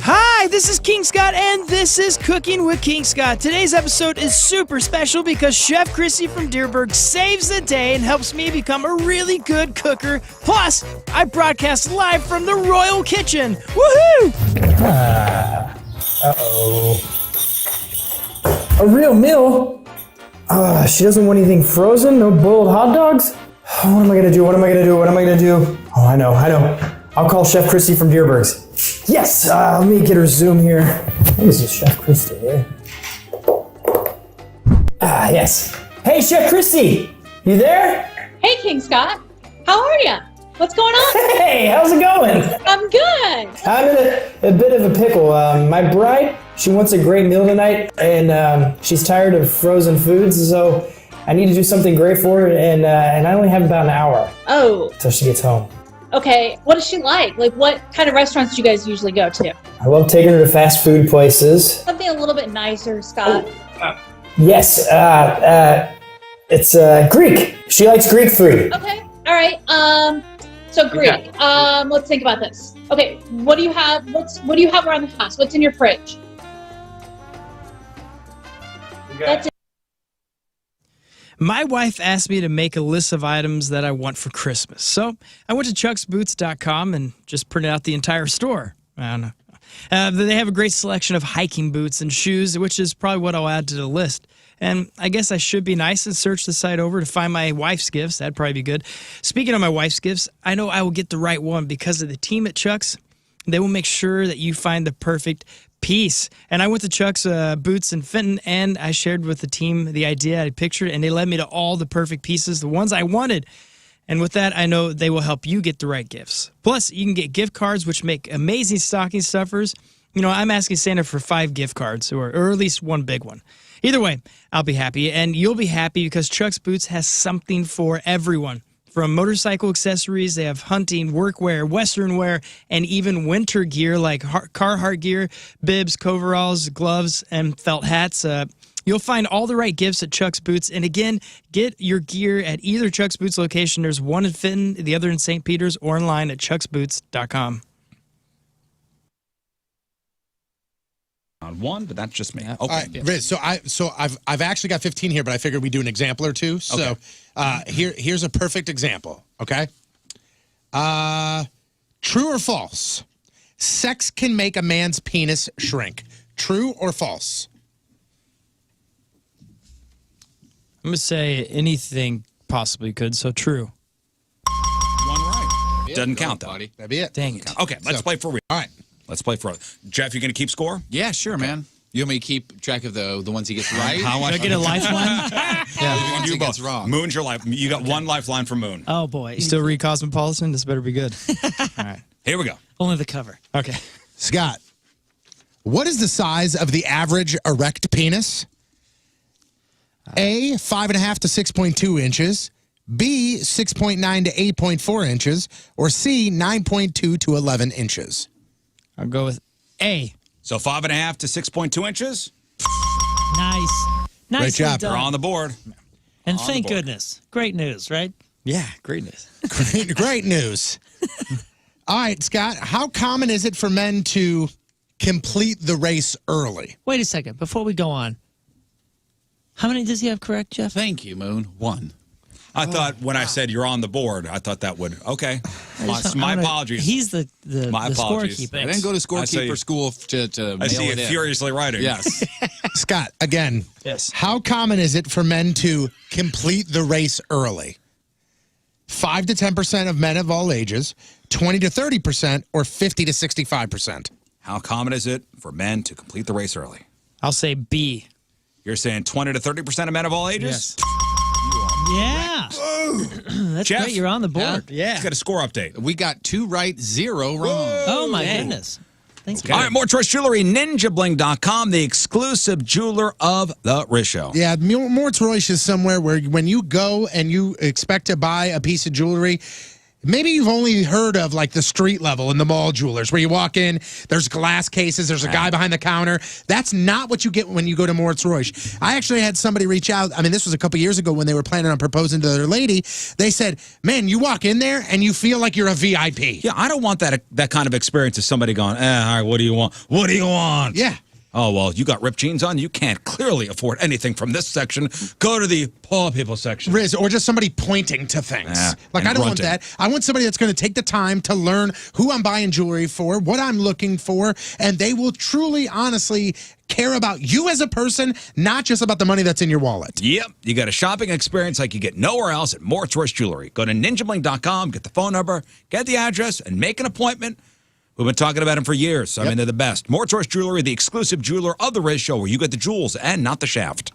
Hi, this is King Scott, and this is Cooking with King Scott. Today's episode is super special because Chef Chrissy from Deerberg saves the day and helps me become a really good cooker. Plus, I broadcast live from the Royal Kitchen. Woohoo! Uh-oh. A real meal? She doesn't want anything frozen? No boiled hot dogs? What am I gonna do? What am I gonna do? What am I gonna do? Oh, I know. I'll call Chef Christy from Deerberg's. Yes! Let me get her Zoom here. This is Chef Christy here. Yes. Hey, Chef Christy! You there? Hey, King Scott. How are you? What's going on? Hey, how's it going? I'm good. I'm in a bit of a pickle. My bride, she wants a great meal tonight, and she's tired of frozen foods, so I need to do something great for her, and I only have about an hour. Oh. Till she gets home. Okay, what does she like? Like, what kind of restaurants do you guys usually go to? I love taking her to fast food places. Something a little bit nicer, Scott. Yes, it's Greek. She likes Greek food. Okay, all right. So Greek. Okay. Let's think about this. Okay, what do you have? What do you have around the house? What's in your fridge? That's it. My wife asked me to make a list of items that I want for Christmas. So I went to chucksboots.com and just printed out the entire store. I don't know. They have a great selection of hiking boots and shoes, which is probably what I'll add to the list. And I guess I should be nice and search the site over to find my wife's gifts. That'd probably be good. Speaking of my wife's gifts, I know I will get the right one because of the team at Chuck's. They will make sure that you find the perfect piece. And I went to Chuck's Boots in Fenton, and I shared with the team the idea I pictured, and they led me to all the perfect pieces, the ones I wanted. And with that, I know they will help you get the right gifts. Plus, you can get gift cards, which make amazing stocking stuffers. You know, I'm asking Santa for 5 gift cards, or at least one big one. Either way, I'll be happy, and you'll be happy because Chuck's Boots has something for everyone. From motorcycle accessories, they have hunting, workwear, western wear, and even winter gear like Carhartt gear, bibs, coveralls, gloves, and felt hats. You'll find all the right gifts at Chuck's Boots. And again, get your gear at either Chuck's Boots location. There's one in Fenton, the other in St. Peter's, or online at chucksboots.com. On one, but that's just me. Okay. All right, Riz, so I've actually got 15 here, but I figured we'd do an example or two. So here's a perfect example. Okay. True or false? Sex can make a man's penis shrink. True or false? I'm going to say anything possibly could, so true. One right. Doesn't count, though. That'd be it. Dang it. Okay, let's play for real. All right. Let's play for real. Jeff, you going to keep score? Yeah, sure, man. You want me to keep track of the ones he gets right? How I get a lifeline? The ones he gets wrong. Moon's your life. You got one lifeline for Moon. Oh, boy. You still read Cosmopolitan? This better be good. All right. Here we go. Only the cover. Okay. Scott, what is the size of the average erect penis? A, 5.5 to 6.2 inches. B, 6.9 to 8.4 inches. Or C, 9.2 to 11 inches. I'll go with A. So 5.5 to 6.2 inches. Nice. Great job. You're on the board. And thank goodness. Great news, right? Yeah, great news. Great news. All right, Scott, how common is it for men to complete the race early? Wait a second. Before we go on, how many does he have correct, Jeff? Thank you, Moon. 1. I thought when I said you're on the board, I thought that would, okay. My apologies. He's the apologies. scorekeeper. I didn't go to scorekeeper school to I see mail you it in. furiously writing. Yes. Scott, again, Yes. how common is it for men to complete the race early? 5 to 10% of men of all ages, 20 to 30%, or 50 to 65%? How common is it for men to complete the race early? I'll say B. You're saying 20 to 30% of men of all ages? Yes. Yeah. That's Jeff? great. You're on the board. Yeah. Let's get a score update. We got 2 right, 0 wrong. Oh, my goodness. Thanks. All right, more Choice Jewelry, ninjabling.com, the exclusive jeweler of the Riz Show. Yeah, Mort's Royce is somewhere where when you go and you expect to buy a piece of jewelry, maybe you've only heard of like the street level in the mall jewelers where you walk in, there's glass cases, there's a guy behind the counter. That's not what you get when you go to Mort's Royce. I actually had somebody reach out. I mean, this was a couple years ago when they were planning on proposing to their lady. They said, man, you walk in there and you feel like you're a VIP. Yeah, I don't want that kind of experience of somebody going, all right, what do you want? What do you want? Yeah. Oh, well, you got ripped jeans on. You can't clearly afford anything from this section. Go to the poor people section. Riz, or just somebody pointing to things. Like, I don't want that. I want somebody that's going to take the time to learn who I'm buying jewelry for, what I'm looking for, and they will truly, honestly care about you as a person, not just about the money that's in your wallet. Yep. You got a shopping experience like you get nowhere else at Mort's Royce Jewelry. Go to ninjabling.com, get the phone number, get the address, and make an appointment. We've been talking about them for years. I mean, they're the best. Mort's Royce Jewelry, the exclusive jeweler of the Riz Show, where you get the jewels and not the shaft.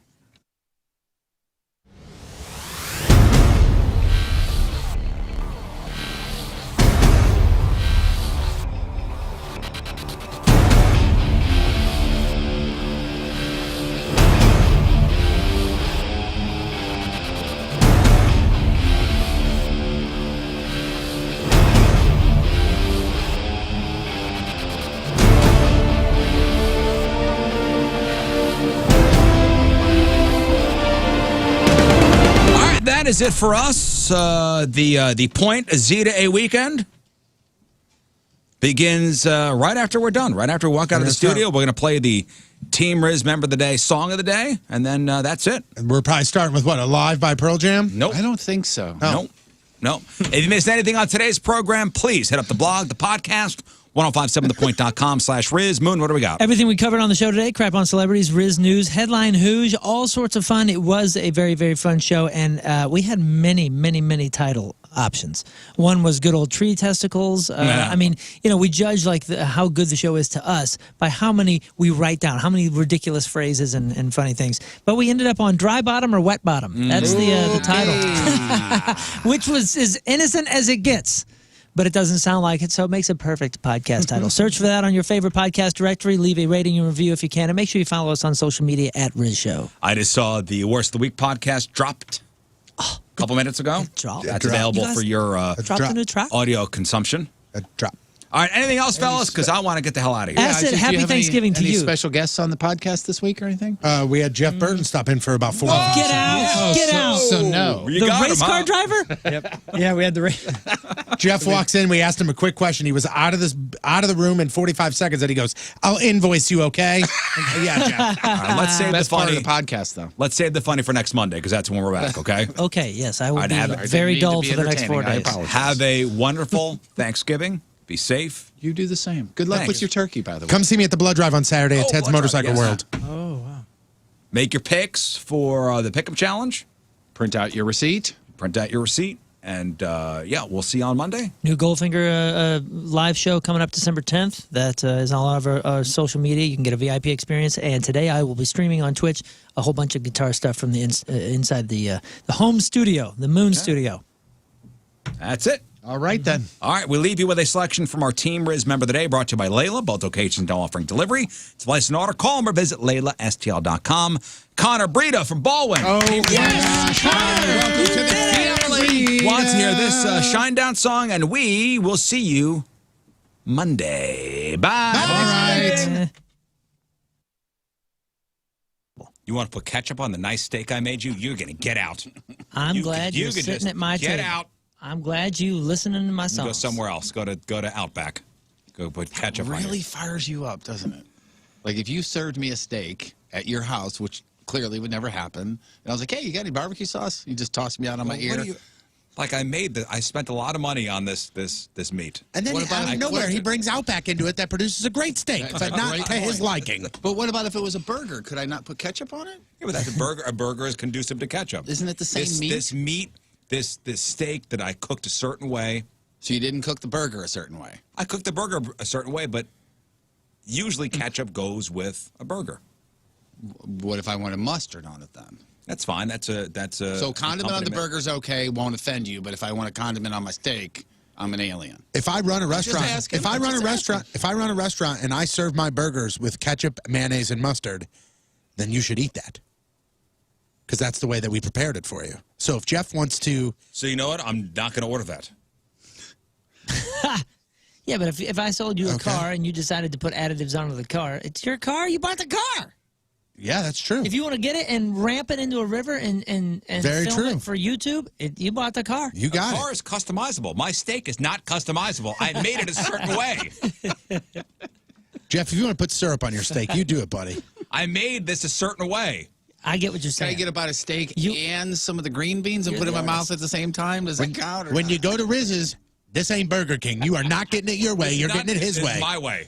That is it for us. The Point Zeta A weekend begins right after we're done. Right after we walk out of the studio, we're going to play the Team Riz Member of the Day song of the day, and then that's it. And we're probably starting with what, Alive by Pearl Jam? Nope. I don't think so. Nope. If you missed anything on today's program, please hit up the blog, the podcast, 1057thepoint.com/Riz. Moon, what do we got? Everything we covered on the show today, crap on celebrities, Riz News, Headline Who's, all sorts of fun. It was a very, very fun show, and we had many, many, many title options. One was good old tree testicles. I mean, we judge like how good the show is to us by how many we write down, how many ridiculous phrases and funny things. But we ended up on dry bottom or wet bottom. That's the title, which was as innocent as it gets. But it doesn't sound like it, so it makes a perfect podcast title. Search for that on your favorite podcast directory. Leave a rating and review if you can. And make sure you follow us on social media at Riz Show. I just saw the Worst of the Week podcast dropped a couple minutes ago. That's available for your audio consumption. Drop. All right, anything else, fellas? Because I want to get the hell out of here. Acid, happy Thanksgiving to any you. special guests on the podcast this week or anything? We had Jeff Burton stop in for about 4 hours. Get out! Get out! So no. You The got race him, car huh? driver? Yep. Yeah, we had the race. Jeff walks in. We asked him a quick question. He was out of the room in 45 seconds, and he goes, "I'll invoice you, okay?" Yeah, Jeff. All right, let's save Best the funny part of the podcast, though. Let's save the funny for next Monday because that's when we're back. Okay. Okay, yes, I will I'd be have it. very Didn't mean dull to for be the next 4 entertaining. I days. apologize. Have a wonderful Thanksgiving. Be safe. You do the same. Good luck Thanks. with your turkey, by the way. Come see me at the blood drive on Saturday at Ted's Blood Drive, Motorcycle yes. World. Oh, wow. Make your picks for the pickup challenge. Print out your receipt. And we'll see you on Monday. New Goldfinger live show coming up December 10th. That is on all of our social media. You can get a VIP experience. And today I will be streaming on Twitch a whole bunch of guitar stuff from the inside the home studio, the Moon Studio. That's it. All right, then. All right, we leave you with a selection from our Team Riz member of the day, brought to you by Layla. Both locations now offering delivery. It's a licensed order. Call them or visit LaylaSTL.com. Connor Brita from Baldwin. Oh, yes. Welcome to the family. Wants to hear this Shinedown song, and we will see you Monday. Bye. All right. You want to put ketchup on the nice steak I made you? You're going to get out. I'm glad you're can sitting just at my table. Get out. I'm glad you listening to my songs. Go somewhere else. Go to Outback. Go put ketchup on Really it. fires you up, doesn't it? Like if you served me a steak at your house, which clearly would never happen, and I was like, "Hey, you got any barbecue sauce?" You just tossed me out on my ear. Like I spent a lot of money on this meat. And then out of nowhere, he brings Outback into it that produces a great steak, but not to his liking. But what about if it was a burger? Could I not put ketchup on it? Yeah, but that's a burger. A burger is conducive to ketchup. Isn't it the same meat? This meat, this steak that I cooked a certain way. So you didn't cook the burger a certain way? I cooked the burger a certain way, but usually ketchup goes with a burger. What if I wanted mustard on it then? That's fine. That's a So condiment on the burger's okay, won't offend you, but if I want a condiment on my steak, I'm an alien. If I run a restaurant, asking. if I run a restaurant and I serve my burgers with ketchup, mayonnaise, and mustard, then you should eat that. Because that's the way that we prepared it for you. So if Jeff wants to... So you know what? I'm not going to order that. Yeah, but if I sold you a car and you decided to put additives onto the car, it's your car. You bought the car. Yeah, that's true. If you want to get it and ramp it into a river and Very film true. it for YouTube, you bought the car. You got it. The car is customizable. My steak is not customizable. I made it a certain way. Jeff, if you want to put syrup on your steak, you do it, buddy. I made this a certain way. I get what you're saying. Can I get about a steak and some of the green beans and put it in my mouth at the same time? Does that count? Or When not? you go to Riz's, this ain't Burger King. You are not getting it your way. You're getting it his way. My way.